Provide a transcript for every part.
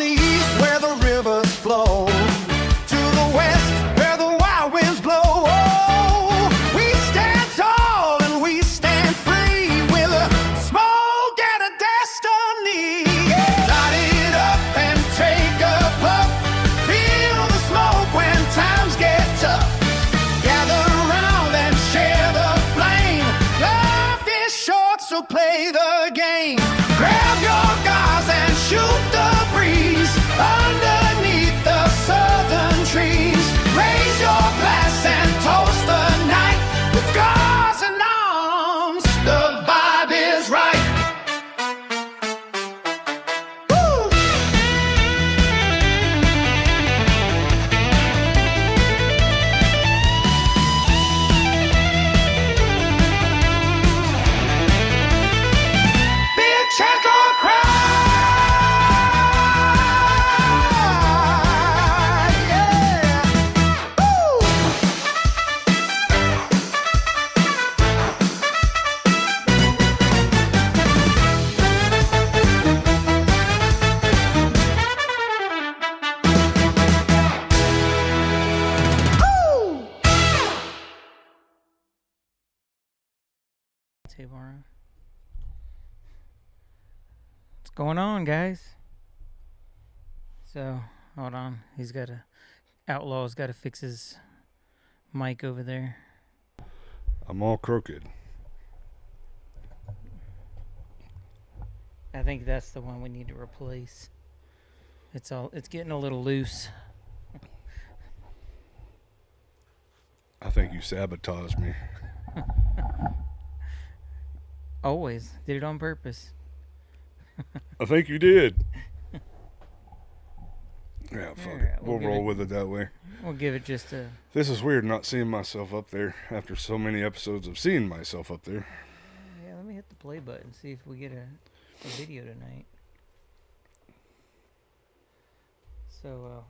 the east where the rivers flow, to the west where the wild winds blow. Oh, we stand tall and we stand free with a smoke and a destiny. Yeah. Light it up and take a puff. Feel the smoke when times get tough. Gather around and share the flame. Life is short, so play the game. Grab your guys and shoot the breeze underneath the southern trees. Raise your glass and toast the night with Gars and arms. The vibe is right. Woo! Big check or cry. Yeah. Woo! Woo! Table around. What's going on, guys? So, hold on. Outlaw's got to fix his mic over there. I'm all crooked. I think that's the one we need to replace. It's getting a little loose. I think you sabotaged me. Always did it on purpose. I think you did. Yeah, fuck Alright, it. We'll roll with it that way. We'll give it just a. This is weird not seeing myself up there after so many episodes of seeing myself up there. Yeah, let me hit the play button. See if we get a video tonight. So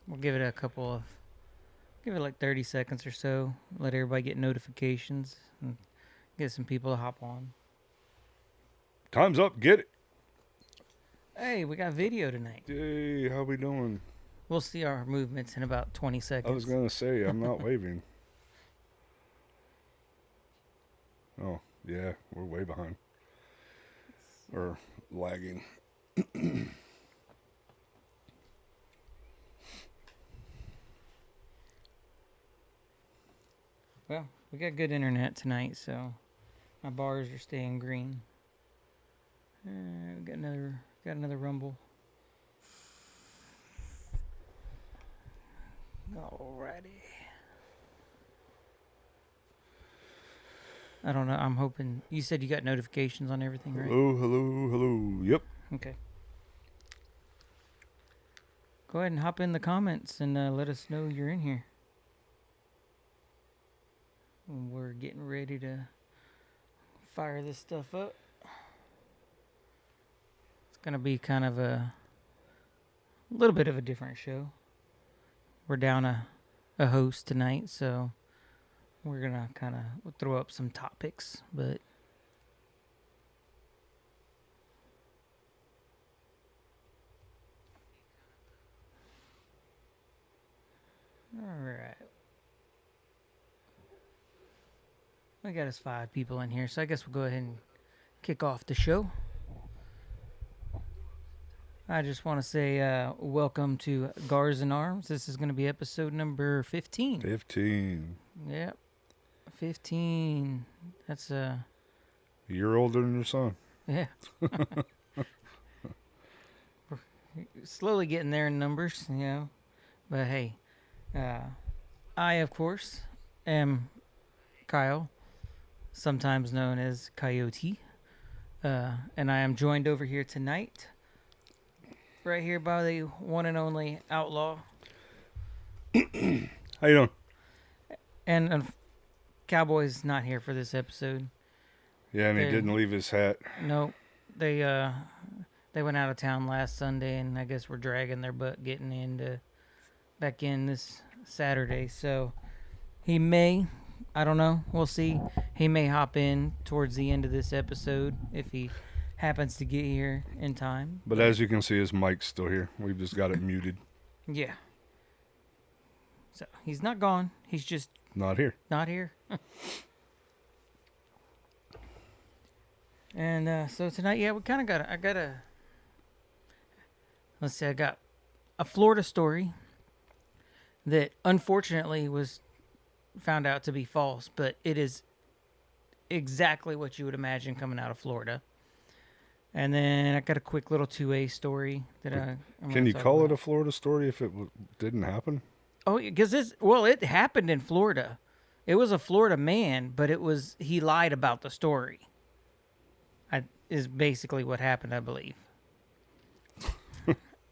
we'll give it give it like 30 seconds or so. Let everybody get notifications and get some people to hop on. Time's up. Get it. Hey, we got video tonight. Yay, how we doing? We'll see our movements in about 20 seconds. I was going to say, I'm not waving. Oh, yeah, we're way behind. Or lagging. Well, we got good internet tonight, so my bars are staying green. We got another rumble. Alrighty. I don't know. I'm hoping you said you got notifications on everything, right? Hello. Yep. Okay. Go ahead and hop in the comments and let us know you're in here. We're getting ready to fire this stuff up. It's going to be kind of a little bit of a different show. We're down a host tonight, so we're going to kind of throw up some topics, but all right. We got us 5 people in here, so I guess we'll go ahead and kick off the show. I just want to say welcome to Gars and Arms. This is going to be episode number 15. 15. Yep. 15. That's A year older than your son. yeah. We're slowly getting there in numbers, you know. But hey, I, of course, am Kyle, sometimes known as Coyote. And I am joined over here tonight, right here by the one and only Outlaw. How you doing? And Cowboy's not here for this episode. Yeah, and he didn't leave his hat. No, they went out of town last Sunday, and I guess we're dragging their butt getting back in this Saturday. So he may, I don't know, we'll see. He may hop in towards the end of this episode if he happens to get here in time. But as you can see, his mic's still here. We've just got it muted. Yeah. So he's not gone. He's just Not here. not here. And so tonight, yeah, we kind of got. Let's see, I got a Florida story that unfortunately was found out to be false, but it is exactly what you would imagine coming out of Florida. And then I got a quick little 2A story that I'm Can you call it a Florida story if it didn't happen? Oh, because it happened in Florida. It was a Florida man, but he lied about the story. Is basically what happened, I believe.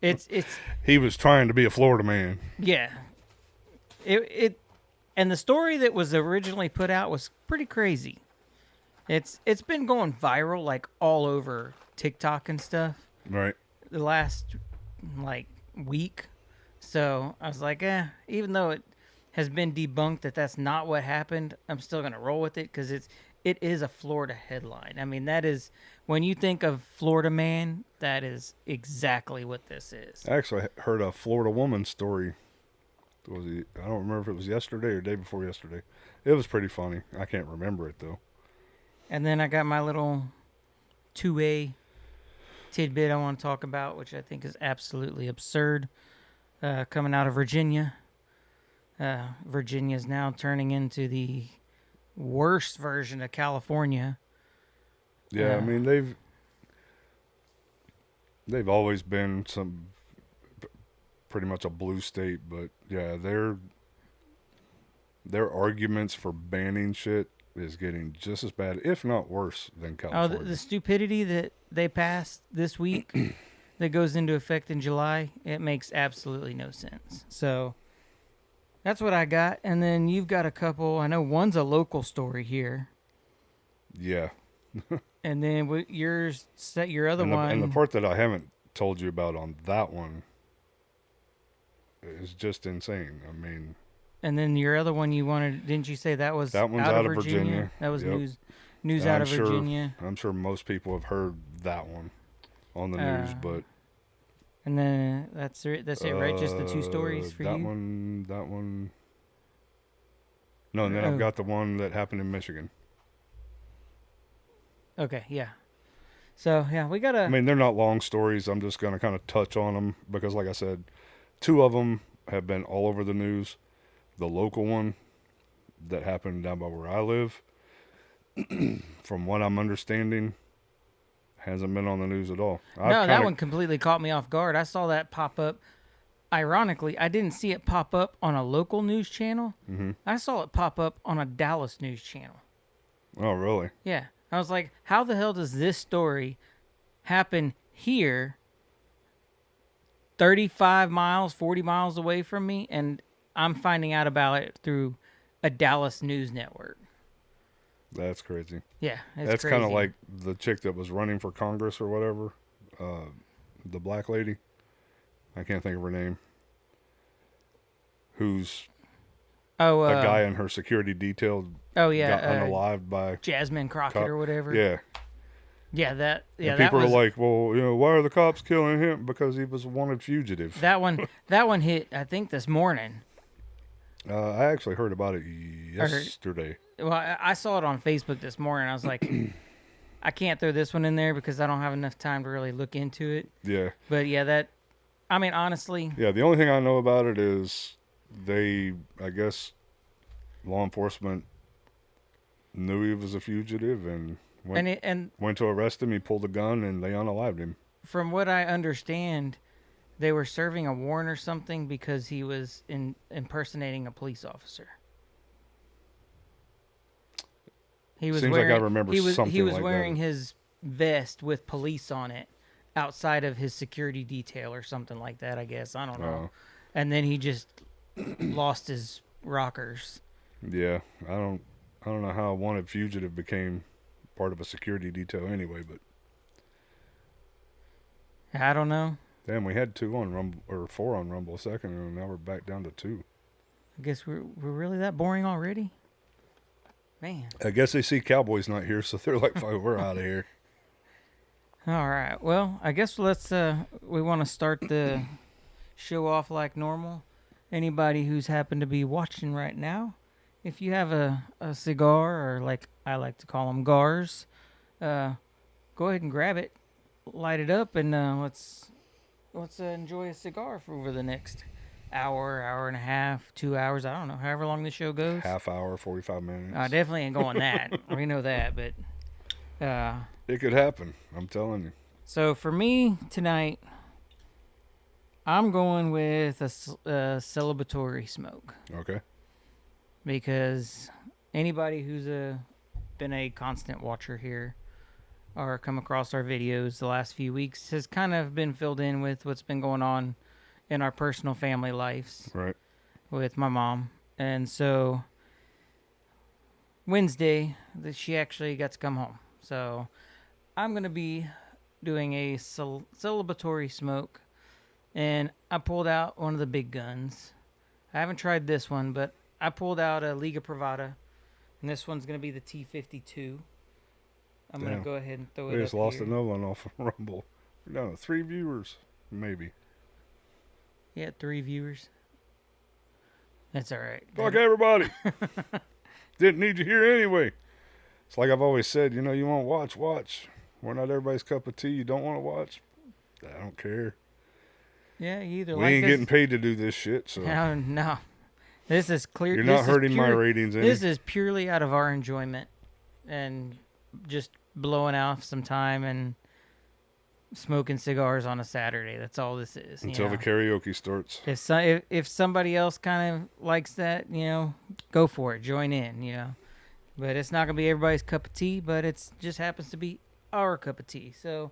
It's He was trying to be a Florida man. yeah. And the story that was originally put out was pretty crazy. It's been going viral like all over TikTok and stuff Right. the last like week. So I was like, even though it has been debunked that that's not what happened, I'm still gonna roll with it because it is a Florida headline. I mean, that is when you think of Florida man, that is exactly what this is. I actually heard a Florida woman story. I don't remember if it was yesterday or day before yesterday. It was pretty funny. I can't remember it though. And then I got my little 2A tidbit I want to talk about, which I think is absolutely absurd. Coming out of Virginia. Virginia is now turning into the worst version of California. Yeah, I mean they've always been pretty much a blue state, but yeah, their arguments for banning shit is getting just as bad, if not worse, than California. Oh, the stupidity that they passed this week that goes into effect in July, it makes absolutely no sense. So that's what I got. And then you've got a couple. I know one's a local story here. Yeah. And then your other one. And the part that I haven't told you about on that one is just insane. I mean. And then your other one you wanted, didn't you say that was That one's out of Virginia. That was Yep. news out of Virginia. I'm sure most people have heard that one on the news, but. And then that's it, right? Just the two stories for that you? That one. No, and then I've got the one that happened in Michigan. Okay, yeah. So, yeah, we got to... I mean, they're not long stories. I'm just going to kind of touch on them because, like I said, two of them have been all over the news. The local one that happened down by where I live, from what I'm understanding, hasn't been on the news at all. That one completely caught me off guard. I saw that pop up. Ironically, I didn't see it pop up on a local news channel. Mm-hmm. I saw it pop up on a Dallas news channel. Oh, really? Yeah. I was like, how the hell does this story happen here 35 miles, 40 miles away from me, and I'm finding out about it through a Dallas news network? That's crazy. Yeah, that's kind of like the chick that was running for Congress or whatever, the black lady. I can't think of her name. Who's a guy in her security detail? Oh yeah, got unalived by Jasmine Crockett or whatever. Yeah. Yeah, and people are like, well, why are the cops killing him? Because he was a wanted fugitive. That one hit, I think, this morning. I actually heard about it yesterday. Well, I saw it on Facebook this morning. I was like, I can't throw this one in there because I don't have enough time to really look into it. Yeah. But yeah, I mean, honestly. Yeah, the only thing I know about it is I guess, law enforcement knew he was a fugitive and went to arrest him. He pulled a gun and they unalived him. From what I understand, they were serving a warrant or something because he was impersonating a police officer. Seems like I remember something He was like wearing that. his vest with police on it outside of his security detail or something like that, I guess. I don't know. And then he just lost his rockers. Yeah, I don't know how a wanted fugitive became part of a security detail anyway, but I don't know. Damn, we had 2 on Rumble or 4 on Rumble a second ago, and now we're back down to 2. I guess we're really that boring already? Man. I guess they see Cowboys not here, so they're like, "Fuck, we're out of here." All right. Well, I guess let's we want to start the show off like normal. Anybody who's happened to be watching right now, if you have a cigar or like I like to call them Gars, uh, go ahead and grab it, light it up, and let's enjoy a cigar for over the next hour, hour and a half, 2 hours. I don't know, however long the show goes. Half hour, 45 minutes. I definitely ain't going that. We know that, but It could happen. I'm telling you. so for me tonight, I'm going with a celebratory smoke Okay. because anybody who's been a constant watcher here or come across our videos the last few weeks has kind of been filled in with what's been going on in our personal family lives Right. with my mom. And so Wednesday, she actually got to come home. So I'm going to be doing a celebratory smoke. And I pulled out one of the big guns. I haven't tried this one, but I pulled out a Liga Privada. And this one's going to be the T52. I'm going to Damn. go ahead and throw it We up just lost here. another one off of Rumble. We're down to 3 viewers, maybe. Yeah, 3 viewers. That's all right. Fuck everybody. Didn't need you here anyway. It's like I've always said, you want to watch. We're not everybody's cup of tea. You don't want to watch. I don't care. Yeah, you either We like ain't this. getting paid to do this shit, so No. This is clear. you're this not is hurting my pure- ratings any. This is purely out of our enjoyment and just blowing off some time and smoking cigars on a Saturday. That's all this is. Until the karaoke starts. If somebody else kind of likes that, go for it. Join in, But it's not gonna be everybody's cup of tea. But it's just happens to be our cup of tea. So,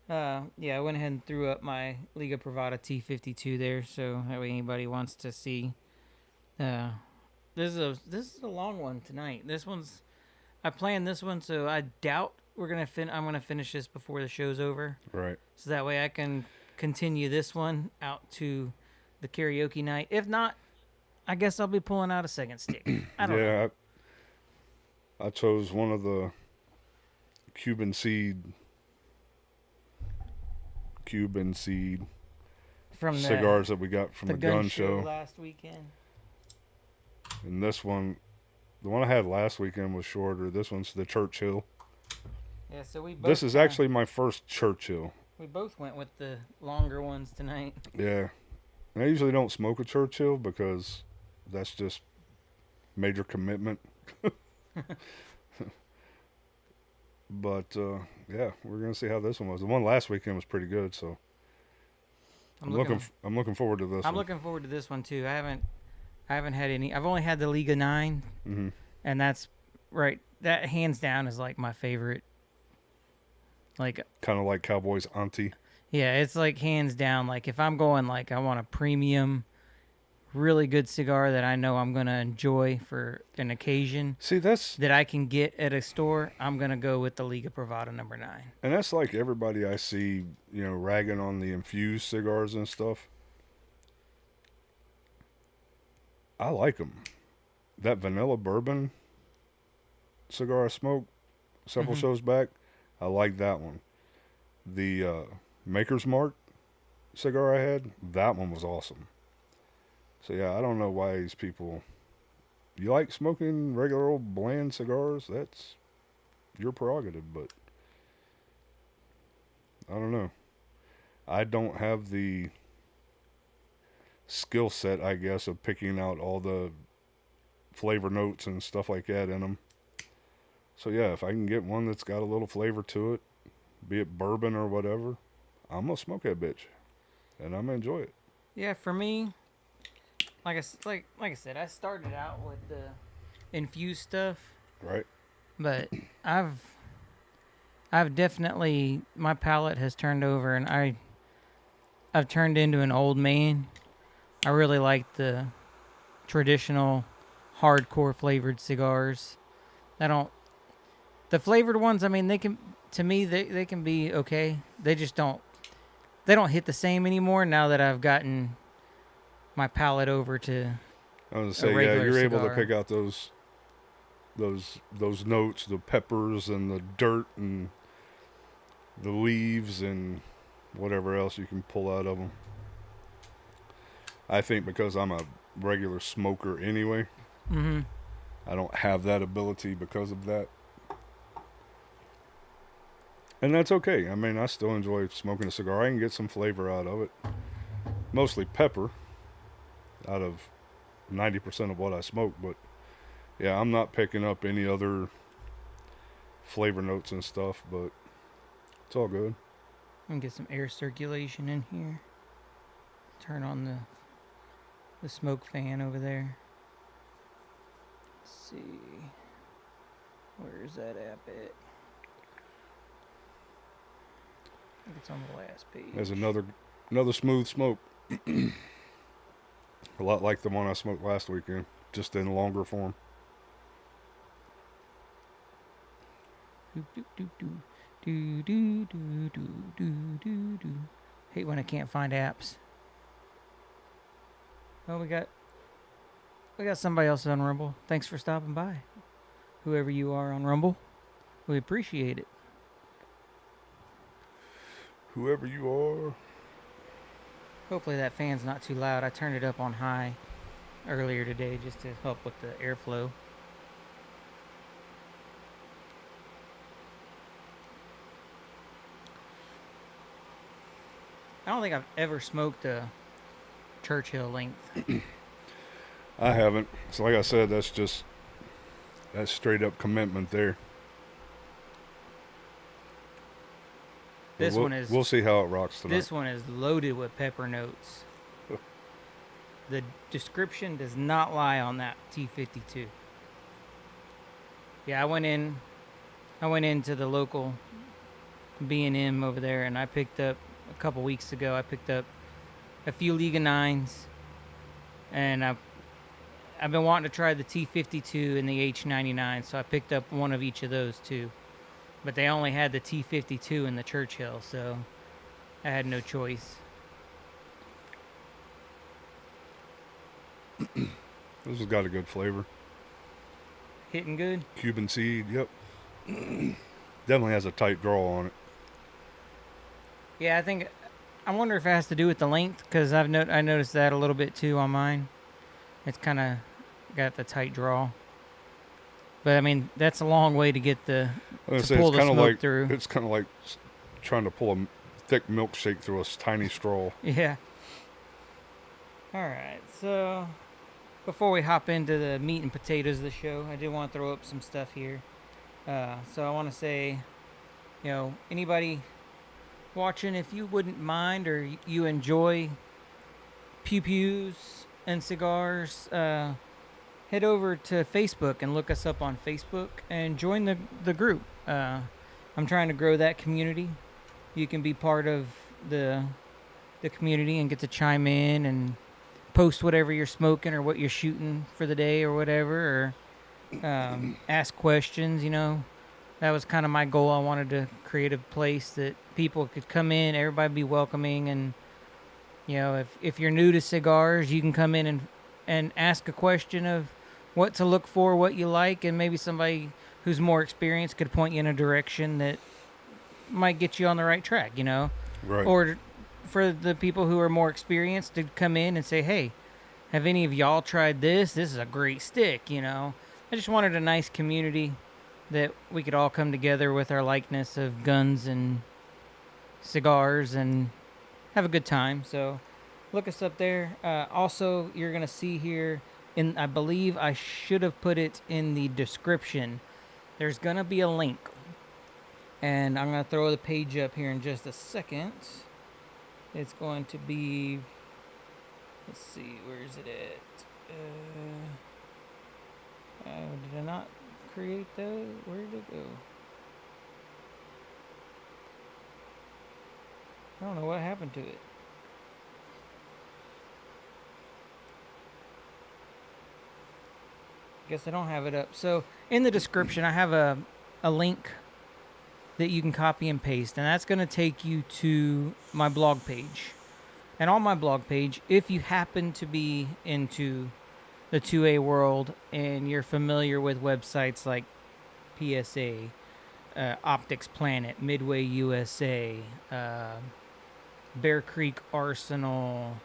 I went ahead and threw up my Liga Privada T52 there, so that way anybody wants to see. This is a long one tonight. I planned this one, so I doubt I'm gonna finish this before the show's over. Right. So that way I can continue this one out to the karaoke night. If not, I guess I'll be pulling out a second stick. I don't know. Yeah, I chose one of the Cuban seed From cigars that we got from the the gun show show. last weekend. And this one, the one I had last weekend was shorter. This one's the Churchill. Yeah, so we both. This is actually my first Churchill. we both went with the longer ones tonight. Yeah. And I usually don't smoke a Churchill because that's just major commitment. But, yeah, we're going to see how this one was. The one last weekend was pretty good, so I'm looking forward to this I'm one. looking forward to this one too. I haven't had any. I've only had the Liga 9, Mm-hmm. and that's right. That hands down is like my favorite. Like, Kind of like Cowboy's auntie. yeah, it's like hands down. Like if I'm going like I want a premium, really good cigar that I know I'm gonna enjoy for an occasion See, that's that I can get at a store, I'm gonna go with the Liga Privada number 9. and that's like everybody I see, ragging on the infused cigars and stuff. I like them. That vanilla bourbon cigar I smoked several Mhm. shows back, I like that one. The Maker's Mark cigar I had, that one was awesome. So yeah, I don't know why these people. You like smoking regular old bland cigars? That's your prerogative, but I don't know. I don't have the skill set, I guess, of picking out all the flavor notes and stuff like that in them. So yeah, if I can get one that's got a little flavor to it, be it bourbon or whatever, I'm gonna smoke that bitch, and I'm gonna enjoy it. Yeah, for me, like I said, I started out with the infused stuff, Right? but I've definitely, my palate has turned over, and I've turned into an old man. I really like the traditional hardcore flavored cigars. The flavored ones, I mean, they can be okay. They just don't hit the same anymore now that I've gotten my palate over to I was gonna say, yeah, regular you're able to cigar. pick out those notes, the peppers and the dirt and the leaves and whatever else you can pull out of them. I think because I'm a regular smoker anyway, Mm-hmm. I don't have that ability because of that. And that's okay. I mean, I still enjoy smoking a cigar. I can get some flavor out of it. Mostly pepper out of 90% of what I smoke. But yeah, I'm not picking up any other flavor notes and stuff, but it's all good. I'm gonna get some air circulation in here. Turn on the smoke fan over there. Let's see. Where's that app at? I think it's on the last page. There's another smooth smoke. A lot like the one I smoked last weekend, just in longer form. Do, do, do, do. Do, do, do, do, do, do, do. Hate when I can't find apps. Oh, we got somebody else on Rumble. Thanks for stopping by. Whoever you are on Rumble, we appreciate it. Whoever you are. Hopefully that fan's not too loud. I turned it up on high earlier today just to help with the airflow. I don't think I've ever smoked a Churchill length. I haven't. So like I said, that's straight up commitment there. This But one is we'll see how it rocks tonight. This one is loaded with pepper notes. The description does not lie on that T52. Yeah, I went into the local B&M over there, and I picked up a couple weeks ago. I picked up a few Liga 9s, and I've been wanting to try the T52 and the H99, so I picked up one of each of those too. But they only had the T52 and the Churchill, so I had no choice. This has got a good flavor. Hitting good? Cuban seed, yep. Definitely has a tight draw on it. Yeah, I wonder if it has to do with the length, because I noticed that a little bit too on mine. It's kind of got the tight draw. But I mean, that's a long way to get pull the smoke through. It's kind of like trying to pull a thick milkshake through a tiny straw. Yeah. All right, so before we hop into the meat and potatoes of the show, I did want to throw up some stuff here. So I want to say, anybody watching, if you wouldn't mind or you enjoy pew-pews and cigars, head over to Facebook and look us up on Facebook and join the group. I'm trying to grow that community. You can be part of the community and get to chime in and post whatever you're smoking or what you're shooting for the day or whatever, or ask questions. That was kind of my goal. I wanted to create a place that people could come in, everybody be welcoming, and if you're new to cigars, you can come in and ask a question of what to look for, what you like, and maybe somebody who's more experienced could point you in a direction that might get you on the right track, Right. Or for the people who are more experienced to come in and say, hey, have any of y'all tried this? This is a great stick, I just wanted a nice community that we could all come together with our likeness of guns and cigars and have a good time. So look us up there. Also, you're going to see here, I believe I should have put it in the description, there's going to be a link. And I'm going to throw the page up here in just a second. It's going to be, let's see, where is it at? Did I not create that? Where did it go? I don't know what happened to it. Guess I don't have it up. So in the description, I have a link that you can copy and paste, and that's going to take you to my blog page. And on my blog page, if you happen to be into the 2A world and you're familiar with websites like PSA, Optics Planet, Midway USA, Bear Creek Arsenal.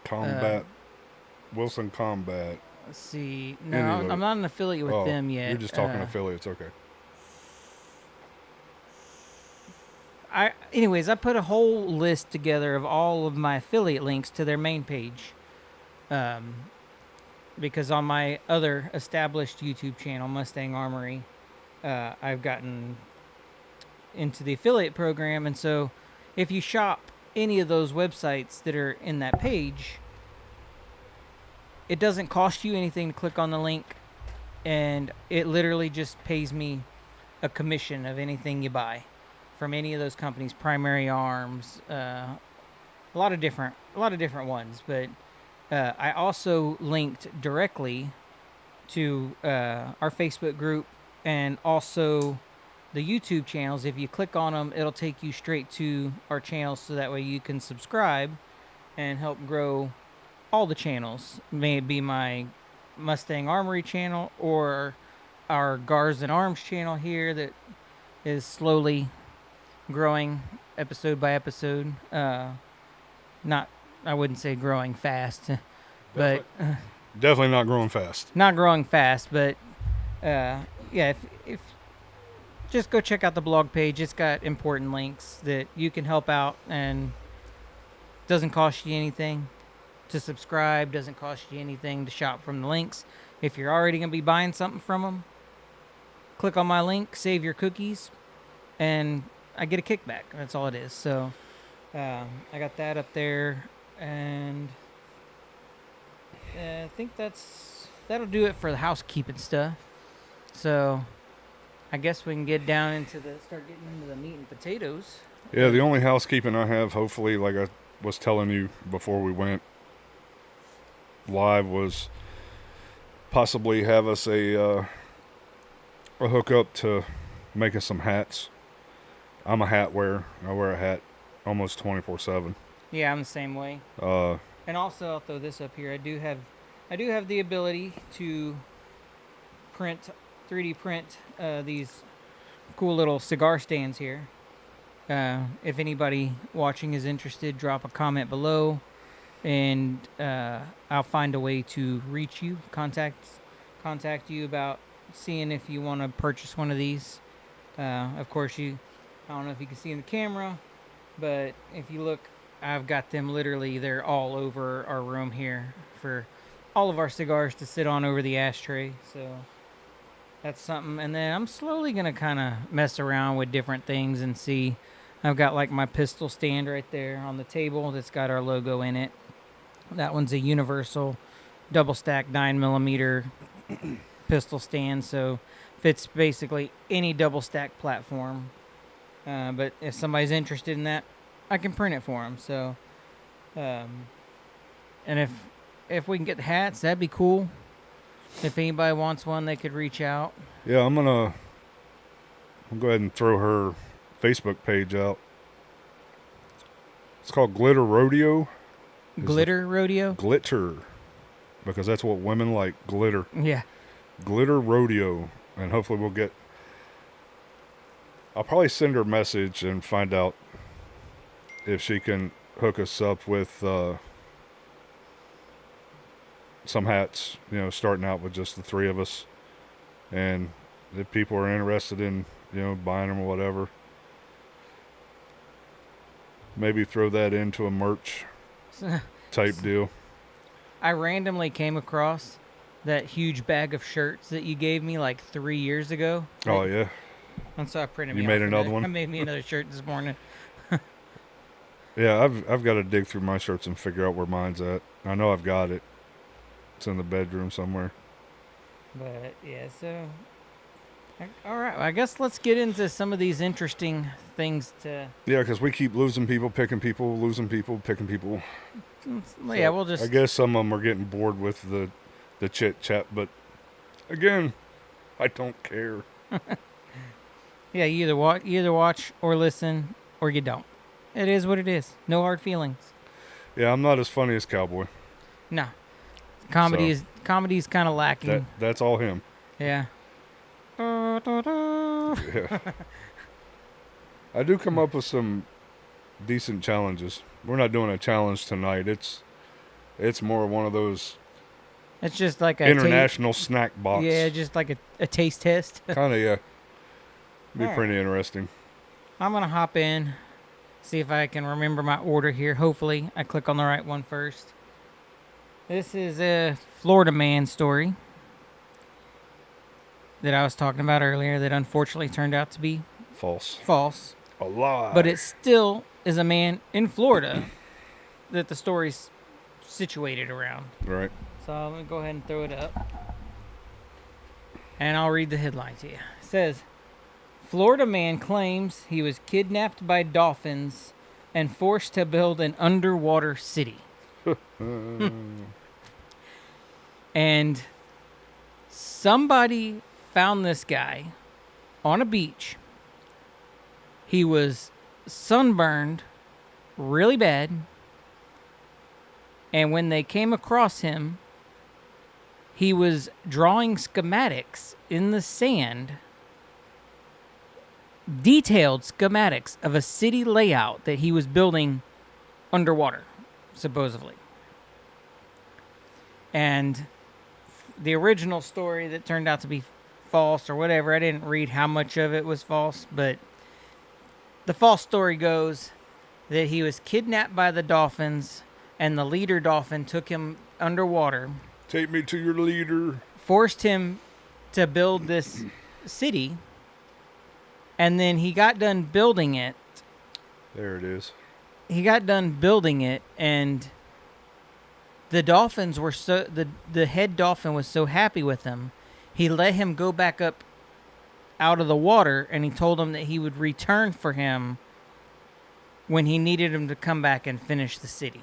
Combat, Wilson Combat. Let's see. Any No, of I'm it. not an affiliate with them yet. You're just talking affiliates, okay. Anyways, I put a whole list together of all of my affiliate links to their main page. Because on my other established YouTube channel, Mustang Armory, I've gotten into the affiliate program. And so if you shop any of those websites that are in that page, it doesn't cost you anything to click on the link. And it literally just pays me a commission of anything you buy from any of those companies, Primary Arms, a lot of different ones. But I also linked directly to our Facebook group and also the YouTube channels. If you click on them, it'll take you straight to our channels, so that way you can subscribe and help grow all the channels. May it be my Mustang Armory channel or our Gars and Arms channel here that is slowly growing episode by episode. I wouldn't say growing fast, but Definitely not growing fast. not growing fast. But yeah, if just go check out the blog page. It's got important links that you can help out, and doesn't cost you anything to subscribe. Doesn't cost you anything to shop from the links. If you're already gonna be buying something from them, click on my link, save your cookies, and I get a kickback. That's all it is. So I got that up there, and I think that'll do it for the housekeeping stuff. So I guess we can start getting into the meat and potatoes. Yeah, the only housekeeping I have, hopefully, like I was telling you before we went live, was possibly have us a hookup to make us some hats. I'm a hat wearer. I wear a hat almost 24/7. Yeah, I'm the same way. And also, I'll throw this up here. I do have the ability to 3D print these cool little cigar stands here. If anybody watching is interested, drop a comment below, and I'll find a way to reach you, contact you about seeing if you want to purchase one of these. Of course, I don't know if you can see in the camera, but if you look, I've got them literally, they're all over our room here for all of our cigars to sit on over the ashtray. So that's something. And then I'm slowly going to kind of mess around with different things and see. I've got like my pistol stand right there on the table that's got our logo in it. That one's a universal double stack 9mm pistol stand. So fits basically any double stack platform. But if somebody's interested in that, I can print it for them. So, and if we can get the hats, that'd be cool. If anybody wants one, they could reach out. Yeah, I'll go ahead and throw her Facebook page out. It's called Glitter Rodeo. Glitter Rodeo? Glitter. Because that's what women like, glitter. Yeah. Glitter Rodeo. And hopefully I'll probably send her a message and find out if she can hook us up with some hats, starting out with just the three of us. And if people are interested in, buying them or whatever, maybe throw that into a merch type deal. I randomly came across that huge bag of shirts that you gave me like 3 years ago. Oh, yeah. And so I printed You me made off another of it. one? I made me another shirt this morning. Yeah, I've got to dig through my shirts and figure out where mine's at. I know I've got it. It's in the bedroom somewhere. But yeah, so all right. I guess let's get into some of these interesting things to. Yeah, because we keep losing people, picking people, losing people, picking people. Yeah, we'll just. I guess some of them are getting bored with the chit chat, but again, I don't care. Yeah, you either watch or listen, or you don't. It is what it is. No hard feelings. Yeah, I'm not as funny as Cowboy. No, comedy's kind of lacking. That's all him. Yeah. Yeah. I do come up with some decent challenges. We're not doing a challenge tonight. It's more one of those It's just like a international snack box. Yeah, just like a taste test. Kind of, yeah. Be All right. pretty interesting. I'm going to hop in, see if I can remember my order here. Hopefully, I click on the right one first. This is a Florida man story that I was talking about earlier that unfortunately turned out to be False. false. A lie. But it still is a man in Florida that the story's situated around. Right. So I'm going to go ahead and throw it up. And I'll read the headline to you. It says, Florida man claims he was kidnapped by dolphins and forced to build an underwater city. And somebody found this guy on a beach. He was sunburned really bad. And when they came across him, he was drawing schematics in the sand, detailed schematics of a city layout that he was building underwater, supposedly. And the original story that turned out to be false or whatever, I didn't read how much of it was false, but the false story goes that he was kidnapped by the dolphins and the leader dolphin took him underwater. Take me to your leader. Forced him to build this city, and then he got done building it. There it is. He got done building it, and the dolphins were the head dolphin was so happy with him, he let him go back up out of the water, and he told him that he would return for him when he needed him to come back and finish the city.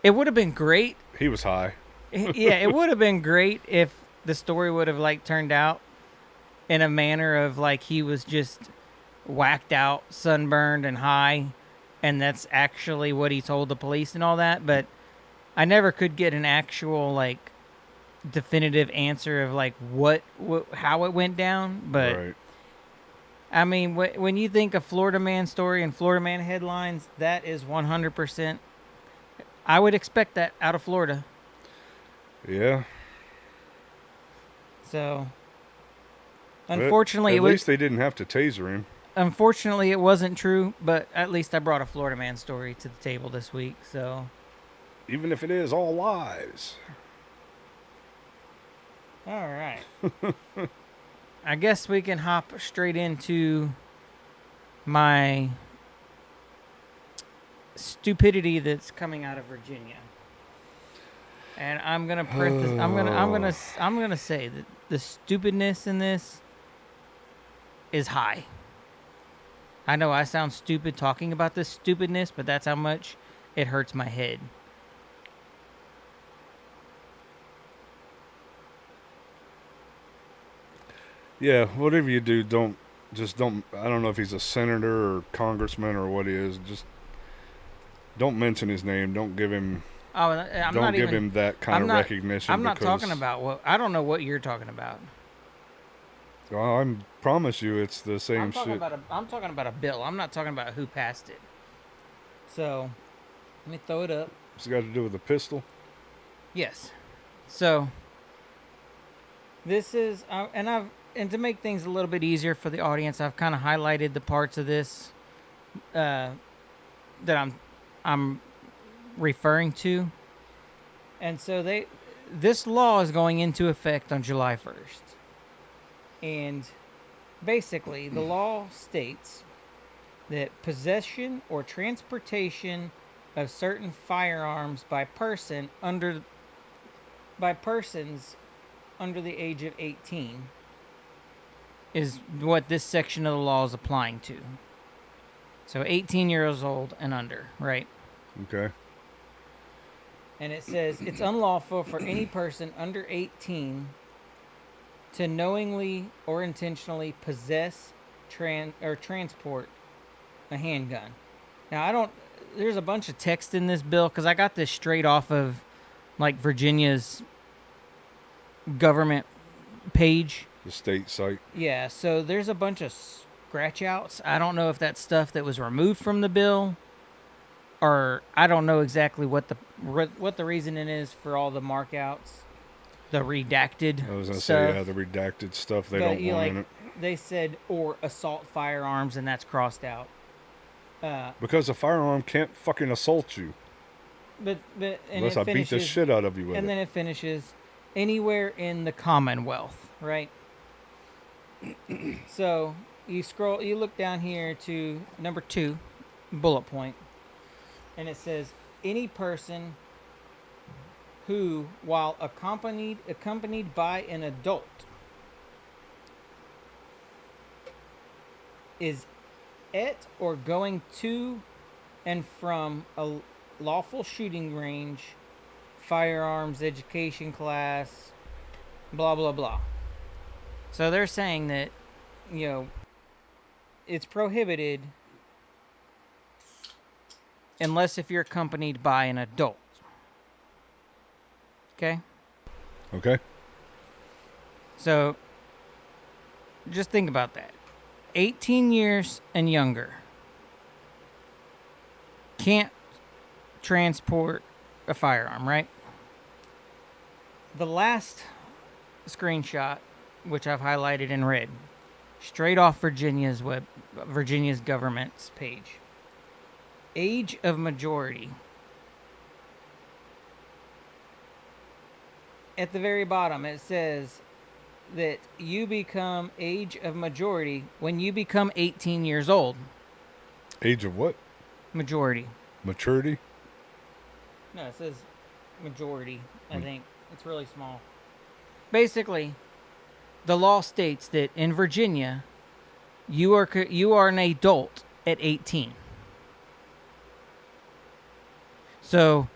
It would have been great. He was high. Yeah, it would have been great if the story would have like turned out in a manner of like he was just whacked out, sunburned, and high, and that's actually what he told the police and all that. But I never could get an actual like definitive answer of like what how it went down. But Right. I mean, when you think of Florida man story and Florida man headlines, that is 100%. I would expect that out of Florida. Yeah. So, But unfortunately, at least they didn't have to taser him. Unfortunately, it wasn't true. But at least I brought a Florida man story to the table this week. So, Even if it is all lies. all right. I guess we can hop straight into my stupidity that's coming out of Virginia. And I'm gonna I'm gonna say that the stupidness in this is high. I know I sound stupid talking about this stupidness, but that's how much it hurts my head. Yeah, whatever you do, don't. I don't know if he's a senator or congressman or what he is. Just don't mention his name. Don't give him. Oh, I'm don't not give even, him that kind I'm of not, recognition. I'm not because, talking about what I don't know what you're talking about. Well, I promise you, it's the same I'm talking shit. I'm talking about a bill. I'm not talking about who passed it. So, let me throw it up. It's got to do with the pistol. Yes. So, this is and to make things a little bit easier for the audience, I've kind of highlighted the parts of this that I'm referring to. And so this law is going into effect on July 1st. And basically, the law states that possession or transportation of certain firearms by persons under the age of 18 is what this section of the law is applying to. So 18 years old and under, right? Okay. And it says it's unlawful for any person under 18 to knowingly or intentionally possess, transport a handgun. Now, there's a bunch of text in this bill because I got this straight off of like Virginia's government page. The state site. Yeah, so there's a bunch of scratch outs. I don't know if that's stuff that was removed from the bill, or I don't know exactly what the reasoning is for all the mark outs, the redacted I was gonna stuff. say, yeah, the redacted stuff they But don't you want like in it. they said or assault firearms, and that's crossed out. Because a firearm can't fucking assault you But and unless it I beat the finishes, shit out of you with and it. then it finishes anywhere in the Commonwealth, right? So you look down here to number 2, bullet point, and it says any person who, while accompanied by an adult, is at or going to and from a lawful shooting range, firearms education class, blah blah blah. So they're saying that, it's prohibited unless if you're accompanied by an adult. Okay? Okay. So just think about that. 18 years and younger can't transport a firearm, right? The last screenshot, which I've highlighted in red, straight off Virginia's government's page. Age of majority. At the very bottom, it says that you become age of majority when you become 18 years old. Age of what? Majority. Maturity? No, it says majority, I think. It's really small. Basically, the law states that in Virginia, you are an adult at 18. So,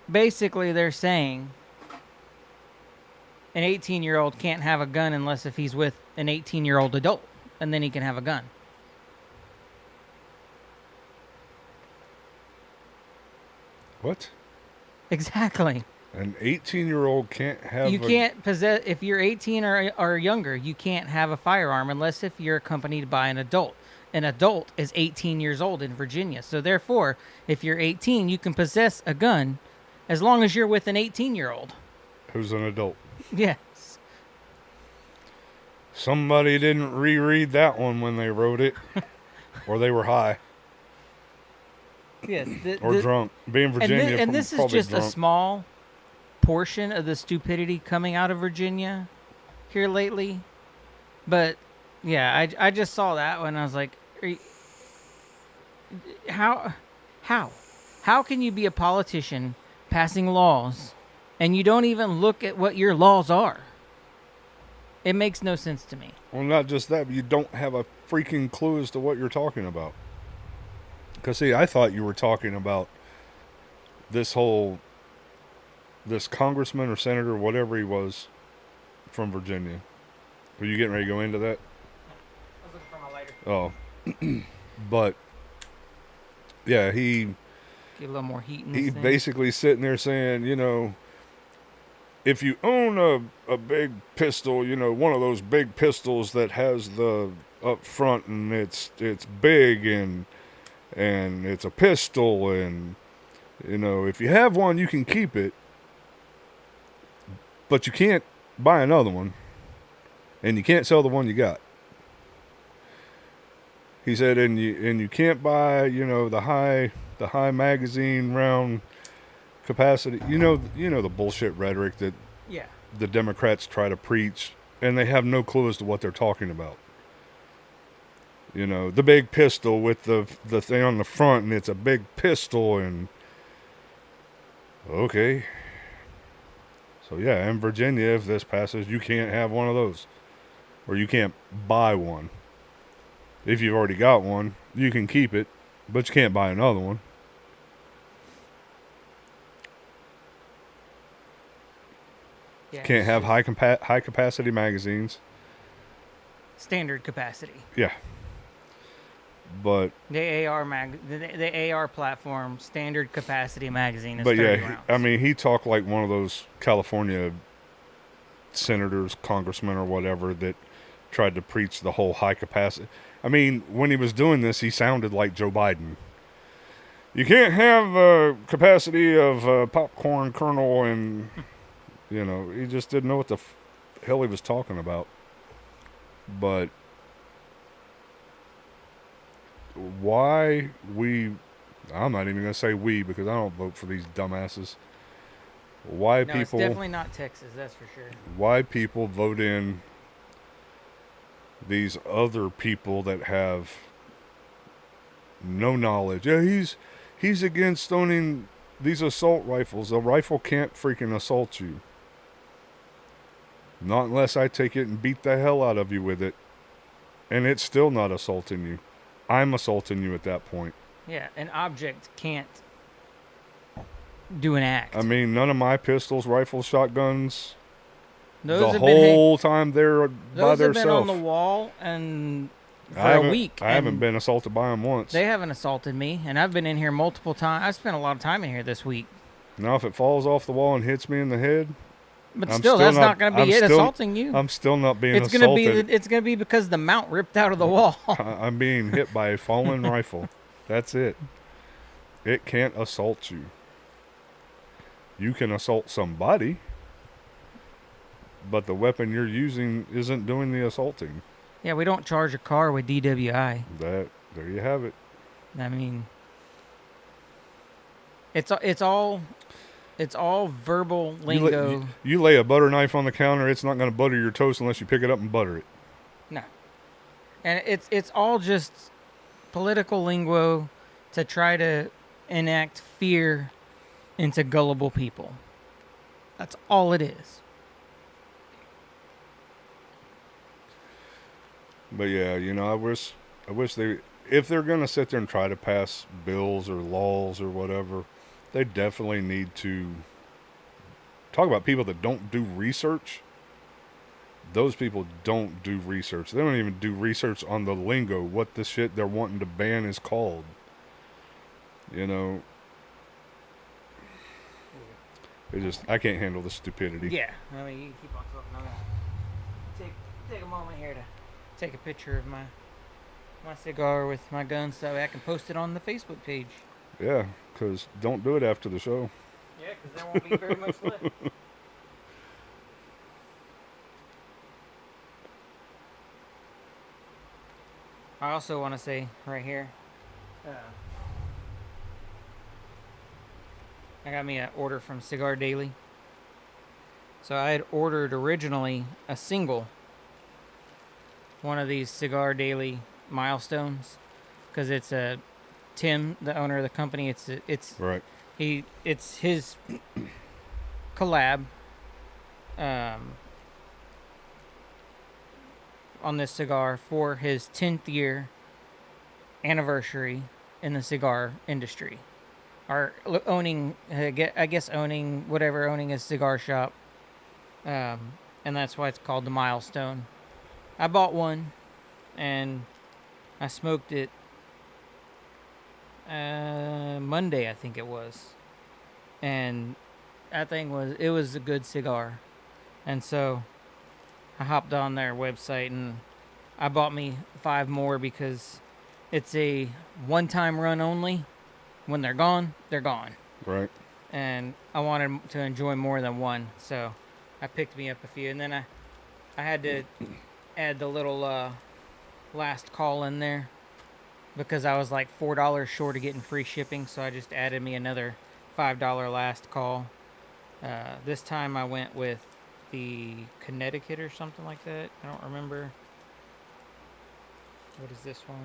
basically they're saying an 18-year-old can't have a gun unless if he's with an 18-year-old adult, and then he can have a gun. What? Exactly. An 18-year-old can't have You can't possess, if you're 18 or younger, you can't have a firearm unless if you're accompanied by an adult. An adult is 18 years old in Virginia. So therefore, if you're 18, you can possess a gun as long as you're with an 18-year-old. Who's an adult? Yes. Somebody didn't reread that one when they wrote it. Or they were high. Yes. Or drunk. Being Virginia, and this is probably just drunk. a small portion of the stupidity coming out of Virginia here lately. But, yeah, I just saw that one. I was like, how can you be a politician passing laws and you don't even look at what your laws are? It makes no sense to me. Well, not just that, but you don't have a freaking clue as to what you're talking about. Because, see, I thought you were talking about this congressman or senator, whatever he was, from Virginia. Were you getting ready to go into that? I was looking for my lighter. Oh. But, yeah, he Get a little more heat in this thing. basically sitting there saying, if you own a big pistol, one of those big pistols that has the up front and it's big and it's a pistol and, if you have one, you can keep it, but you can't buy another one and you can't sell the one you got. He said, and you can't buy, the high magazine round capacity. The bullshit rhetoric that Yeah. the Democrats try to preach, and they have no clue as to what they're talking about. The big pistol with the thing on the front, and it's a big pistol, and okay. So yeah, in Virginia, if this passes, you can't have one of those, or you can't buy one. If you've already got one, you can keep it, but you can't buy another one. Yeah. Can't have high capacity magazines. Standard capacity. Yeah. But The the AR platform standard capacity magazine is but 30 yeah, rounds. I mean, he talked like one of those California senators, congressmen, or whatever that tried to preach the whole high capacity. I mean, when he was doing this, he sounded like Joe Biden. You can't have the capacity of a popcorn kernel, and he just didn't know what the hell he was talking about. But why we? I'm not even gonna say we because I don't vote for these dumbasses. Why no, it's people? definitely not Texas, that's for sure. Why people vote in these other people that have no knowledge? Yeah, he's against owning these assault rifles. A rifle can't freaking assault you. Not unless I take it and beat the hell out of you with it. And it's still not assaulting you. I'm assaulting you at that point. Yeah, an object can't do an act. I mean, none of my pistols, rifles, shotguns, those the have whole time they're by those have been on themselves. the wall and for I a haven't- week. I haven't and been assaulted by them once. They haven't assaulted me, and I've been in here multiple times. I spent a lot of time in here this week. Now, if it falls off the wall and hits me in the head, But I'm still, still that's not- not going to be I'm it still- assaulting you. I'm still not being it's gonna assaulted. be it's gonna be because the mount ripped out of the wall. I'm being hit by a fallen rifle. That's it. It can't assault you. You can assault somebody, but the weapon you're using isn't doing the assaulting. Yeah, we don't charge a car with DWI. There you have it. I mean, it's all verbal lingo. You lay a butter knife on the counter, it's not going to butter your toast unless you pick it up and butter it. No, and it's all just political lingo to try to enact fear into gullible people. That's all it is. But yeah, I wish they, if they're going to sit there and try to pass bills or laws or whatever, they definitely need to talk about people that don't do research. Those people don't do research. They don't even do research on the lingo, what the shit they're wanting to ban is called. I can't handle the stupidity. Yeah, I mean, you can keep on talking. I'm gonna take a moment here to take a picture of my cigar with my gun so I can post it on the Facebook page. Yeah, because don't do it after the show. Yeah, because there won't be very much left. I also want to say right here, I got me an order from Cigar Daily. So I had ordered originally a single, one of these Cigar Daily milestones, because it's Tim, the owner of the company. It's Right. it's his collab on this cigar for his 10th year anniversary in the cigar industry. Or owning a cigar shop. And that's why it's called the milestone. I bought one and I smoked it Monday, I think it was. And that thing was a good cigar. And so I hopped on their website and I bought me 5 more because it's a one-time run only. When they're gone, they're gone. Right. And I wanted to enjoy more than one, so I picked me up a few. And then I had to add the little last call in there because I was like $4 short of getting free shipping, so I just added me another $5 last call. This time I went with the Connecticut or something like that. I don't remember. What is this one?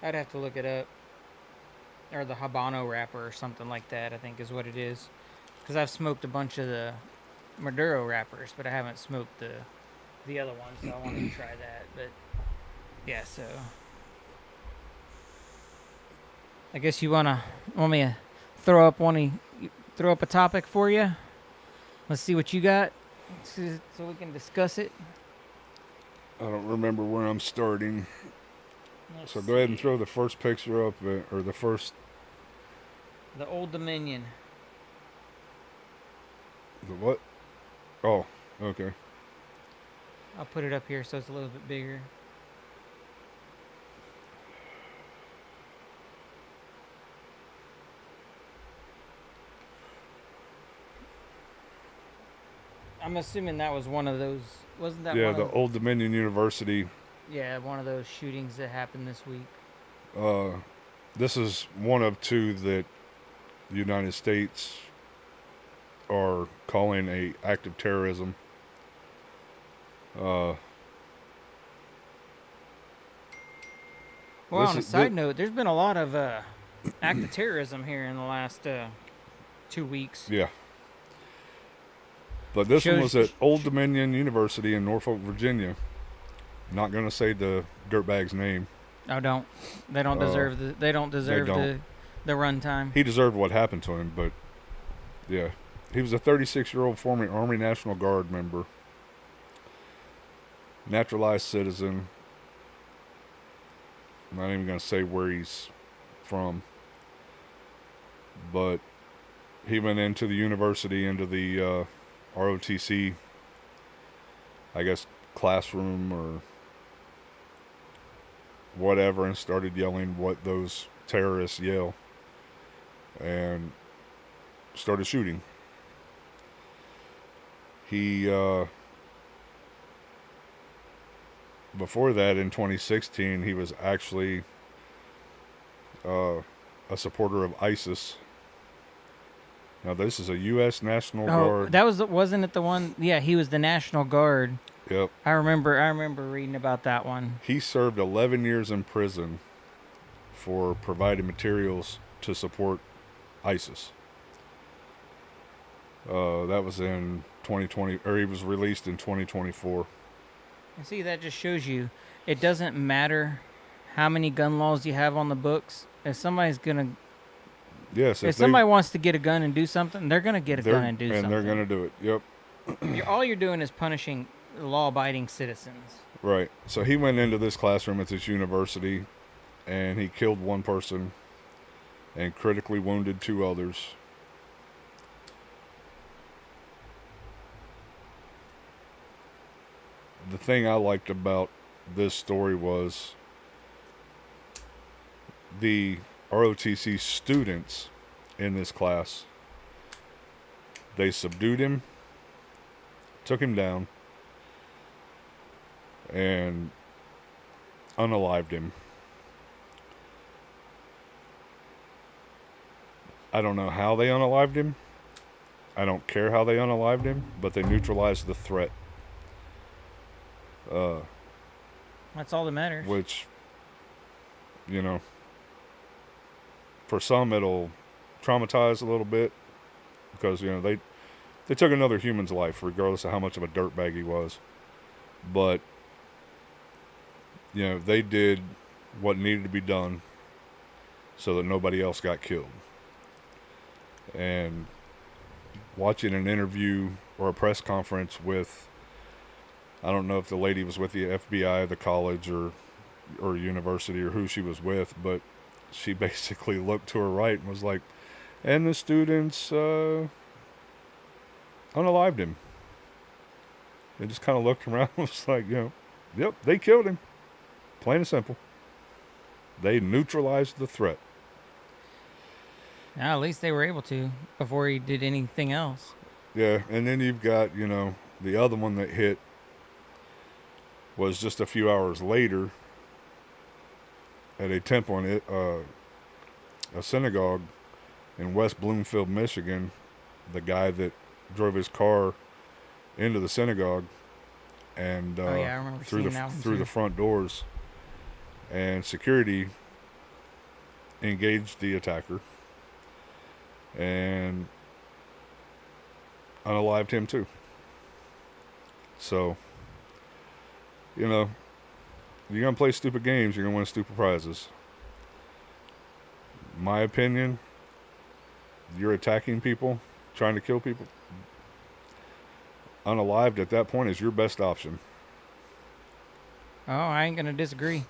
I'd have to look it up. Or the Habano wrapper or something like that, I think is what it is. Because I've smoked a bunch of the Maduro wrappers, but I haven't smoked the other ones, so I wanted to try that. But yeah, so I guess you want me to throw up a topic for you. Let's see what you got, so we can discuss it. I don't remember where I'm starting. So go ahead and throw the first picture up, or the first. The Old Dominion. The what? Oh, okay. I'll put it up here so it's a little bit bigger. I'm assuming that was one of those. Wasn't that Yeah, one the of, Old Dominion University. yeah, one of those shootings that happened this week? This is one of two that the United States are calling a act of terrorism. Well, This on a is- side thi- note, there's been a lot of act of terrorism here in the last 2 weeks. Yeah. But this one Shows- was at Old Dominion University in Norfolk, Virginia. Not going to say the dirtbag's name. Oh, don't. They don't deserve the. They don't deserve don't. the runtime. He deserved what happened to him, but yeah. He was a 36-year-old former Army National Guard member. Naturalized citizen. I'm not even going to say where he's from. But he went into the university, into the ROTC, I guess, classroom or whatever, and started yelling what those terrorists yell. And started shooting. He, before that, in 2016, he was actually a supporter of ISIS. Now, this is a U.S. National Guard. that wasn't it the one? Yeah, he was the National Guard. Yep. I remember reading about that one. He served 11 years in prison for providing materials to support ISIS. That was in 2020, or he was released in 2024. And see, that just shows you, it doesn't matter how many gun laws you have on the books. If somebody's gonna, Yes, if somebody wants to get a gun and do something, they're gonna get a gun and do something. and they're gonna do it. Yep. All you're doing is punishing law-abiding citizens. Right. So he went into this classroom at this university, and he killed one person, and critically wounded two others. The thing I liked about this story was the ROTC students in this class. They subdued him, took him down, and unalived him. I don't know how they unalived him. I don't care how they unalived him, but they neutralized the threat. That's all that matters. Which, you know, for some it'll traumatize a little bit because, you know, they took another human's life regardless of how much of a dirtbag he was. But, you know, they did what needed to be done so that nobody else got killed. And watching an interview or a press conference with, I don't know if the lady was with the FBI, the college, or university, or who she was with, but she basically looked to her right and was like, and the students unalived him. They just kind of looked around and was like, you know, yep, they killed him. Plain and simple. They neutralized the threat. Now, at least they were able to before he did anything else. Yeah, and then you've got, you know, the other one that hit was just a few hours later at a temple in a synagogue in West Bloomfield, Michigan. The guy that drove his car into the synagogue and I remember through seeing that one the too. front doors, and security engaged the attacker and unalived him too. So, you know, you're going to play stupid games, you're going to win stupid prizes. My opinion, you're attacking people, trying to kill people. Unalived at that point is your best option. Oh, I ain't gonna disagree.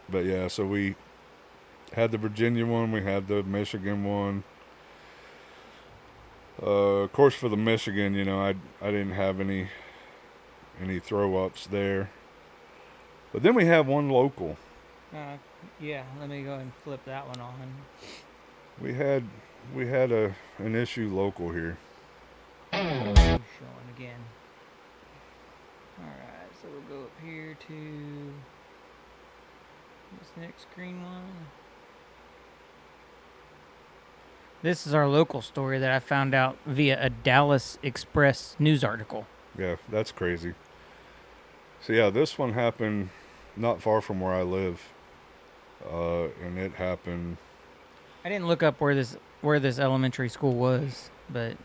But yeah, so we had the Virginia one, we had the Michigan one. Of course, for the Michigan, you know, I didn't have any throw ups there. But then we have one local. Yeah, let me go ahead and flip that one on. We had an issue local here. Showing again. Alright, so we'll go up here to this next green one. This is our local story that I found out via a Dallas Express news article. Yeah, that's crazy. So yeah, this one happened not far from where I live, and it happened. I didn't look up where this elementary school was, but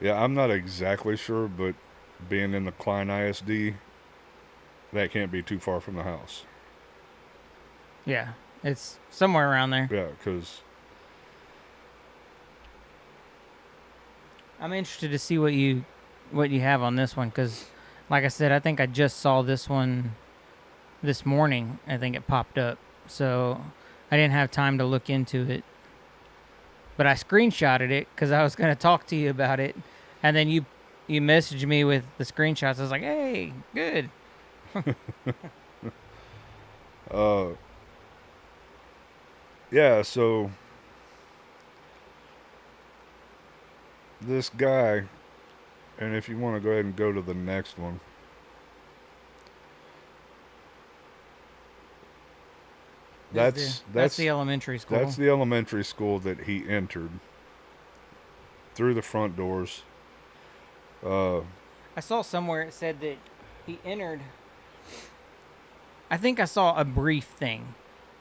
Yeah, I'm not exactly sure, but being in the Klein ISD, that can't be too far from the house. yeah, it's somewhere around there. Yeah, because I'm interested to see what you have on this one, because, like I said, I think I just saw this one this morning. I think it popped up, so I didn't have time to look into it. But I screenshotted it because I was going to talk to you about it, and then you messaged me with the screenshots. I was like, hey, good. yeah, so this guy, and if you want to go ahead and go to the next one. That's the elementary school. That's the elementary school that he entered through the front doors. I saw somewhere it said that he entered. I think I saw a brief thing,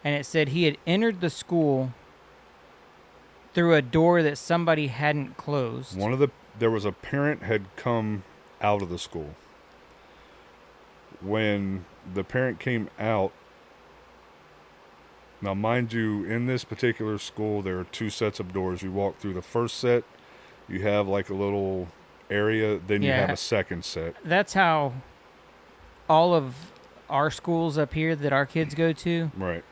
and it said he had entered the school through a door that somebody hadn't closed. There was a parent had come out of the school. When the parent came out, now mind you, in this particular school, there are two sets of doors. You walk through the first set, you have like a little area, then you have a second set. That's how all of our schools up here that our kids go to. Right.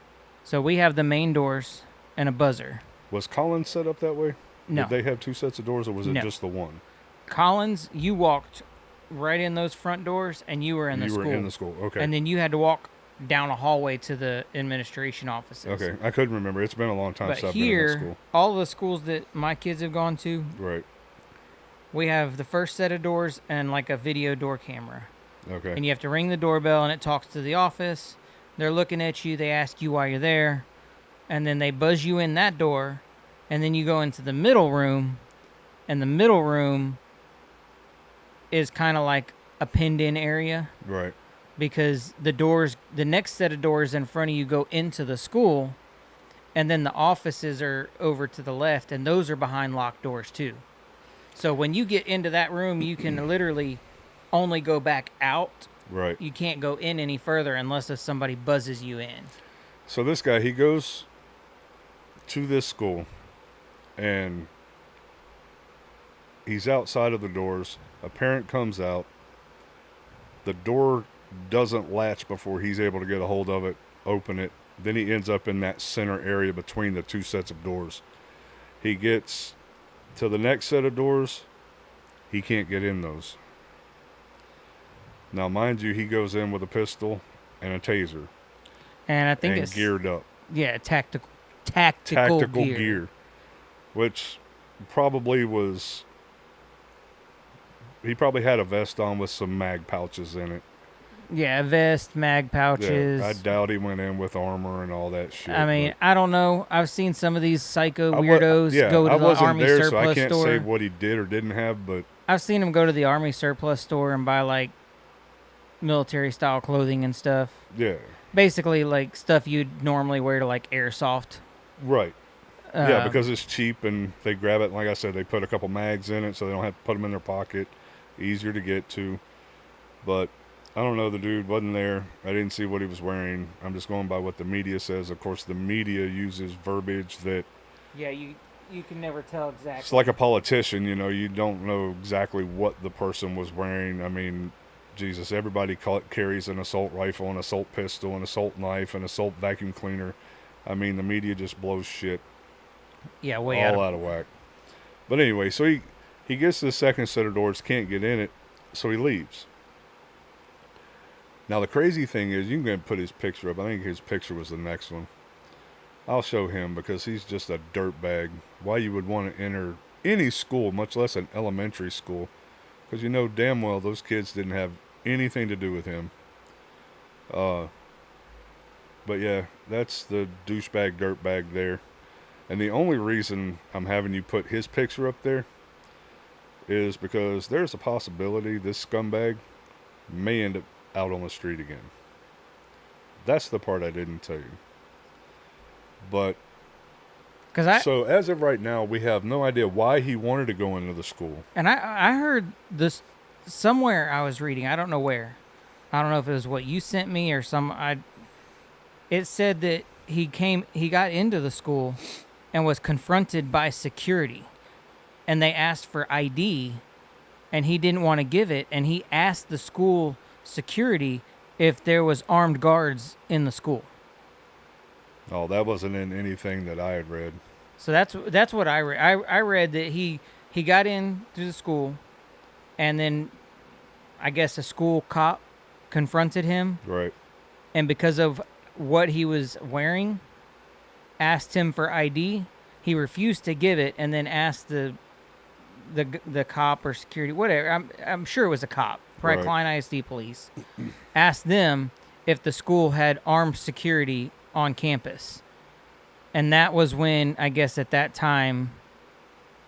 So we have the main doors and a buzzer. Was Collins set up that way? No. Did they have two sets of doors, or was it No. just the one? Collins, you walked right in those front doors, and you were in the school. You were in the school, okay. And then you had to walk down a hallway to the administration offices. Okay, I couldn't remember. It's been a long time since I've been in that school. All the schools that my kids have gone to, Right. we have the first set of doors and like a video door camera. Okay. And you have to ring the doorbell, and it talks to the office. They're looking at you. They ask you why you're there. And then they buzz you in that door. And then you go into the middle room. And the middle room is kind of like a pinned-in area. Right. Because the next set of doors in front of you go into the school. And then the offices are over to the left. And those are behind locked doors, too. So when you get into that room, you can literally only go back out. Right. You can't go in any further unless if somebody buzzes you in. So this guy, he goes to this school, and he's outside of the doors. A parent comes out. The door doesn't latch before he's able to get a hold of it, open it. Then he ends up in that center area between the two sets of doors. He gets to the next set of doors. He can't get in those. Now, mind you, he goes in with a pistol and a taser. And I think and it's geared up. Yeah, tactical gear. Which probably was. He probably had a vest on with some mag pouches in it. Yeah, a vest, mag pouches. Yeah, I doubt he went in with armor and all that shit. I mean, I don't know. I've seen some of these psycho weirdos go to the Army there, surplus so I can't store. say what he did or didn't have, but I've seen him go to the Army surplus store and buy like military style clothing and stuff. yeah, Basically, like stuff you'd normally wear to like airsoft. right. Yeah, because it's cheap and they grab it. And like I said, they put a couple mags in it so they don't have to put them in their pocket. Easier to get to. But I don't know. The dude wasn't there. I didn't see what he was wearing. I'm just going by what the media says. Of course, the media uses verbiage that. Yeah, you can never tell exactly. It's like a politician, you know. You don't know exactly what the person was wearing. I mean, Jesus, everybody carries an assault rifle, an assault pistol, an assault knife, an assault vacuum cleaner. I mean, the media just blows shit Yeah, way all out of whack. But anyway, so he gets to the second set of doors, can't get in it, so he leaves. Now, the crazy thing is, you can go ahead and put his picture up. I think his picture was the next one. I'll show him because he's just a dirtbag. Why you would want to enter any school, much less an elementary school, because you know damn well those kids didn't have anything to do with him. But yeah, that's the douchebag dirtbag there. And the only reason I'm having you put his picture up there is because there's a possibility this scumbag may end up out on the street again. That's the part I didn't tell you. But so as of right now, we have no idea why he wanted to go into the school. And I heard this somewhere I was reading. I don't know where. I don't know if it was what you sent me or it said that he got into the school and was confronted by security. And they asked for ID and he didn't want to give it. And he asked the school security if there was armed guards in the school. Oh, that wasn't in anything that I had read. So that's what I read. I read that he got in through the school, and then I guess a school cop confronted him. Right. And because of what he was wearing, asked him for ID. He refused to give it, and then asked the cop or security, whatever. I'm sure it was a cop, probably Right. Klein ISD police. Asked them if the school had armed security on campus. And that was when, I guess at that time,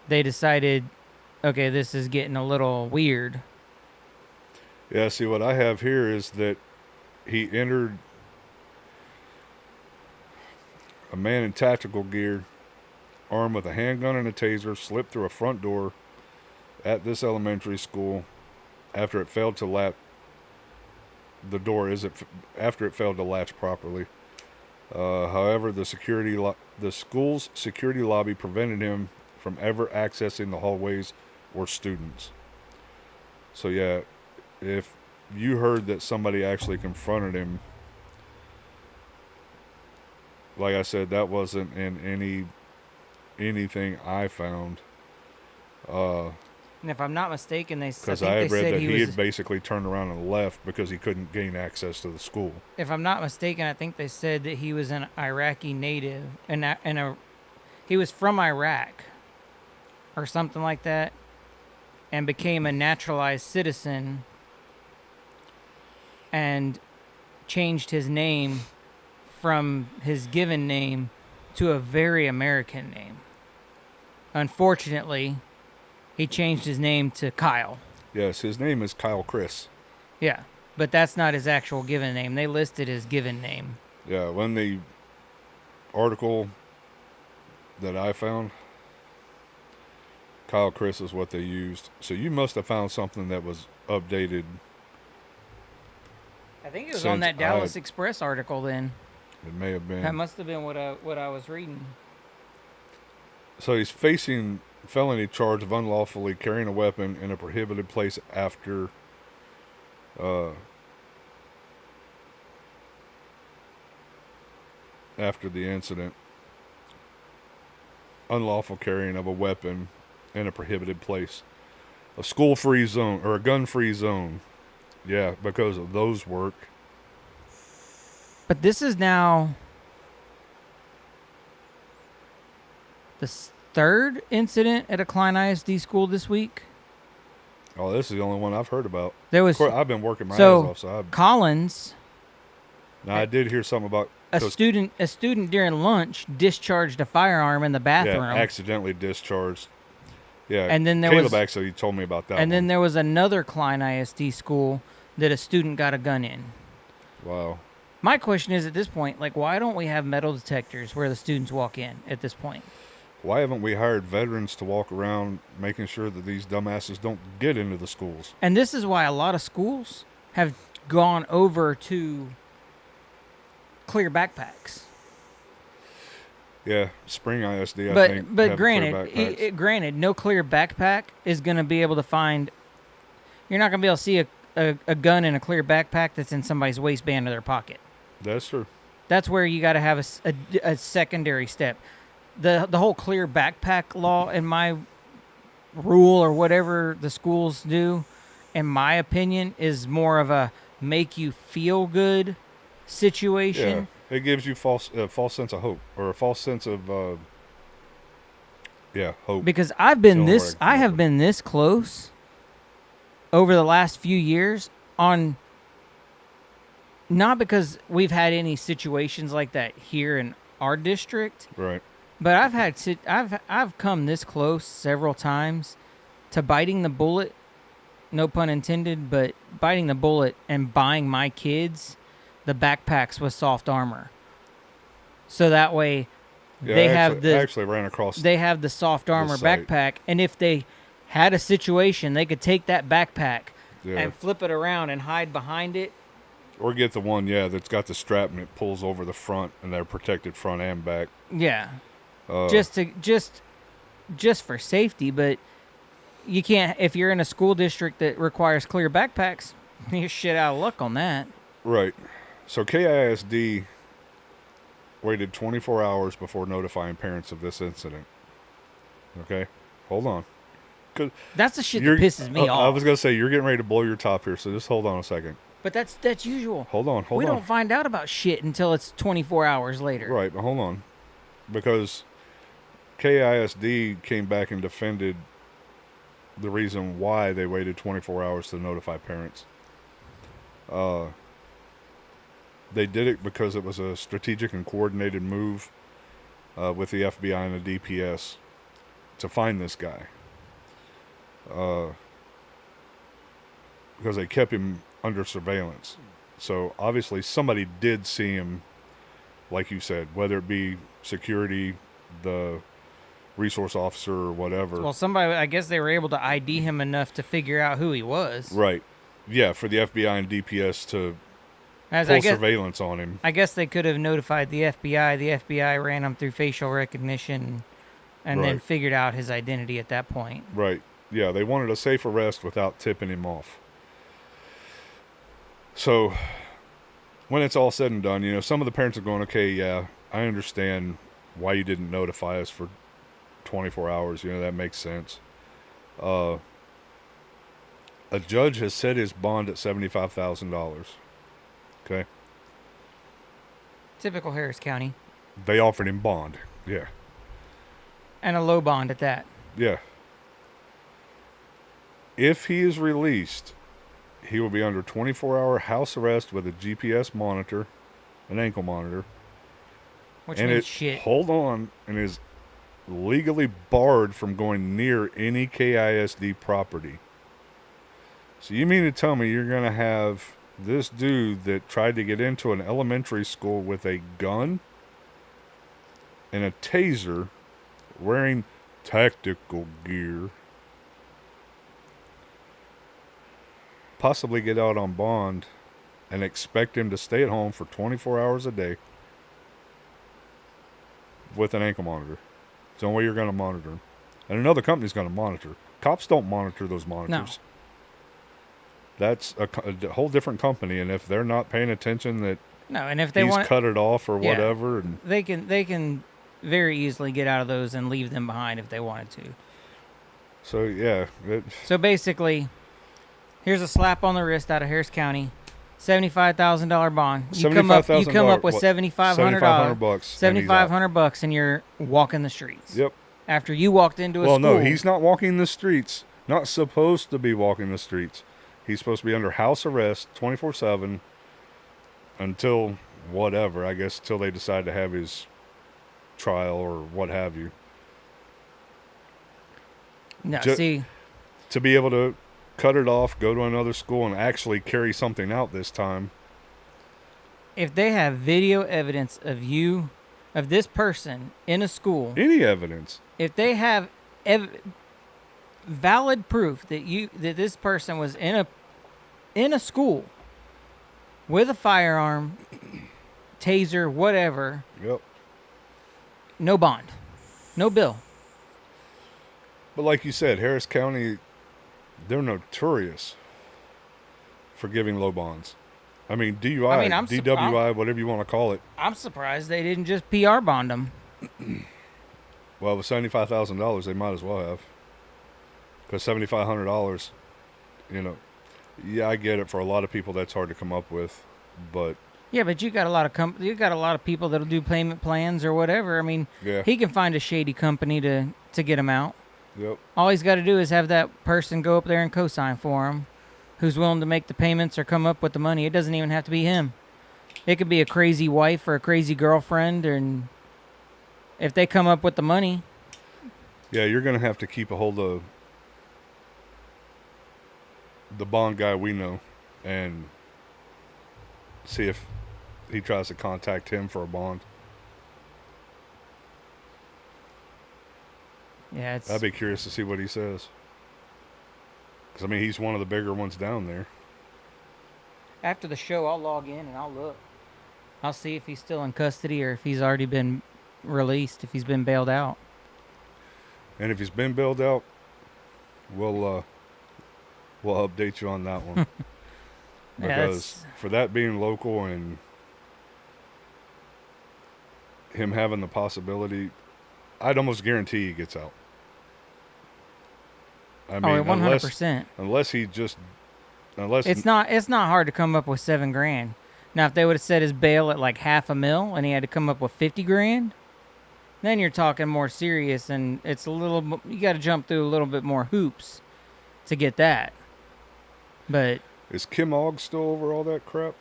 they decided, okay, this is getting a little weird. Yeah, see, what I have here is that he entered a man in tactical gear, armed with a handgun and a taser, slipped through a front door at this elementary school after it failed to latch. The door after it failed to latch properly. However, the school's security lobby prevented him from ever accessing the hallways or students. So yeah, if you heard that somebody actually confronted him, like I said, that wasn't in anything I found. And if I'm not mistaken, Because I had read that he had basically turned around and left because he couldn't gain access to the school. If I'm not mistaken, I think they said that he was an Iraqi native, and he was from Iraq or something like that, and became a naturalized citizen and changed his name from his given name to a very American name. Unfortunately, he changed his name to Kyle. Yes, his name is Kyle Chris. Yeah, but that's not his actual given name. They listed his given name. Yeah, when the article that I found, Kyle Chris is what they used. So you must have found something that was updated. I think it was on that Dallas Express article then. It may have been. That must have been what I was reading. So he's facing felony charge of unlawfully carrying a weapon in a prohibited place after the incident. Unlawful carrying of a weapon in a prohibited place. A school-free zone, or a gun-free zone. Yeah, because of those work. But this is now the third incident at a Klein ISD school this week. Oh, this is the only one I've heard about. There was, of course, I've been working my ass off, so Collins. Now, I did hear something about a student during lunch discharged a firearm in the bathroom. Yeah, accidentally discharged. Yeah, and then Caleb actually told me about that. And then there was another Klein ISD school that a student got a gun in. Wow. My question is, at this point, like, why don't we have metal detectors where the students walk in at this point? Why haven't we hired veterans to walk around making sure that these dumbasses don't get into the schools? And this is why a lot of schools have gone over to clear backpacks. Yeah, Spring ISD, I but think. But granted, no clear backpack is going to be able to find. You're not going to be able to see a gun in a clear backpack that's in somebody's waistband or their pocket. That's true. That's where you got to have a secondary step. The whole clear backpack law, in my rule or whatever the schools do, in my opinion, is more of a make you feel good situation. Yeah, it gives you false sense of hope, or a false sense of hope. Because I have been this close over the last few years on, not because we've had any situations like that here in our district, Right. but I've come this close several times to biting the bullet, no pun intended, but biting the bullet and buying my kids the backpacks with soft armor. So that way Yeah, they I actually ran across. they have the soft armor site. backpack, and if they had a situation, they could take that backpack Yeah. and flip it around and hide behind it. Or get the one, that's got the strap and it pulls over the front, and they're protected front and back. Yeah. Just for safety, but you can't, if you're in a school district that requires clear backpacks, you're shit out of luck on that. Right. So KISD waited 24 hours before notifying parents of this incident. Okay? Hold on. That's the shit that pisses me off. I was going to say, you're getting ready to blow your top here, so just hold on a second. But that's usual. Hold on. We don't find out about shit until it's 24 hours later. Right, but hold on. Because KISD came back and defended the reason why they waited 24 hours to notify parents. They did it because it was a strategic and coordinated move with the FBI and the DPS to find this guy. Because they kept him under surveillance. So obviously somebody did see him, like you said, whether it be security, the resource officer, or whatever. Well, somebody, I guess they were able to ID him enough to figure out who he was. Right. Yeah, for the FBI and DPS to As pull I guess, surveillance on him. I guess they could have notified the FBI. The FBI ran him through facial recognition and then Right. figured out his identity at that point. Right. Yeah, they wanted a safe arrest without tipping him off. So, when it's all said and done, some of the parents are going, okay, yeah, I understand why you didn't notify us for 24 hours. That makes sense. A judge has set his bond at $75,000. Okay? Typical Harris County. They offered him bond. Yeah. And a low bond at that. Yeah. If he is released, he will be under 24-hour house arrest with a GPS monitor, an ankle monitor. Which and means shit. Hold on. And is legally barred from going near any KISD property. So you mean to tell me you're going to have this dude that tried to get into an elementary school with a gun and a taser, wearing tactical gear, possibly get out on bond, and expect him to stay at home for 24 hours a day with an ankle monitor? It's the only way you're going to monitor him. And another company's going to monitor. Cops don't monitor those monitors. No. That's a whole different company, and if they're not paying attention that No, and if they he's want, cut it off or whatever, and they can very easily get out of those and leave them behind if they wanted to. so yeah, So basically, here's a slap on the wrist out of Harris County, $75,000 bond. You come up with $7,500. $7,500, and you're walking the streets. Yep. After you walked into a Well, school. no, he's not walking the streets. Not supposed to be walking the streets. He's supposed to be under house arrest 24/7 until whatever. I guess till they decide to have his trial or what have you. No, Ju- see, To be able to cut it off, go to another school, and actually carry something out this time. if they have video evidence of this person in a school, Any evidence. if they have valid proof that this person was in a school with a firearm, taser, whatever, Yep. no bond, no bill. But like you said, Harris County, they're notorious for giving low bonds. I mean, DUI, I mean, DWI, whatever you want to call it. I'm surprised they didn't just PR bond him. Well, with $75,000, they might as well have. Because $7,500, you know, yeah, I get it. For a lot of people, that's hard to come up with, but Yeah, but you got a lot of people that'll do payment plans or whatever. I mean, yeah, he can find a shady company to get him out. yep, All he's got to do is have that person go up there and co-sign for him, who's willing to make the payments or come up with the money. It doesn't even have to be him. It could be a crazy wife or a crazy girlfriend, and if they come up with the money, yeah, you're gonna have to keep a hold of the bond guy we know, and see if he tries to contact him for a bond. yeah, it's I'd be curious to see what he says. Because, I mean, he's one of the bigger ones down there. after the show. I'll log in and I'll look. I'll see if he's still in custody or if he's already been released, if he's been bailed out. And if he's been bailed out, we'll update you on that one. Yeah, Because for that being local and him having the possibility, I'd almost guarantee he gets out. I mean, 100%. unless It's not hard to come up with $7,000. Now, if they would have set his bail at like $500,000 and he had to come up with $50,000, then you're talking more serious, and it's you got to jump through a little bit more hoops to get that. But is Kim Ogg still over all that crap?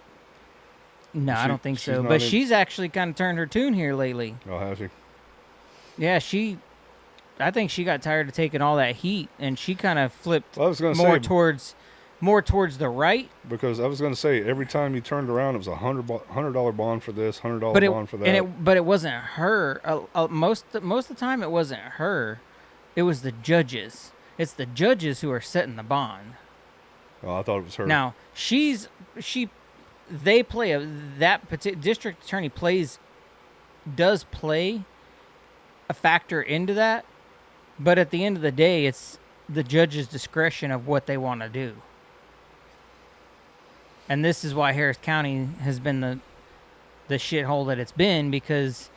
no, I don't think she's so. not But in- she's actually kind of turned her tune here lately. Oh, has he? Yeah, I think she got tired of taking all that heat, and she kind of flipped Well, I was going to more say, towards the right. because I was going to say, every time you turned around, it was $100 bond for this, $100 bond for that. But it wasn't her. Most of the time, it wasn't her. It was the judges. It's the judges who are setting the bond. Oh, I thought it was her. Now district attorney does play a factor into that, but at the end of the day, it's the judge's discretion of what they want to do. And this is why Harris County has been the shithole that it's been, because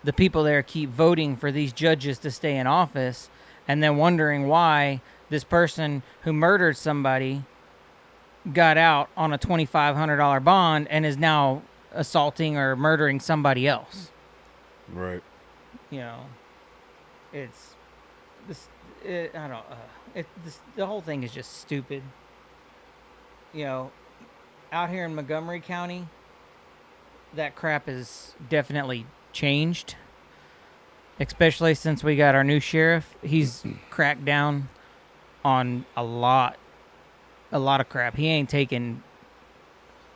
the people there keep voting for these judges to stay in office and then wondering why this person who murdered somebody got out on a $2,500 bond and is now assaulting or murdering somebody else. Right. You know, it's this. I don't. The whole thing is just stupid. You know, out here in Montgomery County, that crap is definitely changed. Especially since we got our new sheriff. He's cracked down on a lot of crap. He ain't taking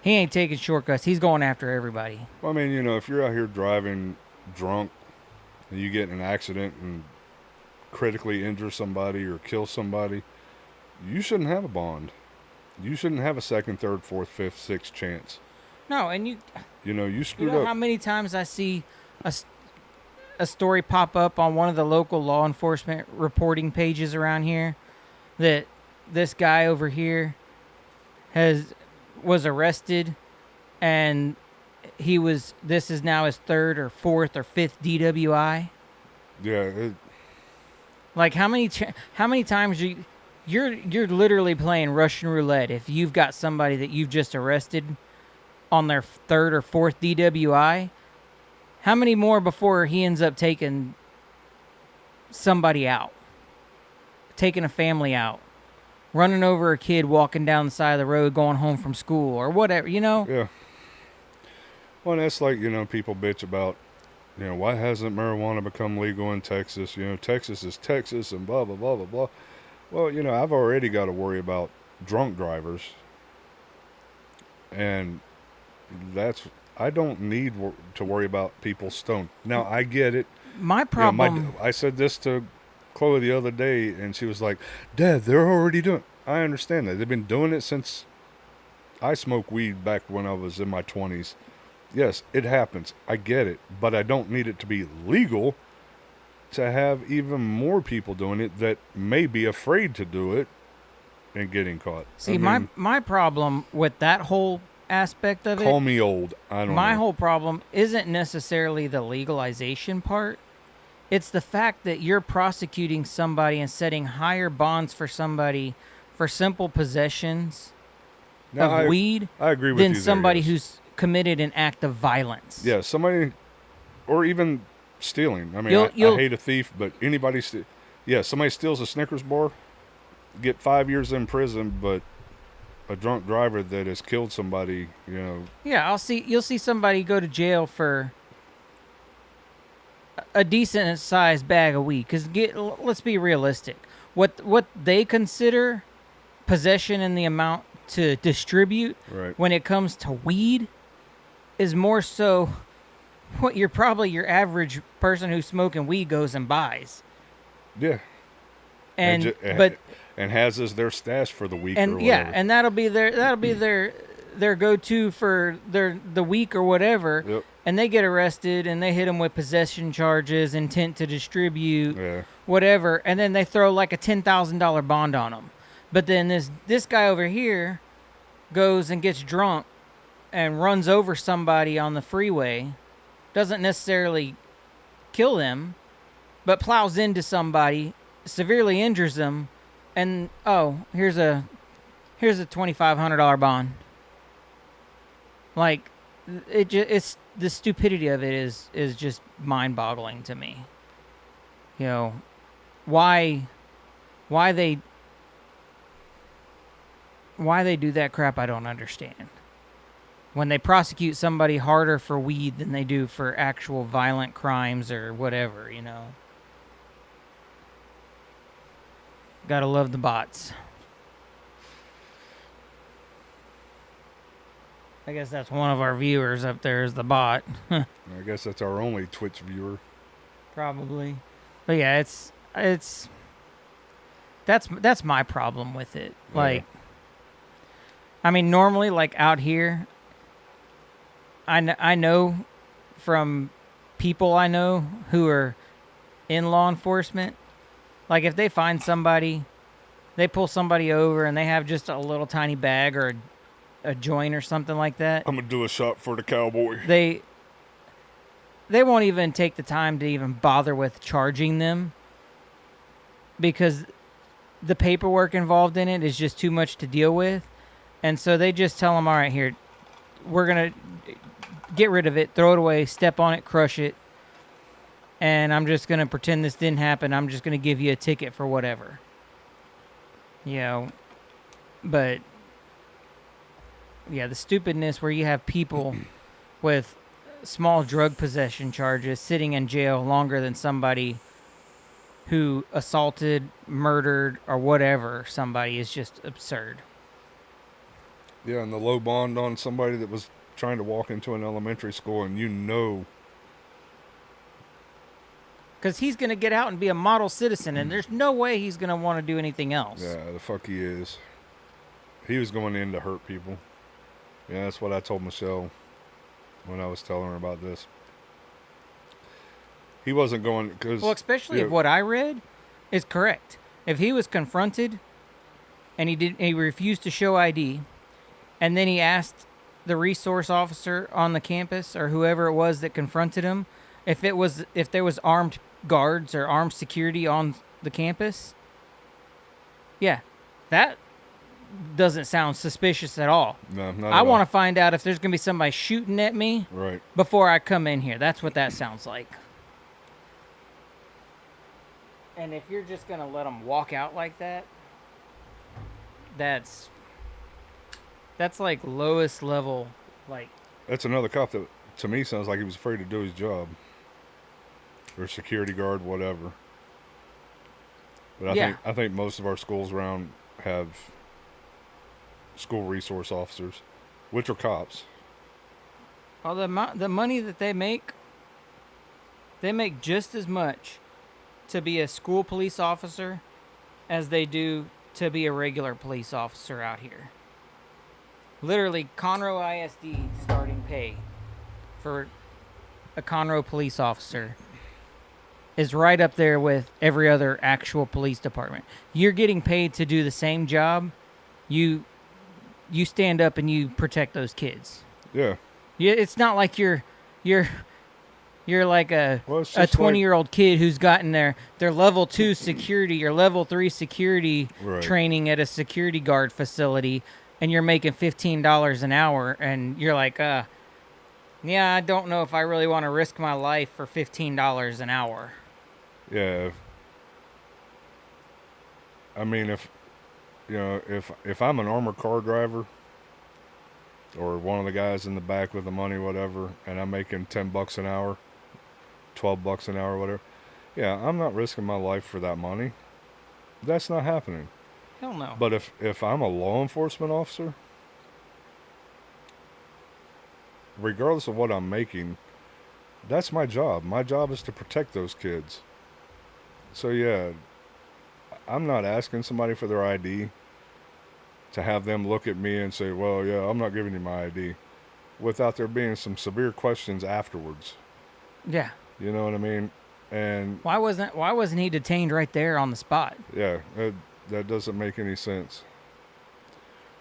shortcuts. He's going after everybody. Well, I mean, you know, if you're out here driving drunk and you get in an accident and critically injure somebody or kill somebody, you shouldn't have a bond. You shouldn't have a second, third, fourth, fifth, sixth chance. No, and you know, you you screwed know up. how many times I see a story pop up on one of the local law enforcement reporting pages around here that this guy over here was arrested, and this is now his third or fourth or fifth DWI. Yeah. Like how many times you're literally playing Russian roulette if you've got somebody that you've just arrested on their third or fourth DWI. How many more before he ends up taking somebody out, taking a family out, running over a kid walking down the side of the road going home from school or whatever, you know? Yeah. Well, and that's like, you know, people bitch about, you know, why hasn't marijuana become legal in Texas? You know, Texas is Texas and blah, blah, blah, blah, blah. Well, you know, I've already got to worry about drunk drivers. And I don't need to worry about people stoned. Now, I get it. My You know, problem... I said this to Chloe the other day, and she was like, Dad, they're already doing it. I understand that. They've been doing it since I smoked weed back when I was in my 20s. Yes, it happens. I get it. But I don't need it to be legal to have even more people doing it that may be afraid to do it and getting caught. See, I mean, my problem with that whole aspect of call it, me old. I don't my know. whole problem isn't necessarily the legalization part. It's the fact that you're prosecuting somebody and setting higher bonds for somebody for simple possessions Now, of weed I agree with than you there, somebody yes. who's committed an act of violence. Yeah, somebody, or even stealing. I mean, You'll- I hate a thief, but anybody, yeah, somebody steals a Snickers bar, get 5 years in prison, but a drunk driver that has killed somebody, Yeah, you'll see somebody go to jail for a decent sized bag of weed. Because let's be realistic. What they consider possession and the amount to distribute right? when it comes to weed is more so what your average person who's smoking weed goes and buys. Yeah, And but and has as their stash for the week or and whatever. yeah, and that'll be their go-to for the week or whatever. Yep. And they get arrested and they hit them with possession charges, intent to distribute, Yeah. whatever, and then they throw like a $10,000 bond on them. But then this guy over here goes and gets drunk and runs over somebody on the freeway, doesn't necessarily kill them, but plows into somebody, severely injures them, and here's a $2,500 bond. Like, it's the stupidity of it is just mind-boggling to me. Why they do that crap, I don't understand. When they prosecute somebody harder for weed than they do for actual violent crimes or whatever, Gotta love the bots. I guess that's one of our viewers up there is the bot. I guess that's our only Twitch viewer. Probably. But yeah, that's my problem with it. Yeah. Like, I mean, normally, like out here, I know from people I know who are in law enforcement, like if they find somebody, they pull somebody over and they have just a little tiny bag or a joint or something like that. I'm gonna do a shot for the cowboy. They won't even take the time to even bother with charging them because the paperwork involved in it is just too much to deal with. And so they just tell them, all right, here, we're going to get rid of it, throw it away, step on it, crush it. And I'm just going to pretend this didn't happen. I'm just going to give you a ticket for whatever. But yeah, the stupidness where you have people with small drug possession charges sitting in jail longer than somebody who assaulted, murdered, or whatever somebody is just absurd. Yeah, and the low bond on somebody that was trying to walk into an elementary school and Because he's going to get out and be a model citizen, and there's no way he's going to want to do anything else. Yeah, the fuck he is. He was going in to hurt people. Yeah, that's what I told Michelle when I was telling her about this. He wasn't going because... Well, especially if what I read is correct. If he was confronted and he refused to show ID, and then he asked the resource officer on the campus or whoever it was that confronted him if there was armed guards or armed security on the campus, yeah, that doesn't sound suspicious at all. No, not I at want all. to find out if there's going to be somebody shooting at me Right. before I come in here. That's what that sounds like. And if you're just going to let them walk out like that, that's like lowest level, like... That's another cop that, to me, sounds like he was afraid to do his job. Or security guard, whatever. But I think most of our schools around have school resource officers, which are cops. Well, the money that they make just as much to be a school police officer as they do to be a regular police officer out here. Literally, Conroe ISD starting pay for a Conroe police officer is right up there with every other actual police department. You're getting paid to do the same job you stand up and you protect those kids. Yeah. Yeah, it's not like you're like a Well, it's a just 20-year-old kid who's gotten their level 2 security or level 3 security Right. training at a security guard facility, and you're making $15 an hour, and you're like, yeah, I don't know if I really want to risk my life for $15 an hour. Yeah. I mean, if I'm an armored car driver or one of the guys in the back with the money, whatever, and I'm making $10 an hour, $12 an hour, whatever, yeah, I'm not risking my life for that money. That's not happening. Hell no. But if I'm a law enforcement officer, regardless of what I'm making, that's my job. My job is to protect those kids. So yeah, I'm not asking somebody for their ID to have them look at me and say, well, yeah, I'm not giving you my ID, without there being some severe questions afterwards. Yeah. You know what I mean? And Why wasn't he detained right there on the spot? yeah, that doesn't make any sense.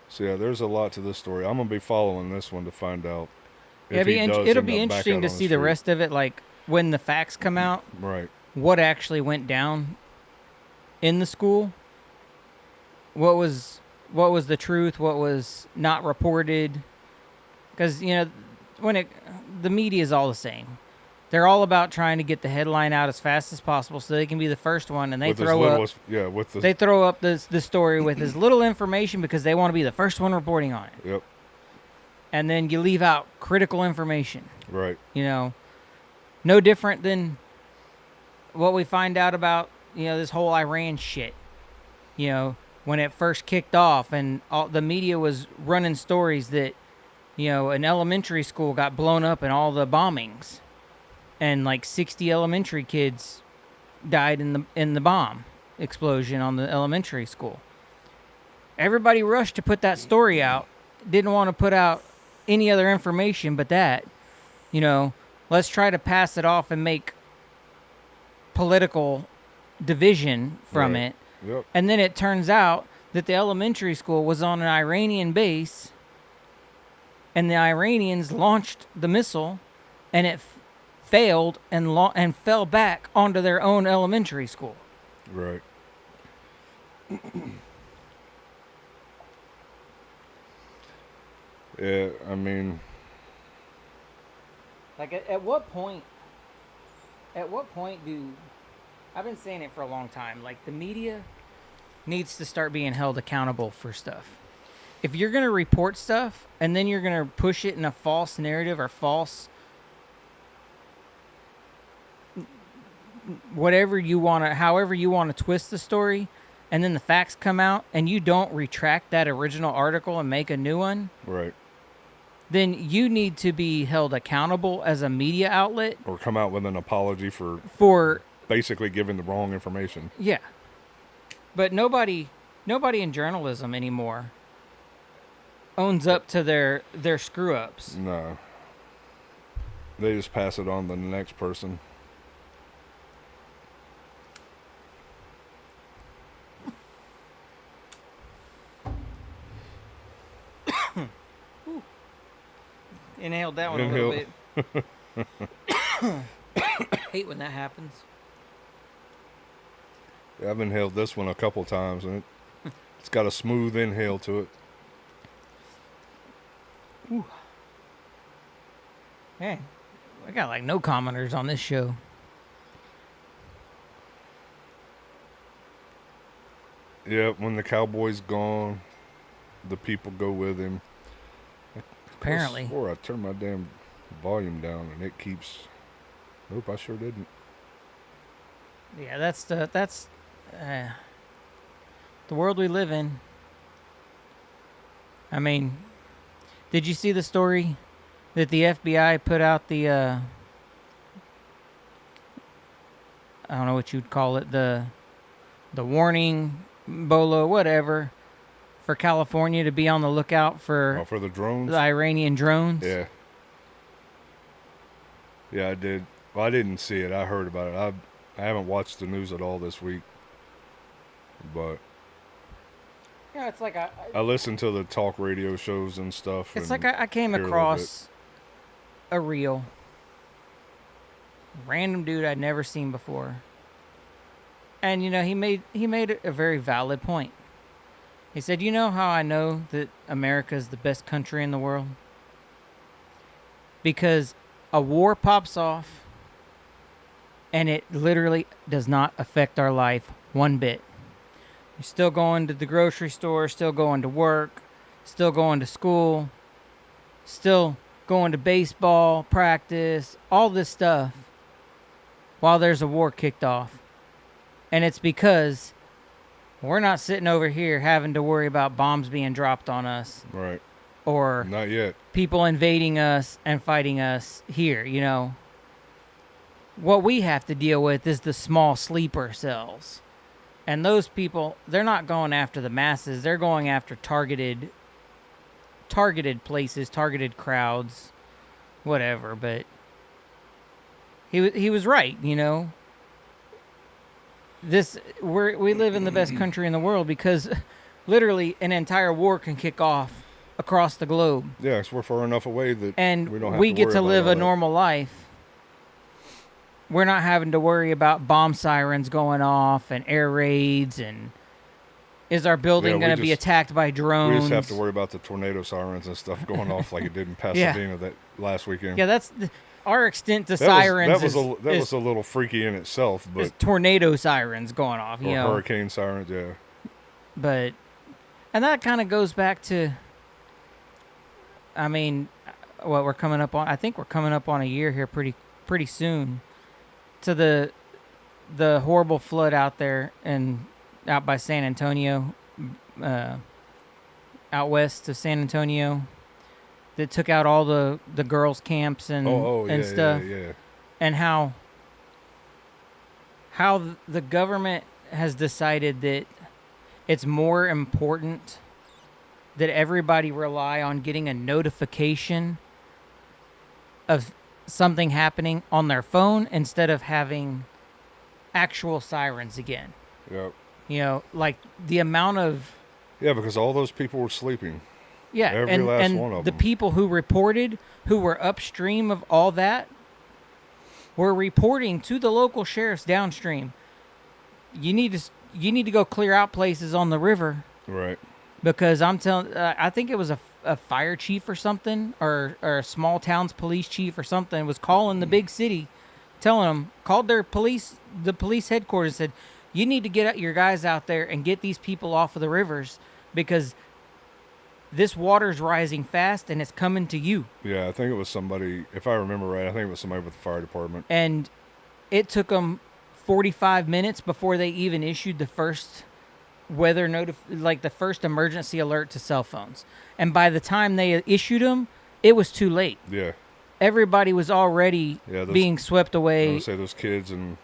So yeah, there's a lot to this story. I'm gonna be following this one to find out. Yeah, If he does it'll end be up back interesting out to on see the street. rest of it, like when the facts come out, Right. what actually went down in the school. What was the truth? What was not reported? Because the media is all the same. They're all about trying to get the headline out as fast as possible so they can be the first one, and they With as throw little up. as- yeah, with the They throw up the story with as little information because they want to be the first one reporting on it. Yep. And then you leave out critical information. Right. No different than what we find out about, this whole Iran shit. When it first kicked off and all the media was running stories that, an elementary school got blown up in all the bombings and like 60 elementary kids died in the bomb explosion on the elementary school. Everybody rushed to put that story out. Didn't want to put out any other information but that. Let's try to pass it off and make political division from Right. it. Yep. And then it turns out that the elementary school was on an Iranian base, and the Iranians launched the missile, and it failed and fell back onto their own elementary school. Right. Yeah, I mean, Like, at what point do... I've been saying it for a long time. Like, the media needs to start being held accountable for stuff. If you're going to report stuff and then you're going to push it in a false narrative or false... however you want to twist the story, and then the facts come out and you don't retract that original article and make a new one, right. then you need to be held accountable as a media outlet Or come out with an apology for for... basically giving the wrong information. Yeah. But nobody in journalism anymore owns up to their screw-ups. No. They just pass it on to the next person. Inhaled that one a little bit. Hate when that happens. Yeah, I've inhaled this one a couple times, and it's got a smooth inhale to it. Ooh. Hey, I got like no commenters on this show. Yeah, when the cowboy's gone, the people go with him. Apparently. I swore I turned my damn volume down, and it keeps... Nope, I sure didn't. Yeah, that's the world we live in. I mean, did you see the story that the FBI put out the I don't know what you'd call it, the warning, BOLO, whatever, for California to be on the lookout for Oh, for the drones? the Iranian drones? Yeah. Yeah, I did. Well, I didn't see it. I heard about it. I haven't watched the news at all this week. But Yeah, it's like I listen to the talk radio shows and stuff. it's and like I came hear a little across a reel. Random dude I'd never seen before. And he made a very valid point. He said, "You know how I know that America is the best country in the world? Because a war pops off and it literally does not affect our life one bit. You're still going to the grocery store, still going to work, still going to school, still going to baseball practice, all this stuff while there's a war kicked off. And it's because we're not sitting over here having to worry about bombs being dropped on us Right. or Not yet. people invading us and fighting us here, What we have to deal with is the small sleeper cells. And those people, they're not going after the masses. They're going after targeted places, targeted crowds, whatever. But he was right, We live in the best country in the world because literally an entire war can kick off across the globe. Yeah, 'cause we're far enough away that And we don't have we to get worry to about live all a that. normal life. We're not having to worry about bomb sirens going off and air raids and is our building Yeah, we going to be just- attacked by drones? We just have to worry about the tornado sirens and stuff going off like it did in Pasadena that last weekend. Yeah, that's our extent to that sirens. was a little freaky in itself, is but tornado sirens going off, or hurricane sirens, yeah. But and that kind of goes back to, I mean, what we're coming up on. I think we're coming up on a year here pretty soon to the horrible flood out there and out by San Antonio, out west of San Antonio, that took out all the girls' camps and yeah, stuff, yeah. and how the government has decided that it's more important that everybody rely on getting a notification of something happening on their phone instead of having actual sirens again. Yep. Like the amount of Yeah, because all those people were sleeping. every Every last and one of the them. people who reported, who were upstream of all that, were reporting to the local sheriffs downstream. You need to go clear out places on the river. Right. Because I'm telling, I think it was a fire chief or something, or a small town's police chief or something, was calling the big city, telling them, called the police headquarters, said, you need to get your guys out there and get these people off of the rivers because this water's rising fast and it's coming to you. Yeah, I think it was somebody, if I remember right, I think it was somebody with the fire department. And it took them 45 minutes before they even issued the first the first emergency alert to cell phones. And by the time they issued them, it was too late. Yeah. Everybody was already being swept I away would say those kids, and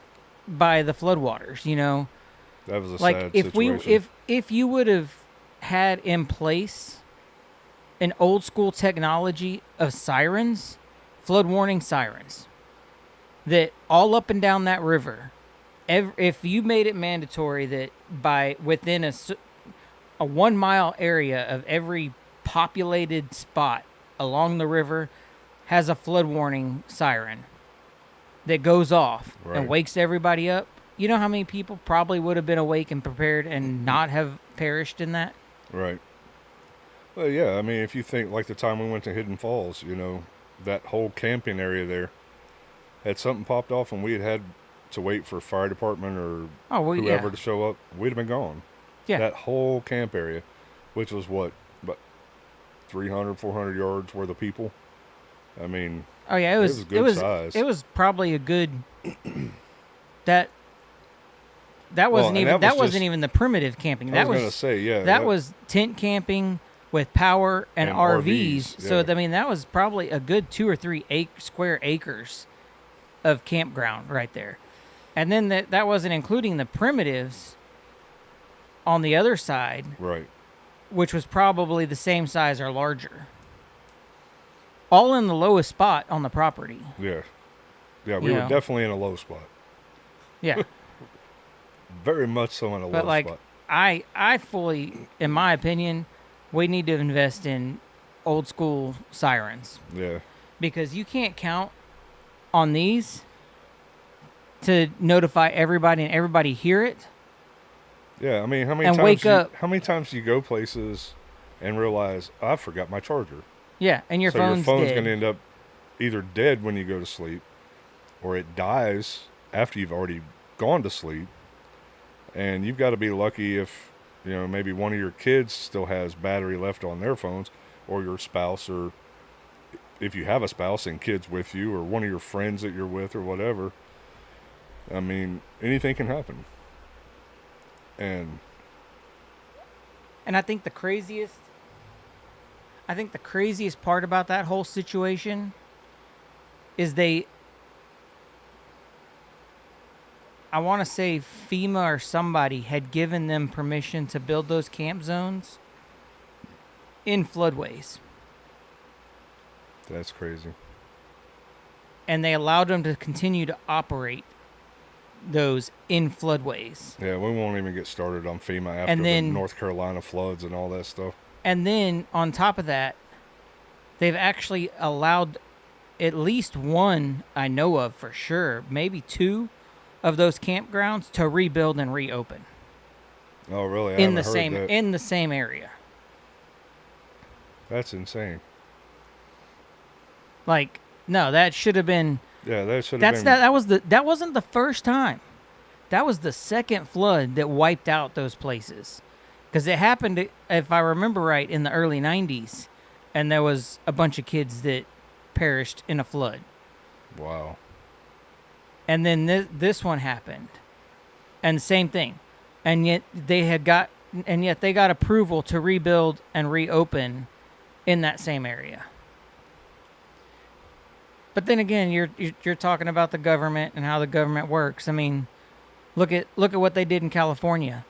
by the floodwaters, that was a Like sad if situation. if you would have had in place an old school technology of sirens, flood warning sirens, that all up and down that river, if you made it mandatory that within a 1 mile area of every populated spot along the river has a flood warning siren that goes off Right. and wakes everybody up, you know how many people probably would have been awake and prepared and not have perished in that? Right. Well, yeah, I mean, if you think like the time we went to Hidden Falls, that whole camping area there, had something popped off and we had to wait for fire department or whoever to show up, we'd have been gone. Yeah. That whole camp area, which was what, about 300, 400 yards worth of people. I mean, Oh yeah, it was good size. It was probably a good that wasn't and even that was wasn't just- even the primitive camping. I That was going to say, yeah. that was tent camping with power and And RVs. RVs, So yeah. I mean that was probably a good 2 or 3 square acres of campground right there. And then that wasn't including the primitives on the other side, Right. which was probably the same size or larger. All in the lowest spot on the property. Yeah. Yeah, we were definitely in a low spot. Yeah. Very much so in a But low like spot. I fully, in my opinion, we need to invest in old school sirens Yeah. because you can't count on these to notify everybody and everybody hear it. Yeah, I mean, how many And times wake up. how many times do you go places and realize I forgot my charger? Yeah, and your So phone's your phone's dead. going to end up either dead when you go to sleep, or it dies after you've already gone to sleep. And you've got to be lucky if, maybe one of your kids still has battery left on their phones, or your spouse, or if you have a spouse and kids with you, or one of your friends that you're with, or whatever. I mean, anything can happen. And I think the craziest part about that whole situation is I want to say FEMA or somebody had given them permission to build those camp zones in floodways. that's crazy. And they allowed them to continue to operate those in floodways. Yeah, we won't even get started on FEMA after And then- the North Carolina floods and all that stuff. And then on top of that, they've actually allowed at least one, I know of for sure, maybe two of those campgrounds to rebuild and reopen Oh, really? I in the haven't heard that. in the same area. That's insane. Like, no, that should have been Yeah, that should have been. that wasn't the first time. That was the second flood that wiped out those places. Because it happened, if I remember right, in the early 90s, and there was a bunch of kids that perished in a flood. Wow. And then this one happened, and same thing, and yet they got approval to rebuild and reopen in that same area. But then again, you're talking about the government and how the government works. I mean, look at what they did in California.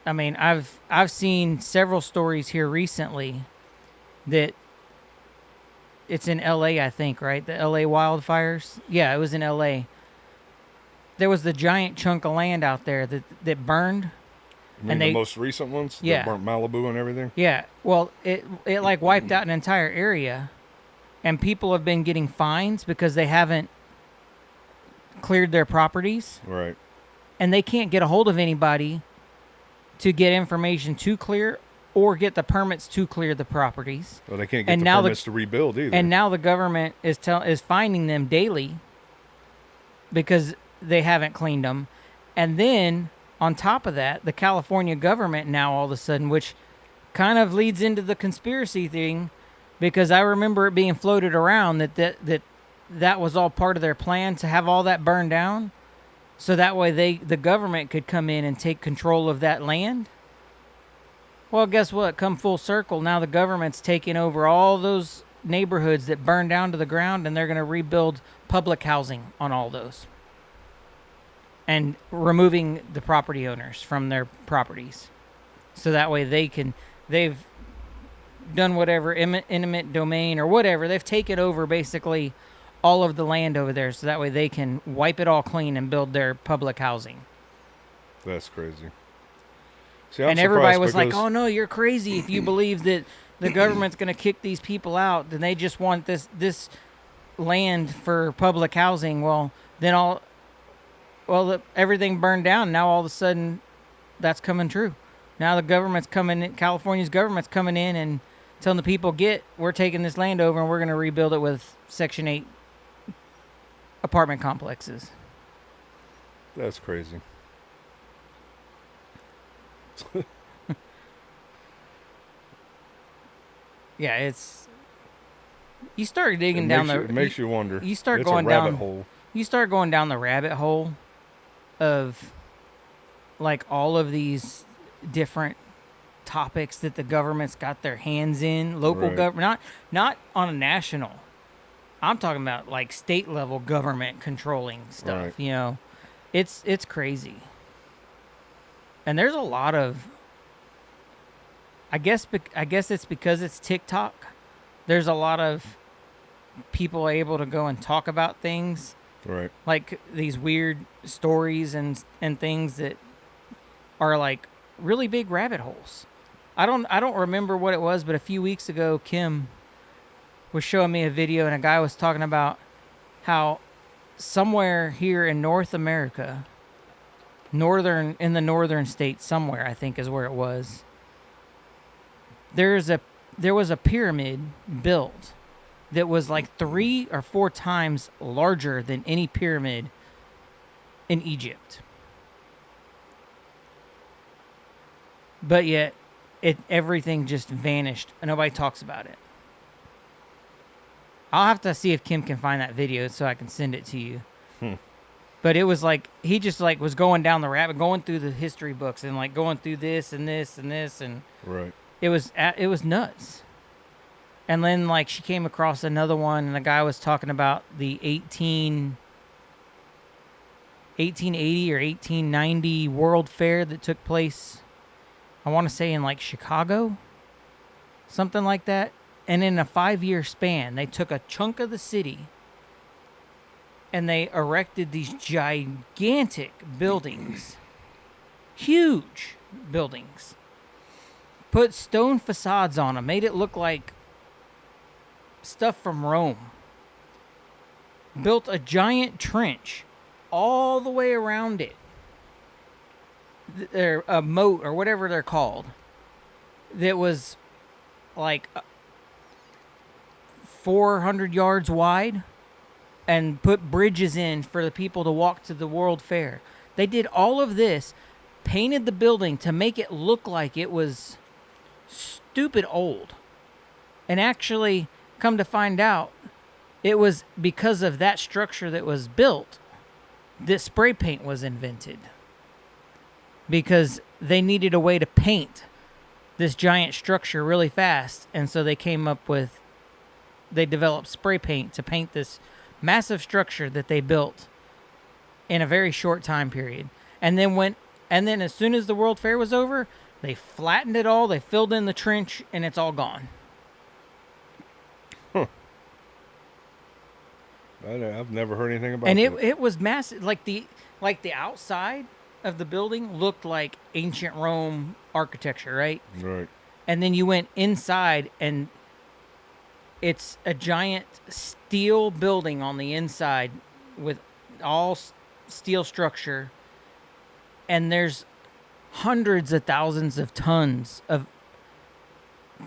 I mean, I've seen several stories here recently that it's in LA, I think, right? The LA wildfires. Yeah, it was in LA. There was the giant chunk of land out there that burned. You mean And the they- most recent ones? Yeah. That burnt Malibu and everything? Yeah, well, it like wiped out an entire area, and people have been getting fines because they haven't cleared their properties, Right. and they can't get a hold of anybody to get information to clear or get the permits to clear the properties. Well, they can't get And the now permits to rebuild either. And now the government is finding them daily because they haven't cleaned them. And then on top of that, the California government now all of a sudden, which kind of leads into the conspiracy thing, because I remember it being floated around that was all part of their plan to have all that burned down, so that way the government could come in and take control of that land. Well, guess what? Come full circle. Now the government's taking over all those neighborhoods that burned down to the ground, and they're going to rebuild public housing on all those. And removing the property owners from their properties. So that way they've done whatever, eminent domain or whatever. They've taken over basically all of the land over there, so that way they can wipe it all clean and build their public housing. That's crazy. See, I'm And everybody surprised was like, because- "Oh no, you're crazy if you believe that the government's going to kick these people out. Then they just want this land for public housing." Well, then everything burned down. Now all of a sudden, that's coming true. Now the government's coming in, California's government's coming in and telling the people, we're taking this land over and we're going to rebuild it with Section 8 apartment complexes. That's crazy. Yeah, it's... You start digging It down makes the... you, it makes you wonder. you start It's going a rabbit down- hole. You start going down the rabbit hole of like all of these different topics that the government's got their hands in, local Right. government, not on a national. I'm talking about like state level government controlling stuff, Right. you know. It's crazy. And there's a lot of I guess it's because it's TikTok. There's a lot of people able to go and talk about things Right. like these weird stories and things that are like really big rabbit holes. I don't remember what it was, but a few weeks ago, Kim was showing me a video, and a guy was talking about how somewhere here in North America, in the northern states somewhere, I think is where it was. There was a pyramid built that was like 3 or 4 times larger than any pyramid in Egypt. But yet, everything just vanished. Nobody talks about it. I'll have to see if Kim can find that video so I can send it to you. But it was like, he just like was going down the rabbit, going through the history books and like going through this and this and this. And Right. it was nuts. And then like she came across another one, and the guy was talking about the 1880 or 1890 World Fair that took place, I want to say in like Chicago, something like that. And in a 5-year span, they took a chunk of the city and they erected these gigantic buildings, huge buildings, put stone facades on them, made it look like stuff from Rome, built a giant trench all the way around it, a moat or whatever they're called, that was like 400 yards wide, and put bridges in for the people to walk to the World Fair. They did all of this, painted the building to make it look like it was stupid old. And actually, come to find out, it was because of that structure that was built that spray paint was invented. Because they needed a way to paint this giant structure really fast, and so they developed spray paint to paint this massive structure that they built in a very short time period. And then as soon as the World Fair was over, they flattened it all, they filled in the trench, and it's all gone. Huh. I've never heard anything about And that. it was massive. Like the outside of the building looked like ancient Rome architecture, right? Right. And then you went inside, and it's a giant steel building on the inside with all steel structure. And there's hundreds of thousands of tons of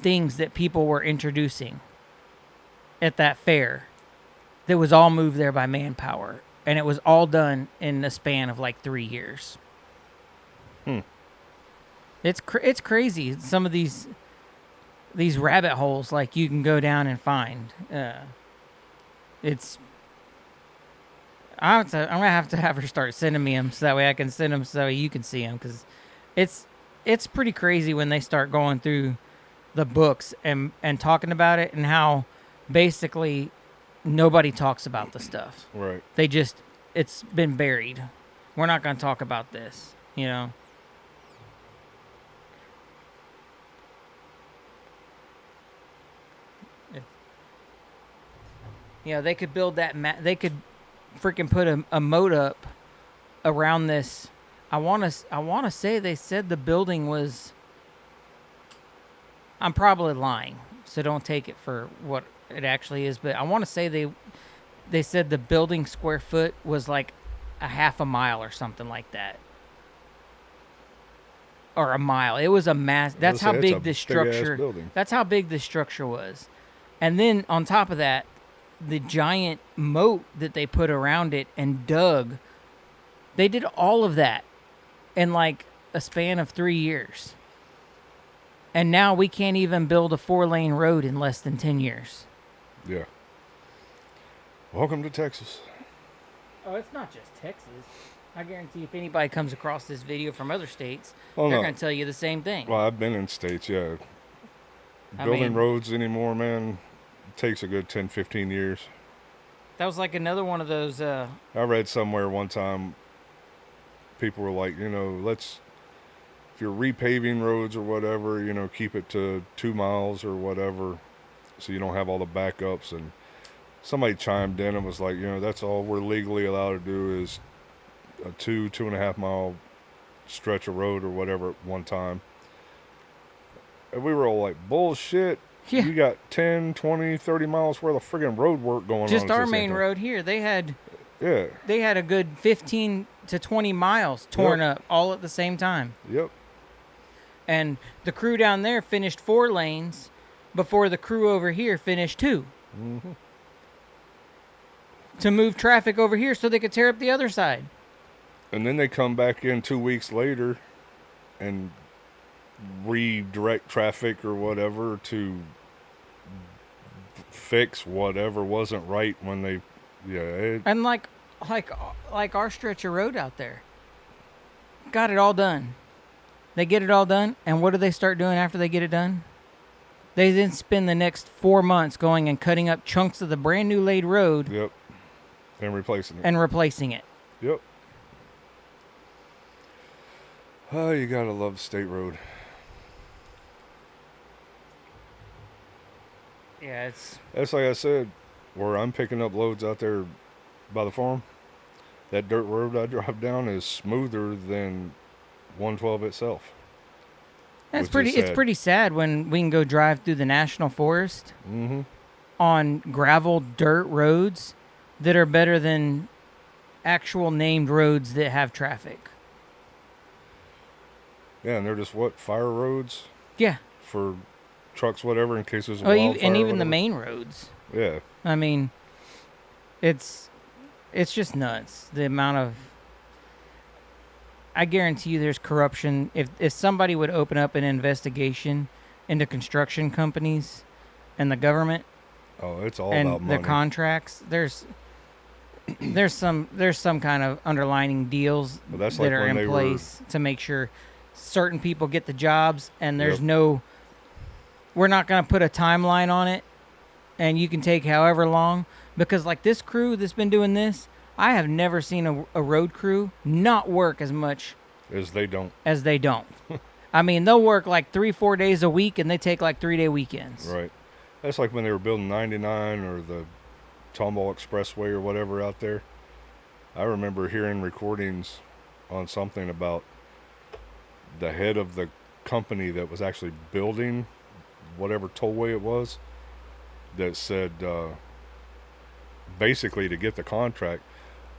things that people were introducing at that fair that was all moved there by manpower. And it was all done in the span of like 3 years. It's crazy. Some of these rabbit holes, like, you can go down and find. I'm gonna have to have her start sending me them so that way I can send them so you can see them, because it's pretty crazy when they start going through the books and talking about it, and how basically nobody talks about the stuff. Right. It's been buried. We're not gonna talk about this, you know. You know, they could build that. They could freaking put a moat up around this. I want to say they said the building was. I'm probably lying, so don't take it for what it actually is. But I want to say they said the building square foot was like a half a mile or something like that, or a mile. It was a mass. That's how big this structure. That's how big this structure was, and then on top of that, the giant moat that they put around it and dug. They did all of that in like a span of 3 years. And now we can't even build a 4-lane road in less than 10 years. Yeah. Welcome to Texas. Oh, it's not just Texas. I guarantee if anybody comes across this video from other states, Oh, they're no. going to tell you the same thing. Well, I've been in states, yeah. I Building mean- roads anymore, man, takes a good 10, 15 years. That was like another one of those... I read somewhere one time, people were like, if you're repaving roads or whatever, keep it to 2 miles or whatever, so you don't have all the backups. And somebody chimed in and was like, that's all we're legally allowed to do is a 2.5 mile stretch of road or whatever at one time. And we were all like, bullshit. Yeah. You got 10, 20, 30 miles worth of friggin' road work going on. Just at our the same main time. road here, they had Yeah. a good 15 to 20 miles torn Yep. up all at the same time. Yep. And the crew down there finished 4 lanes before the crew over here finished 2. Mm-hmm. To move traffic over here so they could tear up the other side. And then they come back in 2 weeks later and redirect traffic or whatever to fix whatever wasn't right when they, And like our stretch of road out there, got it all done. They get it all done, and what do they start doing after they get it done? They then spend the next 4 months going and cutting up chunks of the brand new laid road Yep. And replacing it. and replacing it. Yep. Oh, you gotta love State Road. Yeah, it's That's like I said, where I'm picking up loads out there by the farm, that dirt road I drive down is smoother than 112 itself. That's Which pretty. is It's sad. pretty sad when we can go drive through the national forest Mm-hmm. on gravel dirt roads that are better than actual named roads that have traffic. Yeah, and they're just fire roads Yeah. for trucks, whatever, in case there's a Oh, wildfire. and or even the whatever. main roads. Yeah. I mean, it's just nuts the amount of. I guarantee you, there's corruption. If somebody would open up an investigation into construction companies and the government Oh, it's all and about the money. contracts, there's some kind of underlining deals Well, that's that like are when in they were- place to make sure certain people get the jobs, and there's Yep. we're not going to put a timeline on it, and you can take however long, because like this crew that's been doing this, I have never seen a road crew not work as much As they don't. as they don't. I mean, they'll work like 3-4 days a week, and they take like 3-day weekends. Right. That's like when they were building 99 or the Tomball Expressway or whatever out there. I remember hearing recordings on something about the head of the company that was actually building whatever tollway it was that said, basically to get the contract,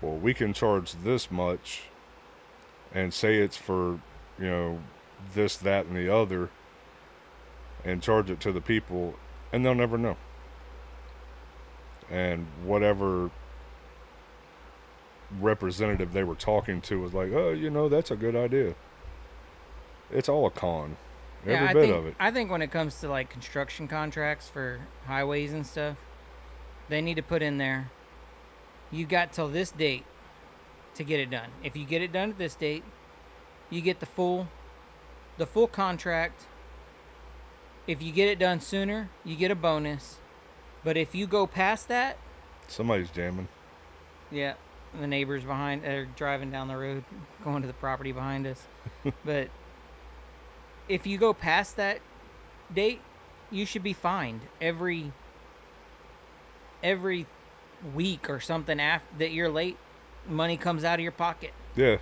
well, we can charge this much and say it's for, this, that, and the other, and charge it to the people, and they'll never know. And whatever representative they were talking to was like, oh, that's a good idea. It's all a con. Every bit of it. I think when it comes to like construction contracts for highways and stuff, they need to put in there, you got till this date to get it done. If you get it done at this date, you get the full contract. If you get it done sooner, you get a bonus. But if you go past that, Somebody's jamming. yeah, the neighbors behind are driving down the road, going to the property behind us. But if you go past that date, you should be fined every week or something after that you're late. Money comes out of your pocket. Yeah.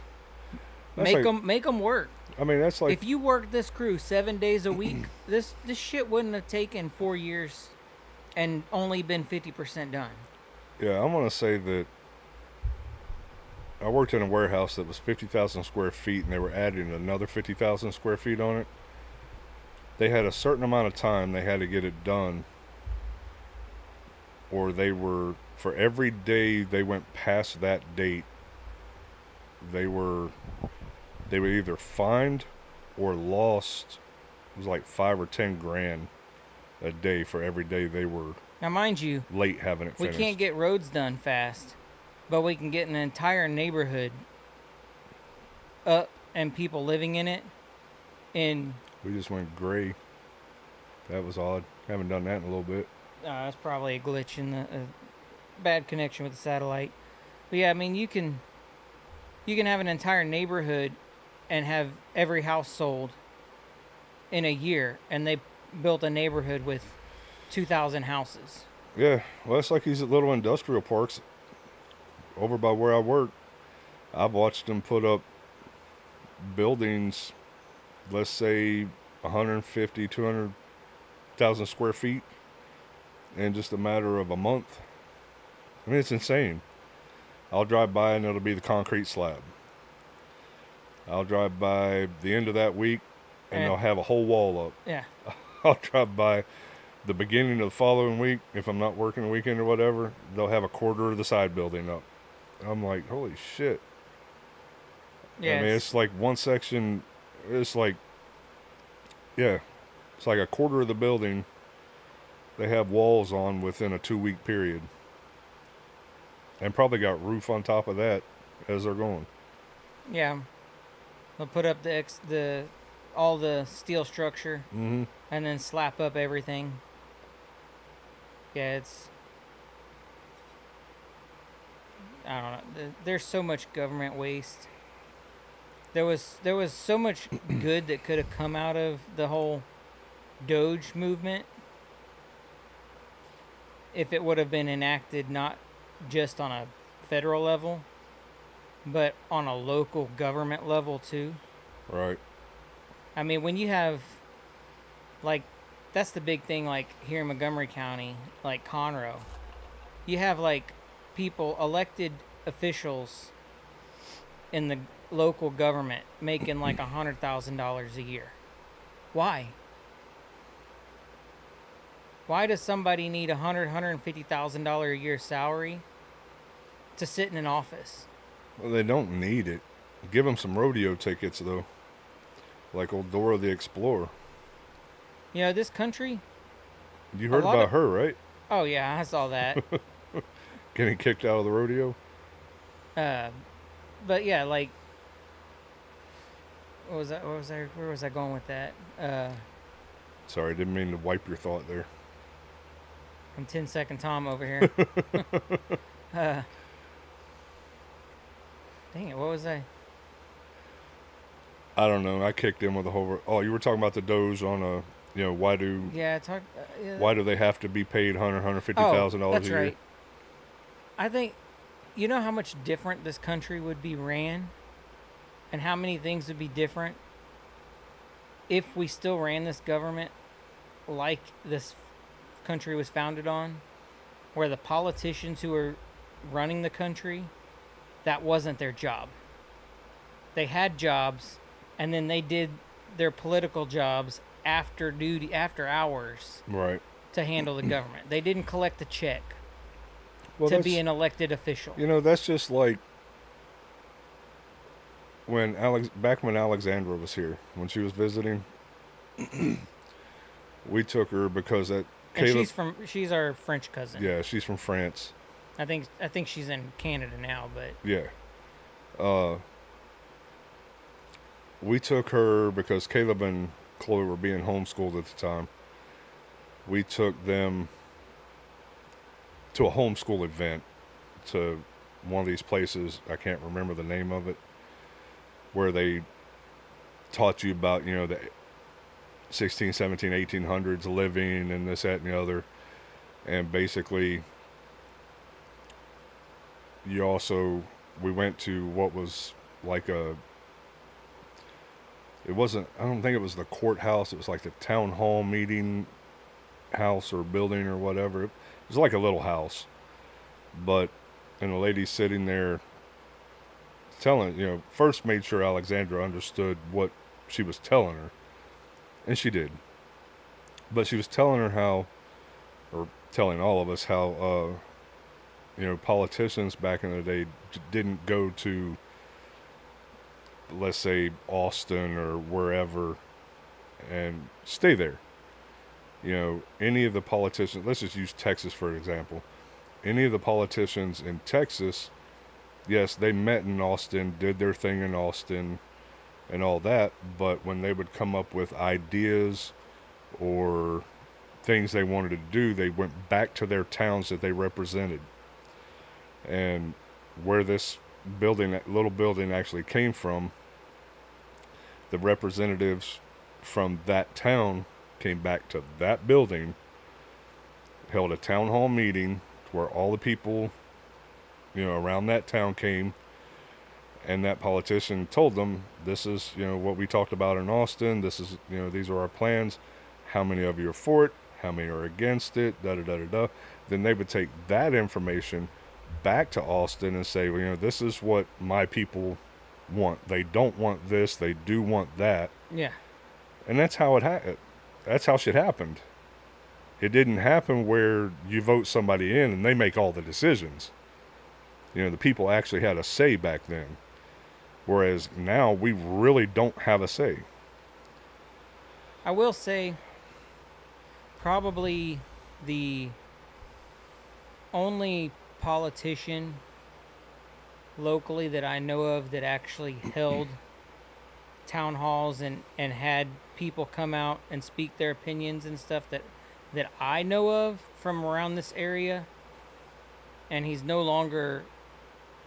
That's Make them work. I mean, that's like, If you worked this crew 7 days a week, this shit wouldn't have taken 4 years and only been 50% done. yeah, I want to say that I worked in a warehouse that was 50,000 square feet, and they were adding another 50,000 square feet on it. They had a certain amount of time they had to get it done, or for every day they went past that date, they were either fined or lost. It was like 5 or 10 grand a day for every day they were Now, mind you, late having it we finished. can't get roads done fast, but we can get an entire neighborhood up and people living in it in... We just went gray. That was odd. Haven't done that in a little bit. That's probably a glitch in the bad connection with the satellite. But yeah, I mean, you can have an entire neighborhood and have every house sold in a year, and they built a neighborhood with 2,000 houses. Yeah, well, it's like these little industrial parks over by where I work. I've watched them put up buildings, let's say 150, 200,000 square feet in just a matter of a month. I mean, it's insane. I'll drive by and it'll be the concrete slab. I'll drive by the end of that week and they'll have a whole wall up. Yeah. I'll drive by the beginning of the following week, if I'm not working a weekend or whatever, they'll have a quarter of the side building up. I'm like, holy shit. Yeah. I mean, it's like one section, it's like, yeah, it's like a quarter of the building they have walls on within a 2-week period. And probably got roof on top of that as they're going. Yeah. They'll put up all the steel structure Mm-hmm. and then slap up everything. Yeah, I don't know. There's so much government waste. There was so much good that could have come out of the whole Doge movement if it would have been enacted not just on a federal level, but on a local government level too. Right. I mean, when you have, like, that's the big thing, like, here in Montgomery County, like, Conroe. You have, like, people, elected officials in the local government making, like, $100,000 a year. Why? Why does somebody need $150,000 a year salary to sit in an office? Well, they don't need it. Give them some rodeo tickets, though. Like old Dora the Explorer. You know, this country... You heard about her, right? Oh, yeah, I saw that. Getting kicked out of the rodeo? But, yeah, like... Where was I going with that? Sorry, didn't mean to wipe your thought there. I'm 10-second Tom over here. Dang it, what was I? I don't know. I kicked in with the whole... Oh, you were talking about the Doge on a... You know, why do why do they have to be paid $150,000 that's a year? right. I think, you know how much different this country would be ran? And how many things would be different if we still ran this government like this country was founded on? Where the politicians who are running the country, that wasn't their job. They had jobs, and then they did their political jobs after duty, after hours, Right. to handle the government. They didn't collect a check Well, to that's- be an elected official. You know, that's just like when back when Alexandra was here, when she was visiting, we took her because that And Caleb, she's our French cousin. yeah, she's from France. I think she's in Canada now, but Yeah. We took her because Caleb and Chloe were being homeschooled at the time. We took them to a homeschool event to one of these places, I can't remember the name of it, where they taught you about, you know, the 16, 17, 1800s living and this, that, and the other. And basically, we went to what was like I don't think it was the courthouse. It was like the town hall meeting house or building or whatever. It was like a little house. And the lady sitting there telling, you know, first made sure Alexandra understood what she was telling her. And she did. But she was telling her telling all of us how, you know, politicians back in the day didn't go to, let's say, Austin or wherever and stay there. You know, any of the politicians, let's just use Texas for example. Any of the politicians in Texas, yes, they met in Austin, did their thing in Austin and all that, but when they would come up with ideas or things they wanted to do, they went back to their towns that they represented. And where this little building actually came from, the representatives from that town came back to that building, held a town hall meeting where all the people, you know, around that town came, And that politician told them, this is, what we talked about in Austin. This is, these are our plans. How many of you are for it? How many are against it? Da da da da da. Then they would take that information back to Austin and say, well, this is what my people want. They don't want this. They do want that. Yeah. And that's how that's how shit happened. It didn't happen where you vote somebody in and they make all the decisions. The people actually had a say back then. Whereas now we really don't have a say. I will say, probably the only politician locally that I know of that actually held town halls and had people come out and speak their opinions and stuff that I know of from around this area. And he's no longer,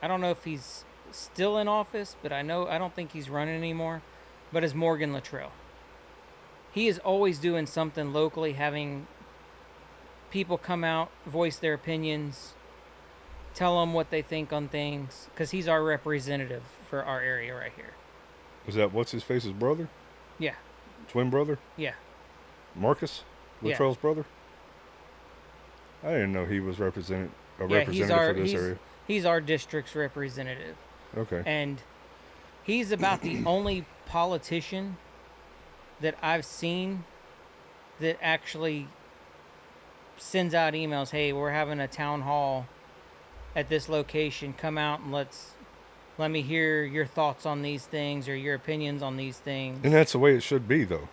I don't know if he's still in office, but I don't think he's running anymore, but is Morgan Luttrell. He is always doing something locally, having people come out, voice their opinions, tell them what they think on things, because he's our representative for our area right here. Is that what's his face's brother? Yeah. Twin brother? Yeah. Marcus Luttrell's brother? I didn't know he was representative for this area. He's our district's representative. Okay. And he's about the only politician that I've seen that actually sends out emails, hey, we're having a town hall at this location. Come out and let me hear your thoughts on these things or your opinions on these things. And that's the way it should be, though.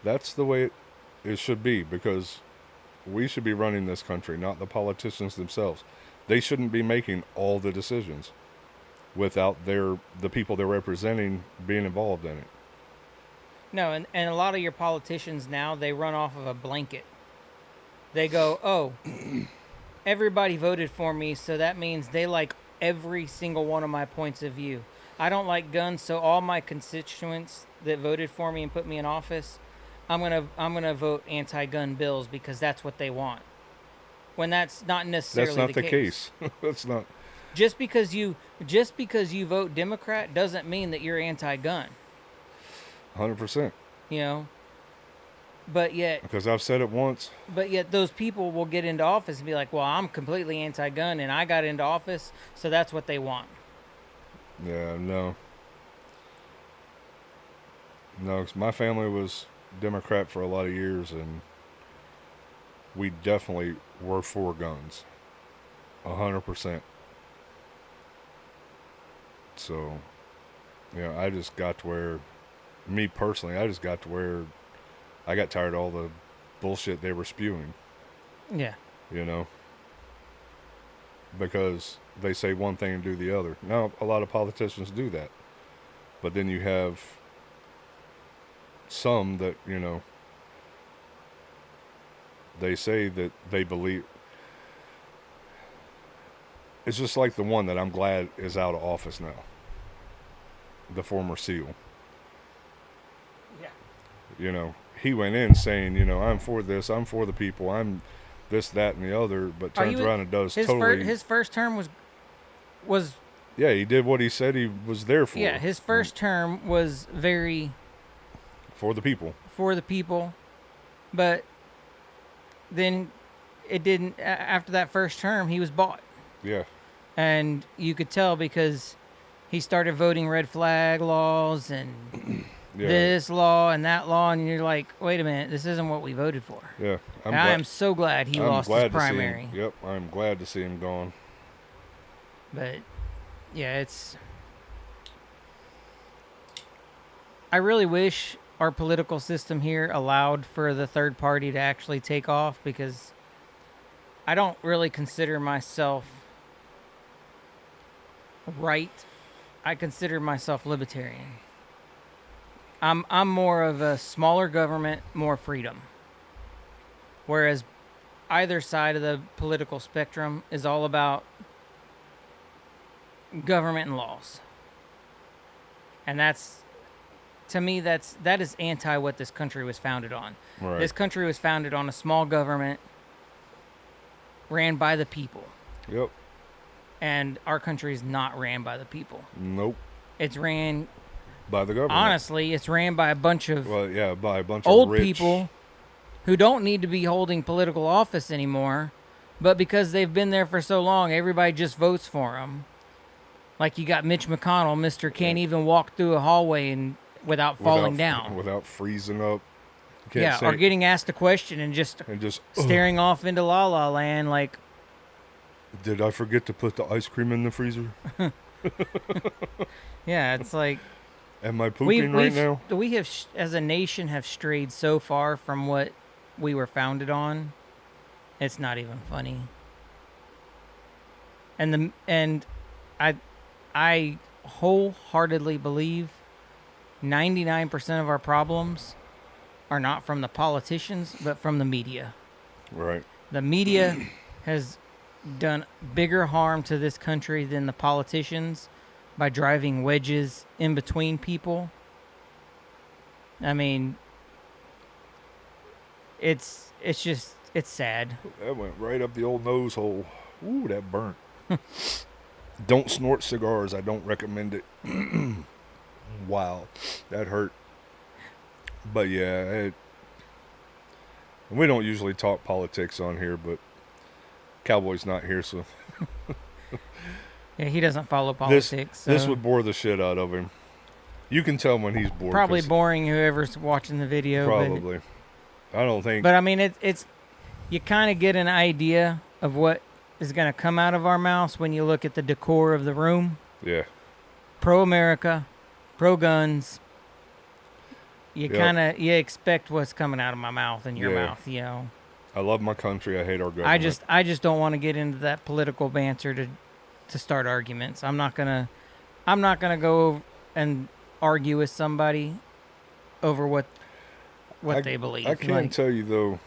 That's the way it should be, because we should be running this country, not the politicians themselves. They shouldn't be making all the decisions without the people they're representing being involved in it. No, and a lot of your politicians now, they run off of a blanket. They go, oh, everybody voted for me, so that means they like every single one of my points of view. I don't like guns, so all my constituents that voted for me and put me in office, I'm gonna vote anti-gun bills because that's what they want. When that's not necessarily that's not the case. That's not. Just because you vote Democrat doesn't mean that you're anti-gun. 100%. But yet, because I've said it once. But yet those people will get into office and be like, well, I'm completely anti-gun and I got into office, so that's what they want. Yeah, no. No, 'cause my family was Democrat for a lot of years, and we definitely were for guns. 100%. So, I just got to where, me personally, I got tired of all the bullshit they were spewing. Yeah. Because they say one thing and do the other. Now, a lot of politicians do that. But then you have some that, they say that they believe. It's just like the one that I'm glad is out of office now. The former SEAL. Yeah. He went in saying, I'm for this, I'm for the people, I'm this, that, and the other, but turns around and does totally. His first term was. Yeah, he did what he said he was there for. Yeah, his first term was very. For the people. For the people, but then it didn't. After that first term, he was bought. Yeah. And you could tell because he started voting red flag laws and. Yeah. This law and that law, and you're like, wait a minute, this isn't what we voted for. Yeah. I am so glad he lost his primary. Yep, I'm glad to see him gone. But, yeah, I really wish our political system here allowed for the third party to actually take off, because I don't really consider myself right. I consider myself libertarian. I'm more of a smaller government, more freedom. Whereas either side of the political spectrum is all about government and laws. And that's, to me, that is anti what this country was founded on. Right. This country was founded on a small government ran by the people. Yep. And our country is not ran by the people. Nope. It's ran, By the government. honestly, it's ran by a bunch of Well, yeah, by a bunch old of rich people who don't need to be holding political office anymore, but because they've been there for so long, everybody just votes for them. Like you got Mitch McConnell, Mr. Can't even walk through a hallway without falling down. without freezing up. You can't Yeah, say, or getting asked a question and just staring off into La La Land like, did I forget to put the ice cream in the freezer? yeah, it's like Am I pooping right now? we have, as a nation, have strayed so far from what we were founded on. It's not even funny. And I wholeheartedly believe 99% of our problems are not from the politicians, but from the media. Right. The media has done bigger harm to this country than the politicians by driving wedges in between people. I mean, it's sad. That went right up the old nose hole. Ooh, that burnt. Don't snort cigars. I don't recommend it. Wow, that hurt. But yeah, we don't usually talk politics on here, but Cowboy's not here, so Yeah, he doesn't follow politics. this so would bore the shit out of him. You can tell when he's bored. probably 'cause boring whoever's watching the video. Probably. I don't think. But I mean, it's you kind of get an idea of what is going to come out of our mouths when you look at the decor of the room. Yeah. Pro-America, pro-guns. You Yep. kind of you expect what's coming out of my mouth and your Yeah. mouth, you know. I love my country. I hate our government. I just don't want to get into that political banter to start arguments. I'm not gonna go and argue with somebody over what they believe. I can tell you though,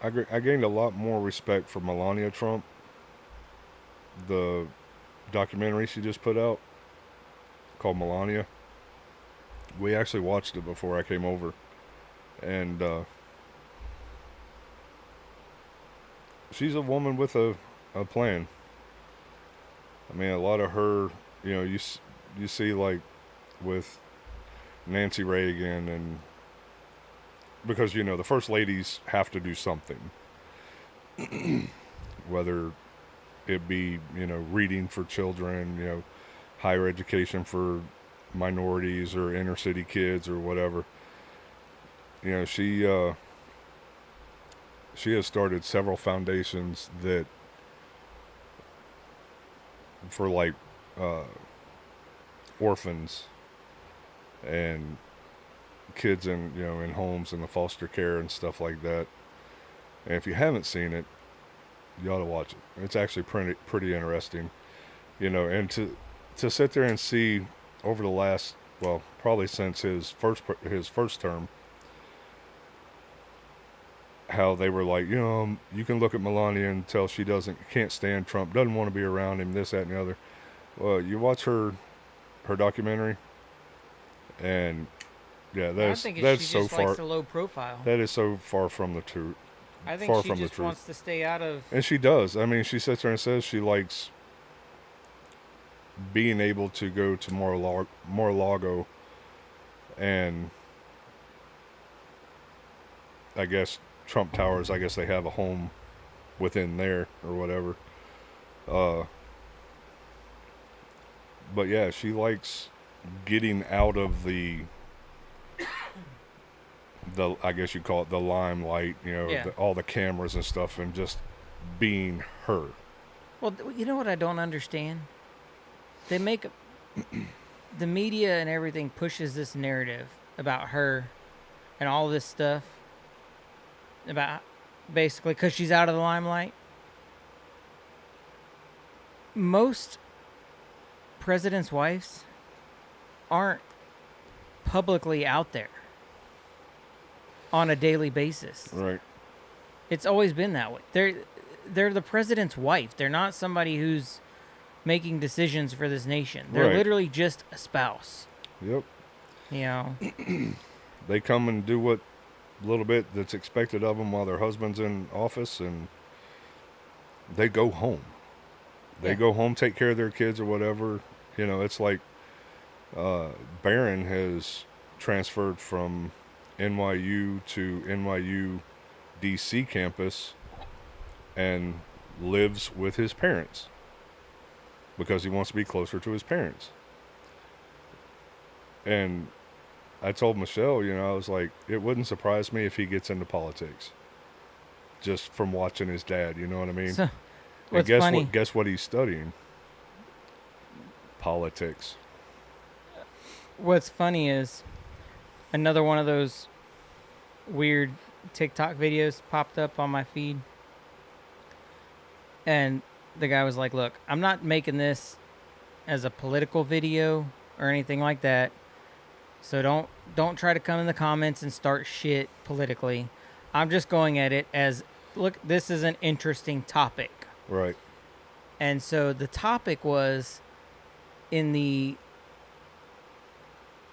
I gained a lot more respect for Melania Trump. The documentary she just put out called Melania. We actually watched it before I came over, and she's a woman with a plan. I mean, a lot of her, you know, you see like with Nancy Reagan, and because you know the first ladies have to do something, whether it be, you know, reading for children, you know, higher education for minorities or inner city kids or whatever. You know, she has started several foundations that for like orphans and kids in, you know, in homes and the foster care and stuff like that. And if you haven't seen it, you ought to watch it. It's actually pretty interesting, you know. And to sit there and see over the last, well, probably since his first term, how they were like, you know, you can look at Melania and tell she can't stand Trump, doesn't want to be around him, this, that, and the other. Well, you watch her documentary, and yeah, I think that's she so just far. likes a low profile. That is so far from the truth. I think far she from the just truth. wants to stay out of. And she does. I mean, she sits there and says she likes being able to go to Mar-a-Lago and I guess Trump Towers. I guess they have a home within there or whatever. But yeah, she likes getting out of the I guess you call it the limelight, you know, Yeah. all the cameras and stuff, and just being her. Well, you know what I don't understand? They make the media and everything pushes this narrative about her and all this stuff about basically because she's out of the limelight. Most presidents' wives aren't publicly out there on a daily basis. Right. It's always been that way. They're the president's wife. They're not somebody who's making decisions for this nation. They're Right. literally just a spouse. Yep. You know, They come and do what little bit that's expected of them while their husband's in office, and they go home. They Yeah. go home, take care of their kids or whatever. You know, it's like Barron has transferred from NYU to NYU DC campus and lives with his parents because he wants to be closer to his parents. And I told Michelle, you know, I was like, it wouldn't surprise me if he gets into politics just from watching his dad, you know what I mean? So, And what's guess funny? what? Guess what he's studying? Politics. What's funny is another one of those weird TikTok videos popped up on my feed, and the guy was like, "Look, I'm not making this as a political video or anything like that, so don't try to come in the comments and start shit politically. I'm just going at it as, look, this is an interesting topic." Right. And so the topic was in the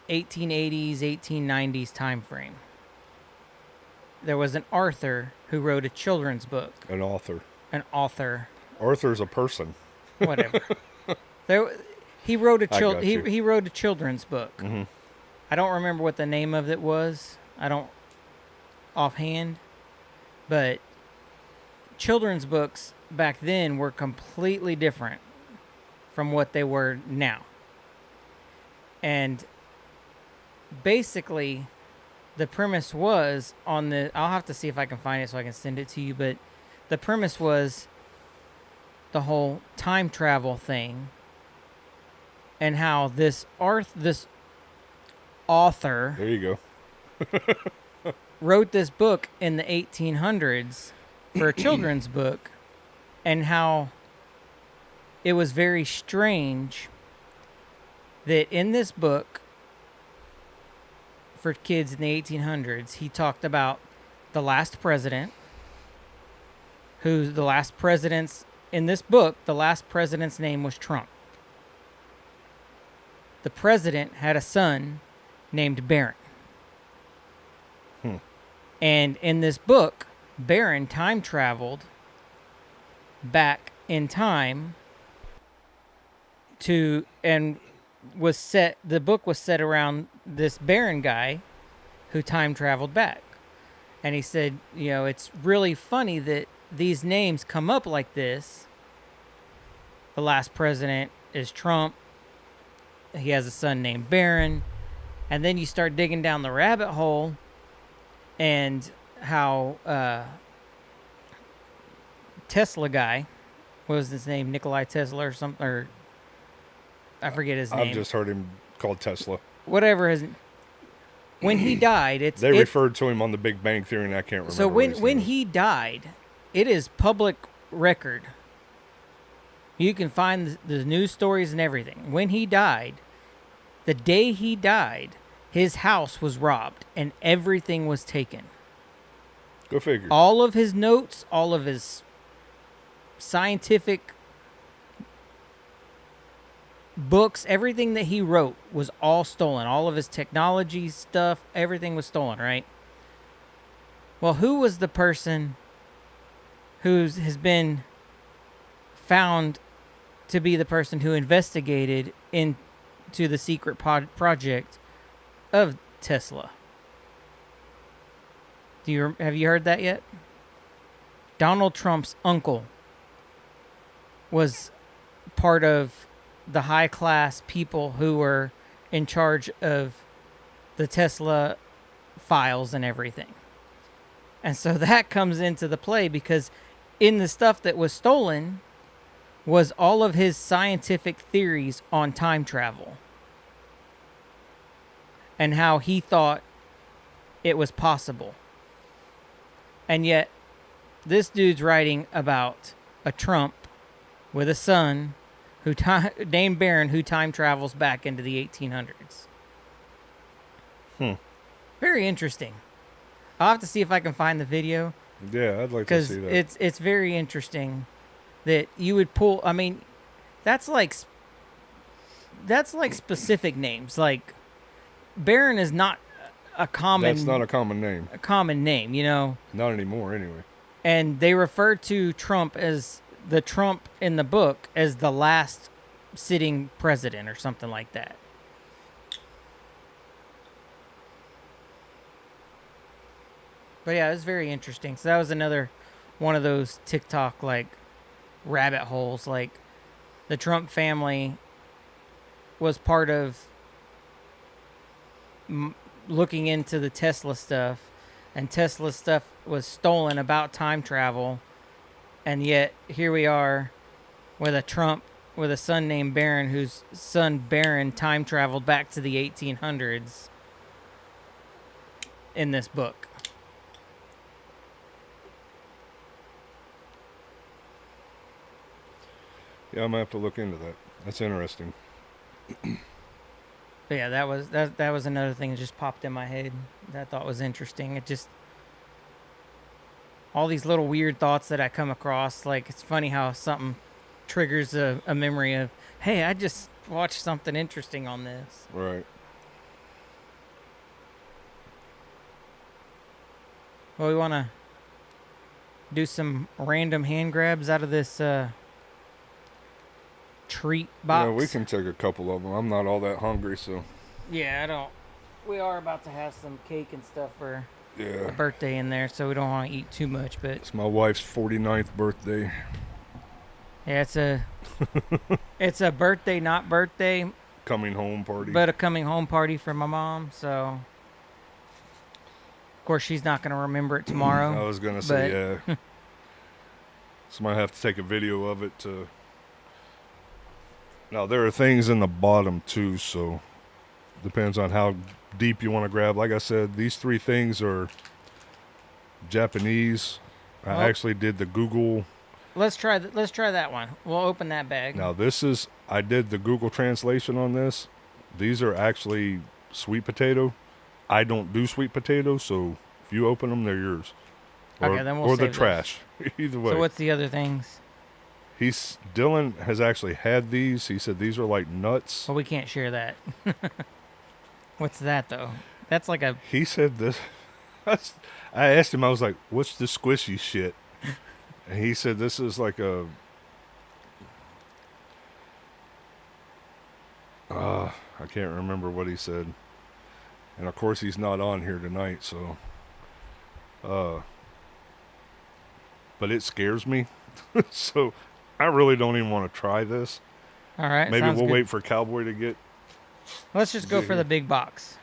1880s, 1890s time frame. There was an author who wrote a children's book. An author. An author, Arthur's a person. whatever. He wrote a I got you. he wrote a children's book. Mhm. I don't remember what the name of it was. I don't offhand, but children's books back then were completely different from what they were now. And basically, the premise was I'll have to see if I can find it so I can send it to you, but the premise was the whole time travel thing and how this author There you go. wrote this book in the 1800s for a children's book, and how it was very strange that in this book for kids in the 1800s, he talked about the last president, in this book, the last president's name was Trump. The president had a son named Barron. And in this book, Barron time traveled back in time the book was set around this Barron guy who time traveled back. And he said, you know, it's really funny that these names come up like this. The last president is Trump. He has a son named Barron. And then you start digging down the rabbit hole and how Tesla guy, what was his name? Nikolai Tesla or something, or I forget his name. I've just heard him called Tesla. Whatever his. When he died, They referred to him on the Big Bang Theory, and I can't remember. So what his when name he died, it is public record. You can find the news stories and everything. When he died, the day he died, his house was robbed and everything was taken. is. Go figure. All of his notes, all of his scientific books, everything that he wrote was all stolen. All of his technology stuff, everything was stolen, right? Well, who was the person who has been found to be the person who investigated into the secret project of Tesla? Have you heard that yet? Donald Trump's uncle was part of the high class people who were in charge of the Tesla files and everything. And so that comes into the play because in the stuff that was stolen was all of his scientific theories on time travel and how he thought it was possible. And yet this dude's writing about a Trump with a son who named Barron, who time travels back into the 1800s. Very interesting. I'll have to see if I can find the video Yeah, I'd like to because see that. it's very interesting that you would pull. I mean, that's like specific names. Like Barron is not a common. That's not a common name. a common name, you know. Not anymore, anyway. And they refer to Trump as the Trump in the book as the last sitting president or something like that. But yeah, it was very interesting. So that was another one of those TikTok like rabbit holes. Like the Trump family was part of looking into the Tesla stuff, and Tesla stuff was stolen about time travel, and yet here we are with a Trump with a son named Barron, whose son Barron time traveled back to the 1800s in this book. Yeah, I'm gonna have to look into that. That's interesting. But yeah, that was another thing that just popped in my head that I thought was interesting. It just all these little weird thoughts that I come across. Like it's funny how something triggers a memory of, hey, I just watched something interesting on this. Right. Well, we want to do some random hand grabs out of this treat box. Yeah, we can take a couple of them. I'm not all that hungry, so. Yeah, I don't. We are about to have some cake and stuff for a Yeah. birthday in there, so we don't want to eat too much. But It's my wife's 49th birthday. yeah, it's a birthday, not birthday, Coming home party. but a coming home party for my mom. So of course she's not going to remember it tomorrow. I was gonna say, yeah. So I might have to take a video of it to. Now there are things in the bottom too, so depends on how deep you want to grab. Like I said, these three things are Japanese. Oh. I actually did the Google. Let's try that one. We'll open that bag. Now I did the Google translation on this. These are actually sweet potato. I don't do sweet potato, so if you open them, they're yours. Okay, then we'll or the save those. trash. Either way. So what's the other things? Dylan has actually had these. He said these are like nuts. Well, we can't share that. What's that though? That's like a. He said this. I asked him. I was like, "What's the squishy shit?" And he said, "This is like a." I can't remember what he said. And of course, he's not on here tonight, so. But it scares me, so I really don't even want to try this. All right. Maybe sounds we'll good. wait for Cowboy to get. Let's just go for the big box.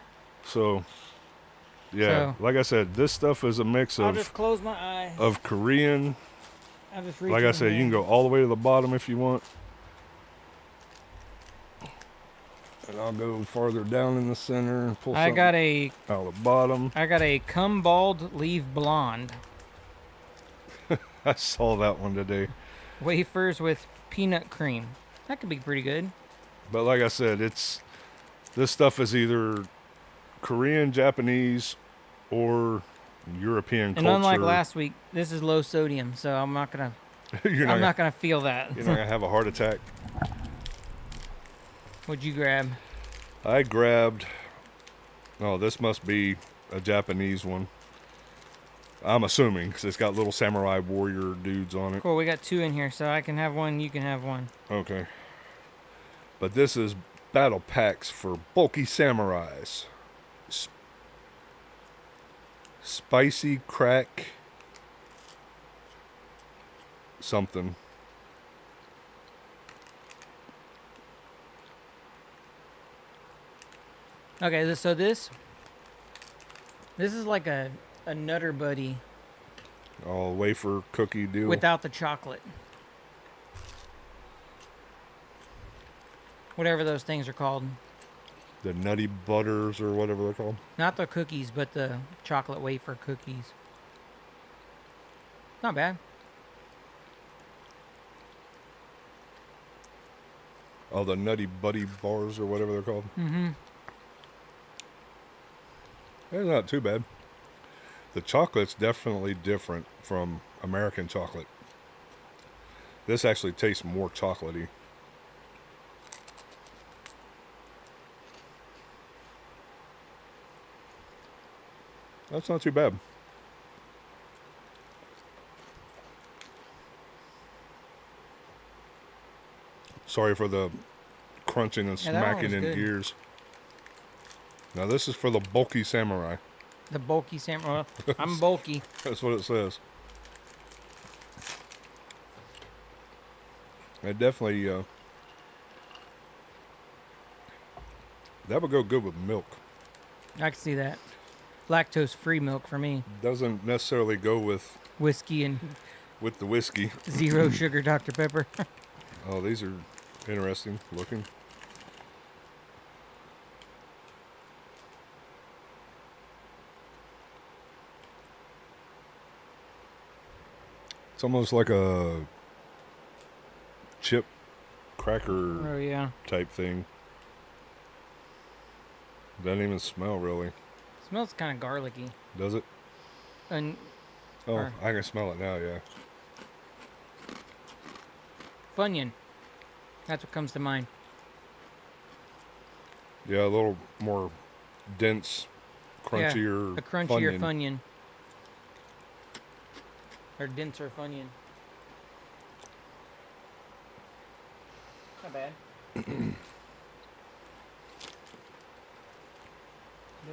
So, yeah, like I said, this stuff is a mix I'll of just close my eyes. of Korean. I'll just reach Like in I said, you can hand. go all the way to the bottom if you want. And I'll go farther down in the center and pull I something got a out the bottom. come bald, leave blonde. I saw that one today. Wafers with peanut cream. That could be pretty good. But like I said, this stuff is either Korean, Japanese, or European And culture. unlike last week, this is low sodium, so I'm not gonna you're not gonna feel that. you're not gonna have a heart attack. What'd you grab? I grabbed. Oh, this must be a Japanese one. I'm assuming because it's got little samurai warrior dudes on it. Cool, we got two in here, so I can have one, you can have one. Okay. But this is battle packs for bulky samurais. Spicy crack something. Okay, so this is like a Nutter Buddy Oh, wafer cookie deal. without the chocolate. Whatever those things are called. The nutty butters or whatever they're called. Not the cookies, but the chocolate wafer cookies. Not bad. Oh, the nutty buddy bars or whatever they're called. Mm-hmm. They're not too bad. The chocolate's definitely different from American chocolate. This actually tastes more chocolatey. That's not too bad. Sorry for the crunching and Yeah, that one smacking was in good. ears. Now this is for the bulky samurai. The bulky samurai. I'm bulky. That's what it says. It definitely that would go good with milk. I can see that. Lactose-free milk for me. Doesn't necessarily go with Whiskey and the whiskey. zero sugar Dr. Pepper. Oh, these are interesting looking. It's almost like a chip cracker Oh, yeah. type thing. Doesn't even smell really, Smells kind of garlicky. does it? And Oh, Or- I can smell it now, yeah. Funyun. That's what comes to mind. Yeah, a little more dense, crunchier. A crunchier Funyun. Or denser Funyun. Not bad. Do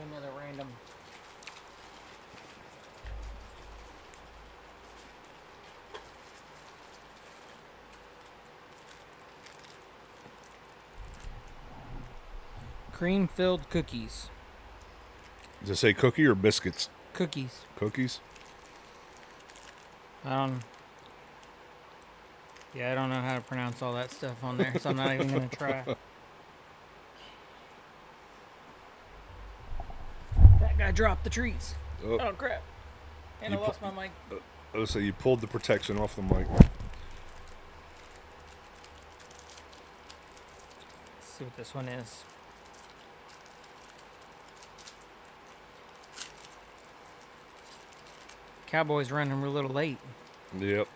another random. Cream-filled cookies. Does it say cookie or biscuits? Cookies. Cookies? Yeah, I don't know how to pronounce all that stuff on there, so I'm not even going to try. That guy dropped the trees. Oh, Oh, crap. And I You lost my mic. so you pulled the protection off the mic. Let's see what this one is. Cowboy's running a little late. Yep.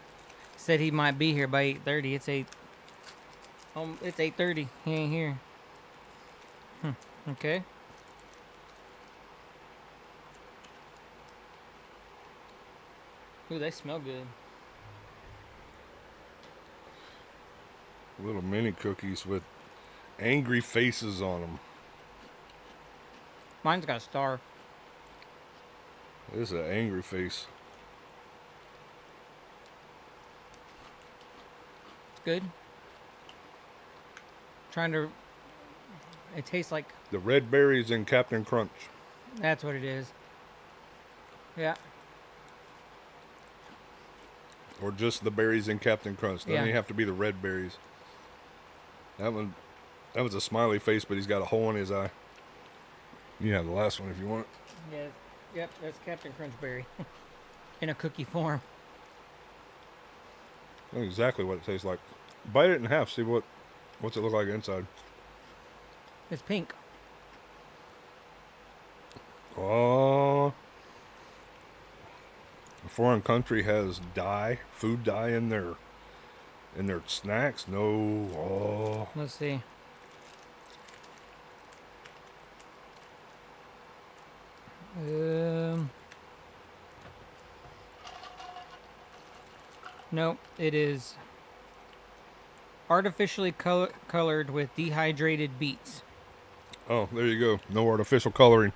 Said he might be here by 8:30. It's 8:30. He ain't here. Okay. Ooh, they smell good. Little mini cookies with angry faces on them. Mine's got a star. This is an angry face. It's good. It tastes like, The red berries and Captain Crunch. that's what it is. Yeah. Or just the berries in Captain Crunch. Doesn't Yeah. even have to be the red berries. That was a smiley face, but he's got a hole in his eye. You have the last one if you want. Yeah. Yep, that's Captain Crunchberry. In a cookie form. I know exactly what it tastes like. Bite it in half, see what's it look like inside. It's pink. Oh, a foreign country has food dye in their snacks. No, oh, Let's see. Nope, it is artificially colored with dehydrated beets. oh, there you go. No artificial coloring.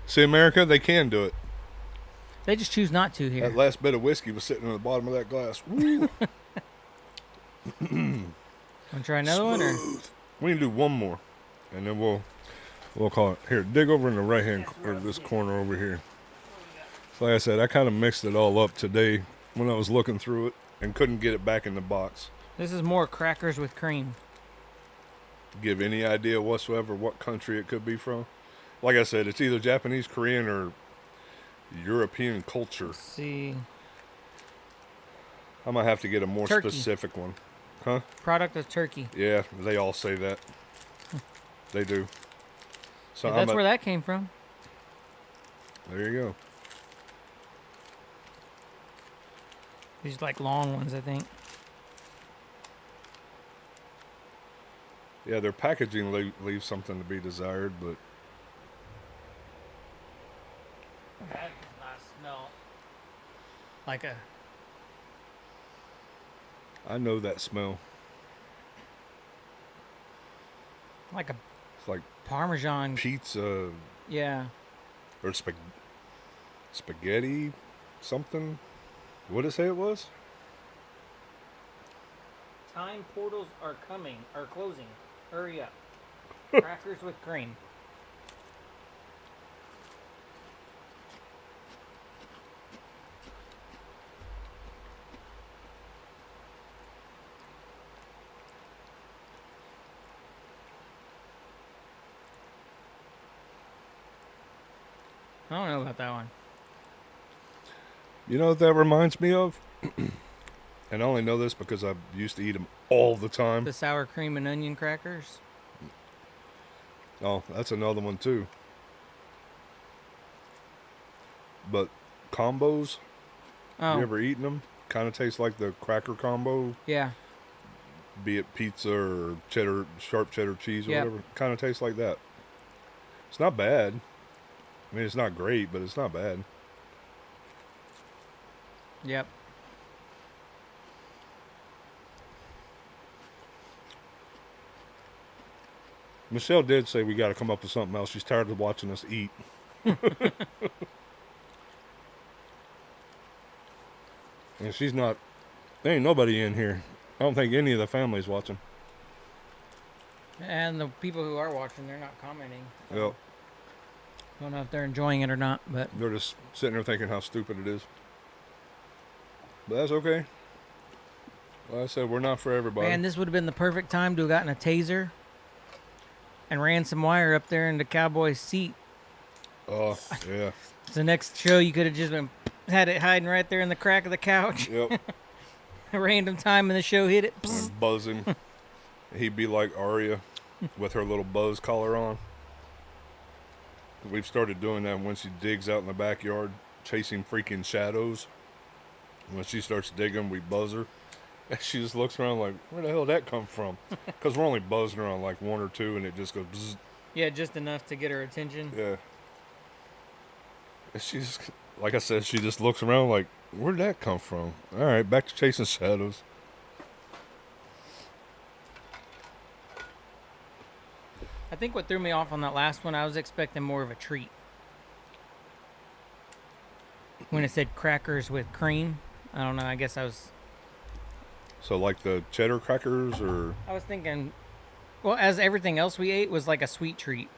See, America, they can do it. They just choose not to here. That last bit of whiskey was sitting in the bottom of that glass. Woo. Want to try another one? Or? We can do one more, and then we'll call it. Here, dig over in the right hand or this corner over here. So like I said, I kind of mixed it all up today when I was looking through it and couldn't get it back in the box. This is more crackers with cream. Give any idea whatsoever what country it could be from. Like I said, it's either Japanese, Korean, or European culture. Let's see. I might have to get a more Turkey. specific one. Huh? Product of Turkey. Yeah, they all say that. They do. So Yeah, that's where that came from. There you go. These like long ones, I think. Yeah, their packaging leaves something to be desired, but That does not smell like a. I know that smell. Like a It's like Parmesan. pizza Yeah. or spaghetti something. What did it say it was? Time portals are closing. Hurry up. Crackers with cream. I don't know about that one. You know what that reminds me of? And I only know this because I used to eat them all the time. The sour cream and onion crackers. Oh, that's another one too. But combos, Oh, you ever eaten them? Kind of taste like the cracker combo, yeah. be it pizza or cheddar, sharp cheddar cheese or Yep. whatever. Kind of tastes like that. It's not bad. I mean, it's not great, but it's not bad. Yep. Michelle did say we got to come up with something else. She's tired of watching us eat. And she's not. There ain't nobody in here. I don't think any of the family's watching. And the people who are watching, they're not commenting. Yep. Don't know if they're enjoying it or not, but They're just sitting there thinking how stupid it is. But that's okay. Like I said, we're not for everybody. man, this would have been the perfect time to have gotten a taser and ran some wire up there in the cowboy's seat. Oh, yeah. The next show, you could have just been had it hiding right there in the crack of the couch. Yep. A random time in the show, hit it. And buzzing. He'd be like Arya with her little buzz collar on. We've started doing that when she digs out in the backyard, chasing freaking shadows. When she starts digging, we buzz her. And she just looks around like, where the hell did that come from? Because we're only buzzing her on like one or two, and it just goes bzzz. Yeah, just enough to get her attention. Yeah. And she's, like I said, she just looks around like, where did that come from? All right, back to chasing shadows. I think what threw me off on that last one, I was expecting more of a treat. When it said crackers with cream, I don't know. I guess I was So like the cheddar crackers or... thinking, well, as everything else we ate was like a sweet treat.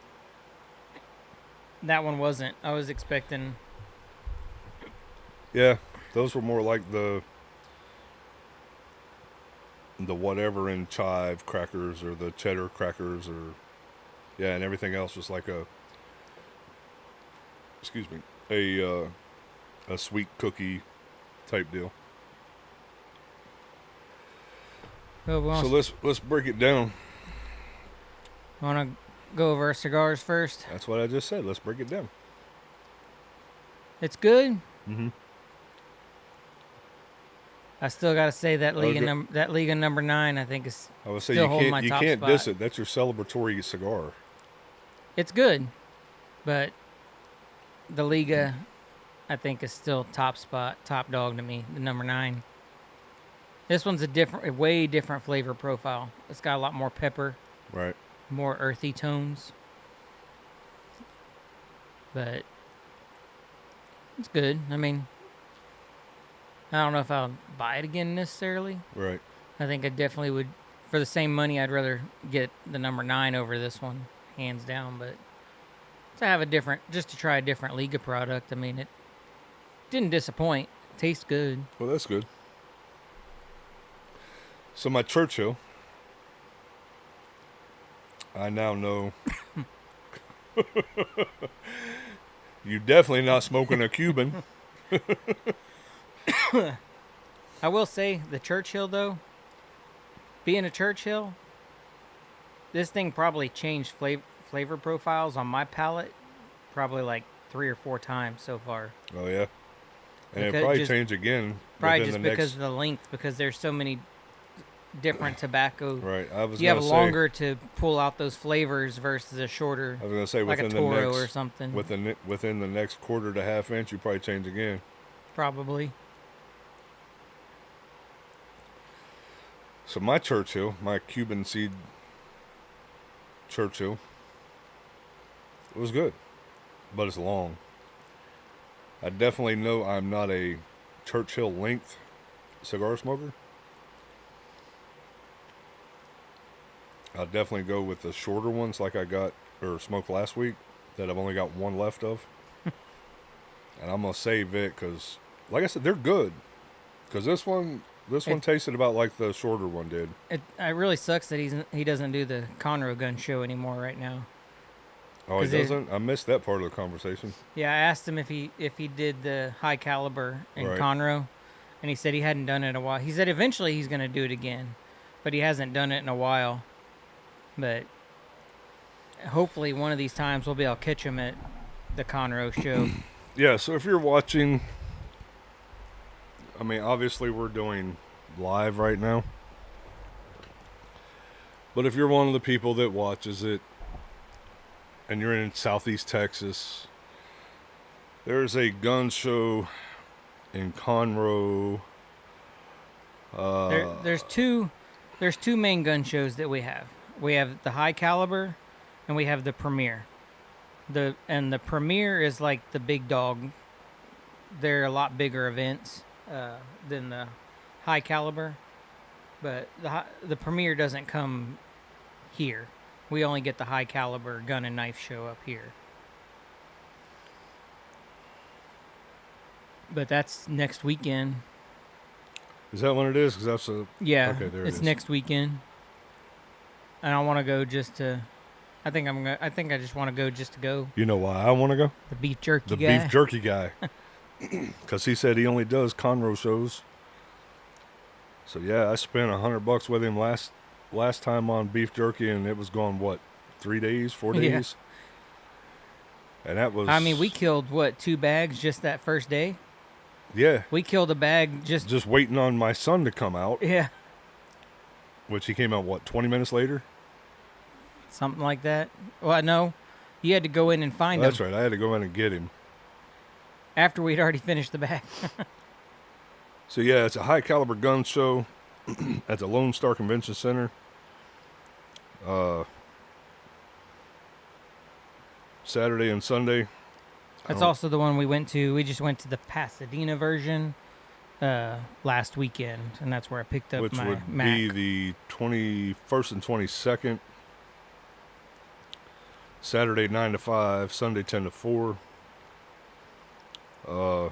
That one wasn't. I was expecting. Yeah, those were more like the whatever in chive crackers or the cheddar crackers or... Yeah, and everything else was like a... Excuse me. A sweet cookie type deal. Oh, we So let's break it down. want to go over our cigars first. That's what I just said. Let's break it down. It's good. Mm-hmm. I still got to say that Liga Okay. that Liga number 9, I think is I would say still holding my you top can't spot. diss it. That's your celebratory cigar. It's good, but the Liga, I think, is still top dog to me. The number 9. This one's a way different flavor profile. It's got a lot more pepper, Right. more earthy tones, but it's good. I mean, I don't know if I'll buy it again necessarily. Right. I think I definitely would, for the same money, I'd rather get the number 9 over this one, hands down. But just to try a different Liga product, I mean, it didn't disappoint. It tastes good. Well, that's good. So my Churchill, I now know you're definitely not smoking a Cuban. I will say, the Churchill, though, being a Churchill, this thing probably changed flavor profiles on my palate probably like 3 or 4 times so far. Oh yeah, and it'll Because probably just- change again. Probably within just the because next, of the length, because there's so many different tobacco. right. I was You have gonna say, longer to pull out those flavors versus a shorter, I was gonna say like a within Toro the next or something. within the next quarter to half inch, you probably change again. Probably. So my Churchill, my Cuban seed Churchill. It was good, but it's long. I definitely know I'm not a Churchill length cigar smoker. I'll definitely go with the shorter ones like I got or smoked last week that I've only got one left of. And I'm going to save it because, like I said, they're good. Because this one tasted about like the shorter one did. It really sucks that he doesn't do the Conroe gun show anymore right now. Oh, he doesn't? I missed that part of the conversation. Yeah, I asked him if he did the high caliber in Conroe, and he said he hadn't done it in a while. He said eventually he's going to do it again, but he hasn't done it in a while. But hopefully one of these times we'll be able to catch him at the Conroe show. Yeah, so if you're watching, I mean, obviously we're doing live right now. But if you're one of the people that watches it and you're in Southeast Texas, there's a gun show in Conroe. There's two main gun shows that we have. We have the high caliber and we have the Premier. The Premier is like the big dog. They're a lot bigger events than the high caliber, but the Premier doesn't come here. We only get the high caliber gun and knife show up here. But that's next weekend. Is that when it is? 'Cause that's yeah. Okay, there it it's is. next weekend. And I want to go just to. I think I just want to go just to go. You know why I want to go? The beef jerky The guy. beef jerky guy. Because he said he only does Conroe shows. So yeah, I spent $100 with him last time on beef jerky, and it was gone, what, 3 days, 4 days? Yeah. And that was... I mean, we killed, what, 2 bags just that first day? Yeah. We killed a bag just waiting on my son to come out. Yeah. Which he came out, what, 20 minutes later? Something like that. Well, no. You had to go in and find him. That's right. I had to go in and get him. After we'd already finished the bag. So, yeah, it's a high-caliber gun show at the Lone Star Convention Center. Saturday and Sunday. That's also the one we went to. We just went to the Pasadena version last weekend, and that's where I picked up my Which would Mac. be the 21st and 22nd. Saturday 9 to 5, Sunday 10 to 4. Yeah,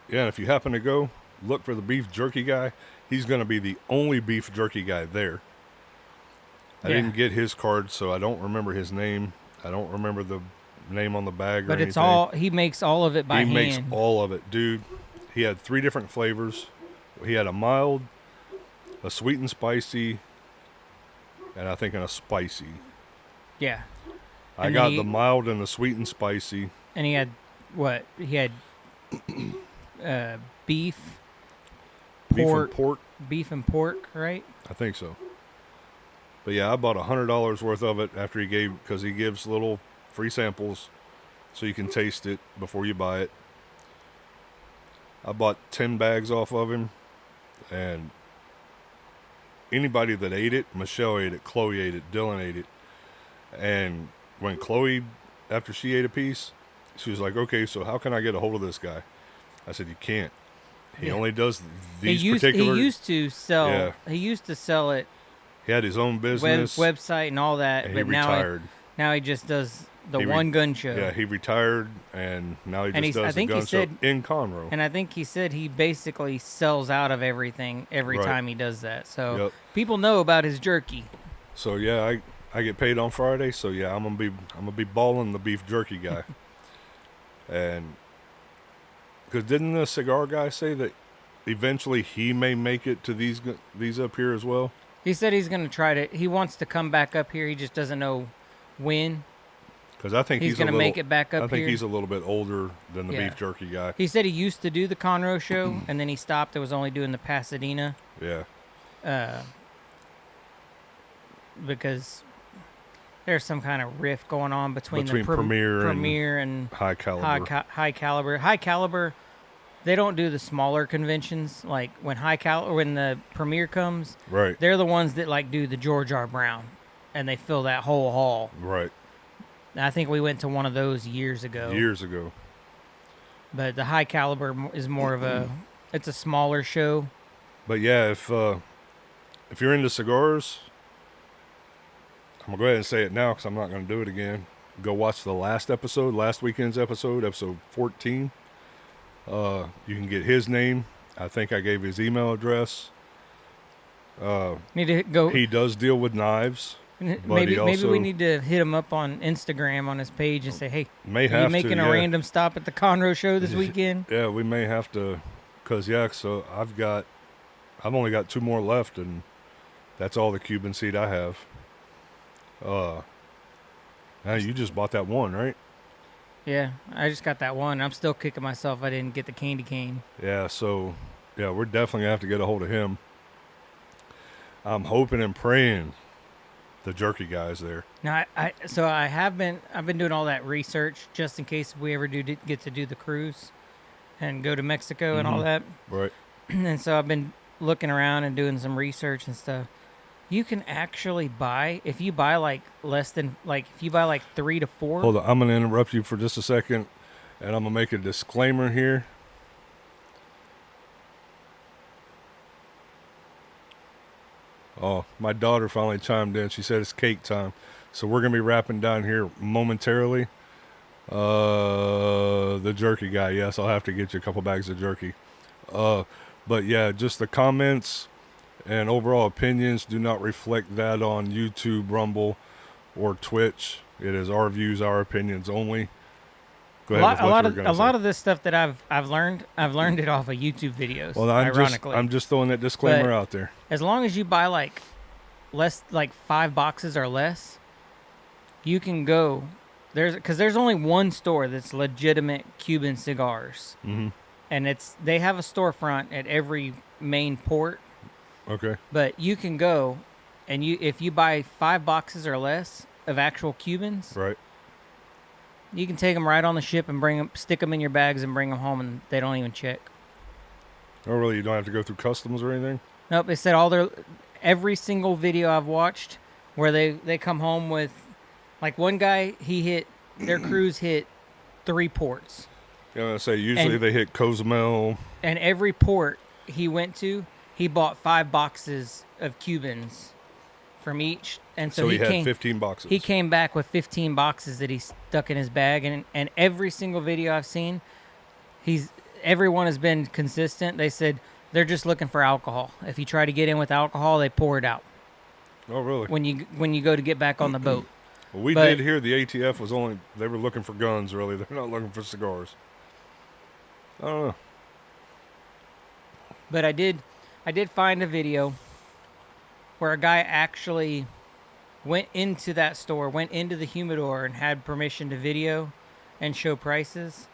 and if you happen to go, look for the beef jerky guy. He's going to be the only beef jerky guy there. I didn't get his card, so I don't remember his name. I don't remember the name on the bag or but anything. It's all, he makes all of it by hand. He makes all of it, dude. He had 3 different flavors. He had a mild, a sweet and spicy, and I think a spicy. Yeah. I got the mild and the sweet and spicy. And he had what? He had beef, pork, right? I think so. But yeah, I bought $100 worth of it after because he gives little free samples so you can taste it before you buy it. I bought 10 bags off of him, and anybody that ate it, Michelle ate it, Chloe ate it, Dylan ate it. And when Chloe, after she ate a piece, she was like, okay, so how can I get a hold of this guy? I said, you can't. He only does these particular... He used to sell... Yeah. He used to sell it... He had his own business. Website and all that, and but he retired. Now he just does the one gun show. Yeah, he retired, and now he just does the gun show in Conroe. And I think he said he basically sells out of everything every time he does that. So people know about his jerky. So yeah, I get paid on Friday, so yeah, I'm gonna be balling the beef jerky guy. And because didn't the cigar guy say that eventually he may make it to these up here as well? He said he's going to try to. He wants to come back up here. He just doesn't know when. Because I think he's going to make it back up here. I think he's a little bit older than the beef jerky guy. He said he used to do the Conroe show, and then he stopped. It was only doing the Pasadena. Yeah. Because there's some kind of rift going on between the Premier and high caliber. High caliber. High caliber. They don't do the smaller conventions like when the Premier comes. Right. They're the ones that like do the George R. Brown. and they fill that whole hall. Right. And I think we went to one of those years ago. Years ago. But the high caliber is more of it's a smaller show. But yeah, if you're into cigars, I'm gonna go ahead and say it now because I'm not gonna do it again. Go watch the last weekend's episode, episode 14. You can get his name. I think I gave his email address. Need to go. He does deal with knives. Maybe we need to hit him up on Instagram on his page and say, hey, are you making a random stop at the Conroe show this weekend? Yeah, we may have to, so I've only got 2 more left, and that's all the Cuban seed I have. Now you just bought that one, right? Yeah, I just got that one. I'm still kicking myself I didn't get the candy cane. Yeah, so yeah, we're definitely gonna have to get a hold of him. I'm hoping and praying the jerky guy's there. Now, I've been doing all that research just in case we ever do get to do the cruise and go to Mexico and all that. Right. And so I've been looking around and doing some research and stuff. You can actually buy, if you buy like 3 to 4. Hold on, I'm gonna interrupt you for just a second, and I'm gonna make a disclaimer here. Oh, my daughter finally chimed in. She said it's cake time. So we're going to be wrapping down here momentarily. The jerky guy. Yes, I'll have to get you a couple bags of jerky. But yeah, just the comments and overall opinions do not reflect that on YouTube, Rumble, or Twitch. It is our views, our opinions only. Go ahead. A lot of this stuff that I've learned it off of YouTube videos. Well, I'm just throwing that disclaimer out there. As long as you buy like 5 boxes or less, you can go because there's only one store that's legitimate Cuban cigars, and they have a storefront at every main port. Okay. But you can go, and if you buy 5 boxes or less of actual Cubans, right. You can take them right on the ship and stick them in your bags and bring them home, and they don't even check. Oh, really? You don't have to go through customs or anything? Nope. They said every single video I've watched where they come home with, like one guy, their cruise hit 3 ports. Yeah, I say usually they hit Cozumel. And every port he went to, he bought 5 boxes of Cubans from each. And so he had 15 boxes. He came back with 15 boxes that he stuck in his bag, and every single video I've seen, everyone has been consistent. They said they're just looking for alcohol. If you try to get in with alcohol, they pour it out. Oh, really? When you go to get back on the boat. Well, we did hear the ATF they were looking for guns, really. They're not looking for cigars. I don't know. But I did find a video where a guy actually went into that store, went into the humidor, and had permission to video and show prices.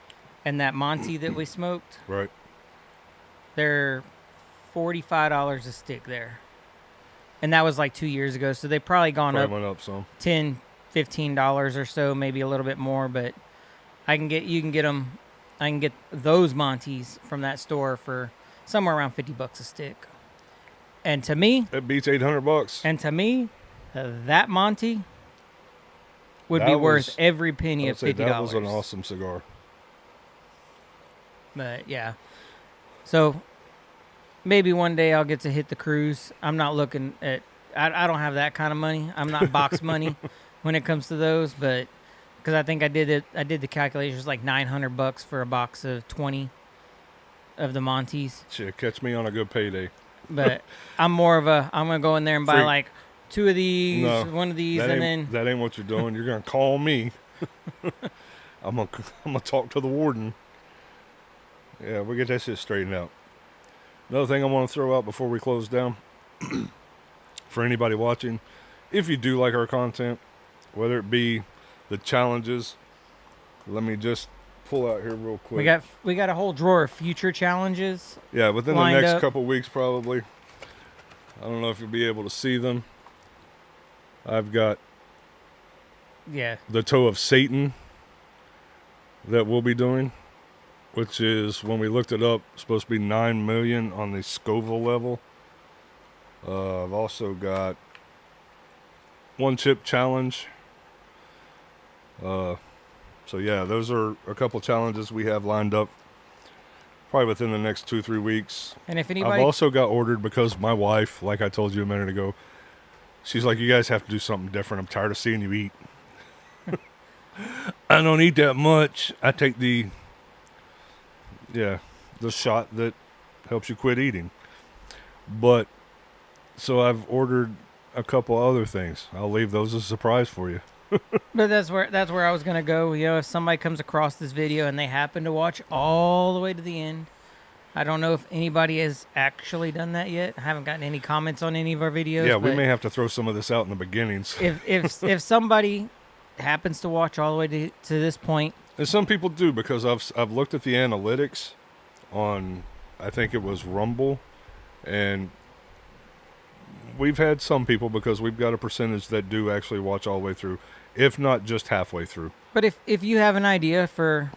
And that Monty that we smoked, right? They're $45 a stick there, and that was like 2 years ago. So they've probably went up some $10, $15 or so, maybe a little bit more. But I can get those Monties from that store for somewhere around $50 a stick. And to me, that beats $800. And to me, that Monty would be worth every penny of $50. That was an awesome cigar. But yeah, so maybe one day I'll get to hit the cruise. I'm not looking at. I don't have that kind of money. I'm not box money when it comes to those, but because I think I did the calculations like $900 for a box of 20 of the Monties. Shit, catch me on a good payday. But I'm gonna go in there and buy like 2 of these, 1 of these, and then that ain't what you're doing. You're gonna call me. I'm gonna talk to the warden. Yeah, we'll get that shit straightened out. Another thing I want to throw out before we close down, for anybody watching, if you do like our content, whether it be the challenges, let me just pull out here real quick. We got a whole drawer of future challenges. Yeah, within the next couple weeks probably. I don't know if you'll be able to see them. I've got the Toe of Satan that we'll be doing, which is, when we looked it up, supposed to be 9 million on the Scoville level. I've also got one chip challenge. So yeah, those are a couple challenges we have lined up probably within the next 2-3 weeks. And if I've anybody, also got ordered because my wife, like I told you a minute ago, she's like, you guys have to do something different. I'm tired of seeing you eat. I don't eat that much. I take the shot that helps you quit eating. But so I've ordered a couple other things. I'll leave those as a surprise for you. but that's where I was gonna go. You know, if somebody comes across this video and they happen to watch all the way to the end, I don't know if anybody has actually done that yet. I haven't gotten any comments on any of our videos. Yeah, we but may have to throw some of this out in the beginnings. if somebody happens to watch all the way to this point, And some people do, because I've looked at the analytics on, I think it was Rumble, and we've had some people, because we've got a percentage that do actually watch all the way through, if not just halfway through. but if you have an idea for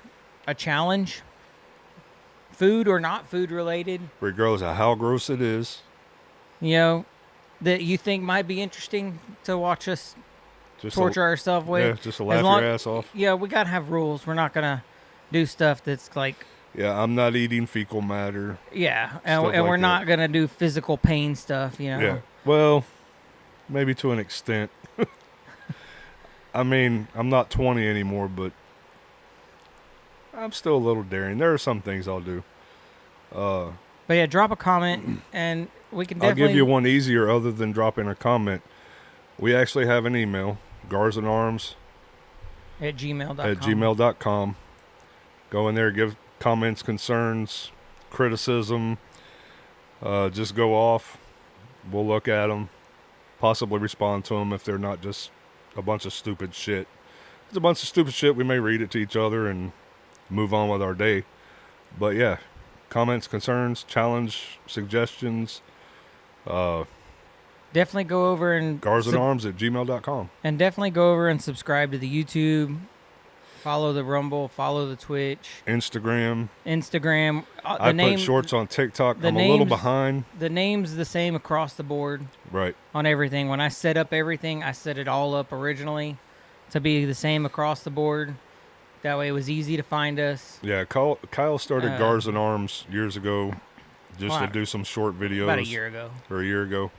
a challenge, food or not food related, Regardless of how gross it is, you know, that you think might be interesting to watch us just torture ourselves with. yeah, just to As laugh long- your ass off. Yeah, we gotta have rules. We're not gonna do stuff that's like, Yeah, I'm not eating fecal matter. yeah, Stuff and we're like not that. gonna do physical pain stuff. You know. Yeah, well, maybe to an extent. I mean, I'm not 20 anymore, but I'm still a little daring. There are some things I'll do. But yeah, drop a comment and we can I'll definitely. give you one easier other than dropping a comment. We actually have an email, garsandarms at gmail.com. at gmail.com. Go in there, give comments, concerns, criticism. Just go off. We'll look at them, possibly respond to them if they're not just a bunch of stupid shit. If it's a bunch of stupid shit, we may read it to each other and move on with our day. But yeah, comments, concerns, challenge, suggestions, Definitely go over and garsandarms at gmail.com. and definitely go over and subscribe to the YouTube. Follow the Rumble. Follow the Twitch, Instagram. Instagram. I put shorts on TikTok. the I'm a little names- behind. The name's the same across the board Right. on everything. When I set up everything, I set it all up originally to be the same across the board. That way, it was easy to find us. Yeah, Kyle started Gars and Arms years ago just Wow. to do some short videos. About a year ago. Or a year ago.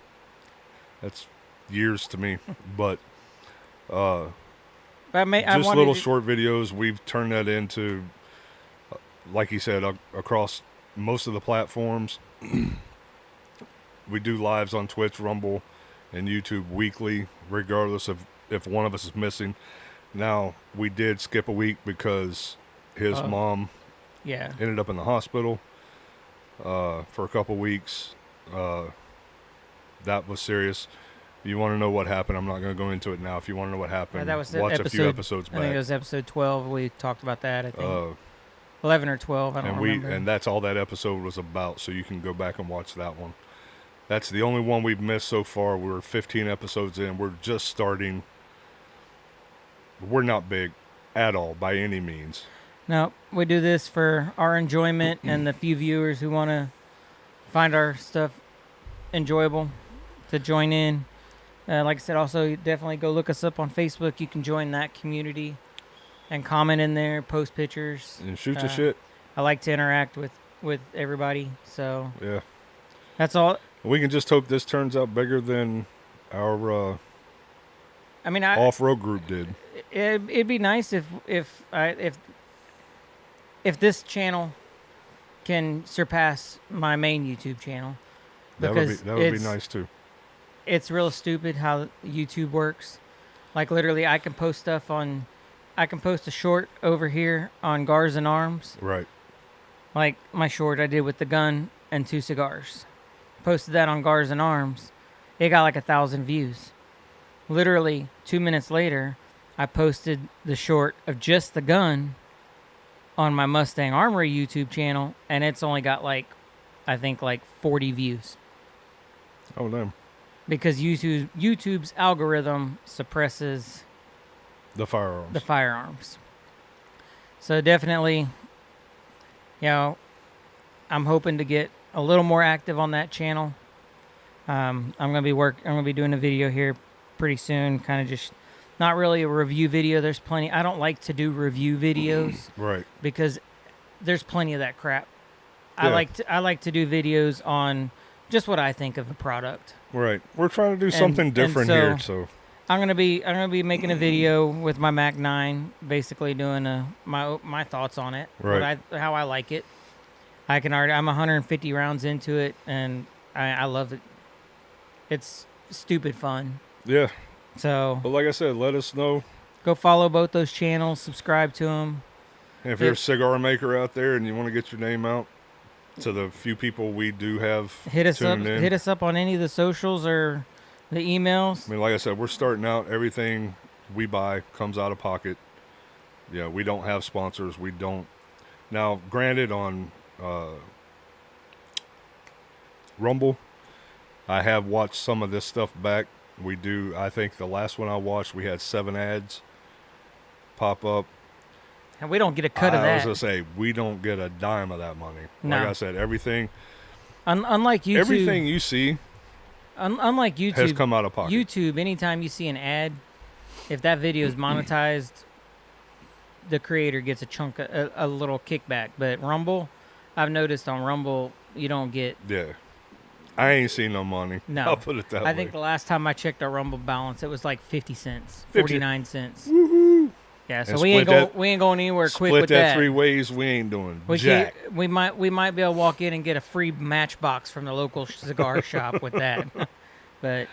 That's years to me. But But I just wanted little to- short videos. We've turned that into, like you said, across most of the platforms. We do lives on Twitch, Rumble, and YouTube weekly, regardless of if one of us is missing. Now, we did skip a week because his mom Yeah. ended up in the hospital for a couple weeks. That was serious. You want to know what happened? I'm not going to go into it now. If you want to know what happened, That was watch a few episodes I think it back. was episode 12. We talked about that. I think 11 or 12. I don't and remember. and that's all that episode was about. So you can go back and watch that one. That's the only one we've missed so far. We're 15 episodes in. We're just starting. We're not big at all by any means. No, we do this for our enjoyment and the few viewers who want to find our stuff enjoyable to join in. Like I said, also definitely go look us up on Facebook. You can join that community and comment in there, post pictures. And shoot the shit. I like to interact with everybody, so Yeah. that's all. We can just hope this turns out bigger than our I mean, off-road group did. it'd be nice if this channel can surpass my main YouTube channel. That Because would be it's- nice too. It's real stupid how YouTube works. Like literally, I can post a short over here on Gars and Arms. Right. Like my short I did with the gun and 2 cigars. Posted that on Gars and Arms. It got like 1,000 views. Literally 2 minutes later, I posted the short of just the gun on my Mustang Armory YouTube channel, and it's only got I think 40 views. Oh damn. Because YouTube's algorithm suppresses The firearms. the firearms. So definitely, I'm hoping to get a little more active on that channel. I'm gonna be doing a video here pretty soon. Kind of just not really a review video. There's plenty. I don't like to do review videos Right. because there's plenty of that crap. Yeah. I like to do videos on just what I think of the product. Right. We're trying to do something different here, so I'm gonna be making a video with my Mac 9, basically doing my thoughts on it, Right. how I like it. I'm 150 rounds into it, and I love it. It's stupid fun. yeah. So But like I said, let us know. go follow both those channels, subscribe to them. And if you're a cigar maker out there and you want to get your name out to the few people we do have Hit us up. tuned in. Hit us up on any of the socials or the emails. I mean, like I said, we're starting out. Everything we buy comes out of pocket. Yeah, we don't have sponsors. We don't. Now, granted, on Rumble, I have watched some of this stuff back. We do. I think the last one I watched, we had 7 ads pop up. And we don't get a cut of I was that. gonna say we don't get a dime of that money. No. Like I said, everything Unlike YouTube, everything you see unlike YouTube, has come out of pocket. YouTube, anytime you see an ad, if that video is monetized, the creator gets a chunk, a little kickback. But Rumble, I've noticed on Rumble, you don't get. Yeah, I ain't seen no money. No. I'll put it that way. I think the last time I checked our Rumble balance, it was like 50 cents, 50. 49 cents. Woohoo! Yeah, so And we ain't split we ain't going anywhere quick Split with that that. 3 ways. We ain't doing We jack. we might be able to walk in and get a free matchbox from the local cigar shop with that. But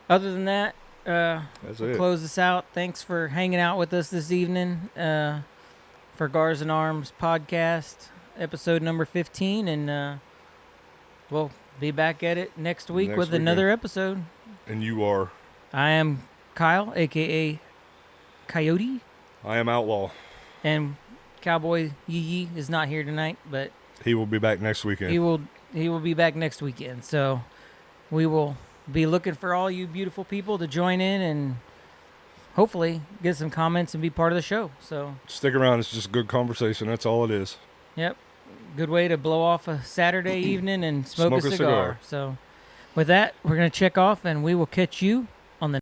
other than that, That's we'll it. close this out. Thanks for hanging out with us this evening for Gars and Arms podcast, episode number 15, and we'll be back at it next week Next with weekend. another episode. And you are. I am Kyle, aka Coyote, I am Outlaw. and Cowboy Yee Yee is not here tonight, but He will be back next weekend. he will be back next weekend. So we will be looking for all you beautiful people to join in and hopefully get some comments and be part of the show. So, Stick around. It's just good conversation. That's all it is. yep, good way to blow off a Saturday evening and smoke Smoke a a cigar. cigar. So with that, we're going to check off and we will catch you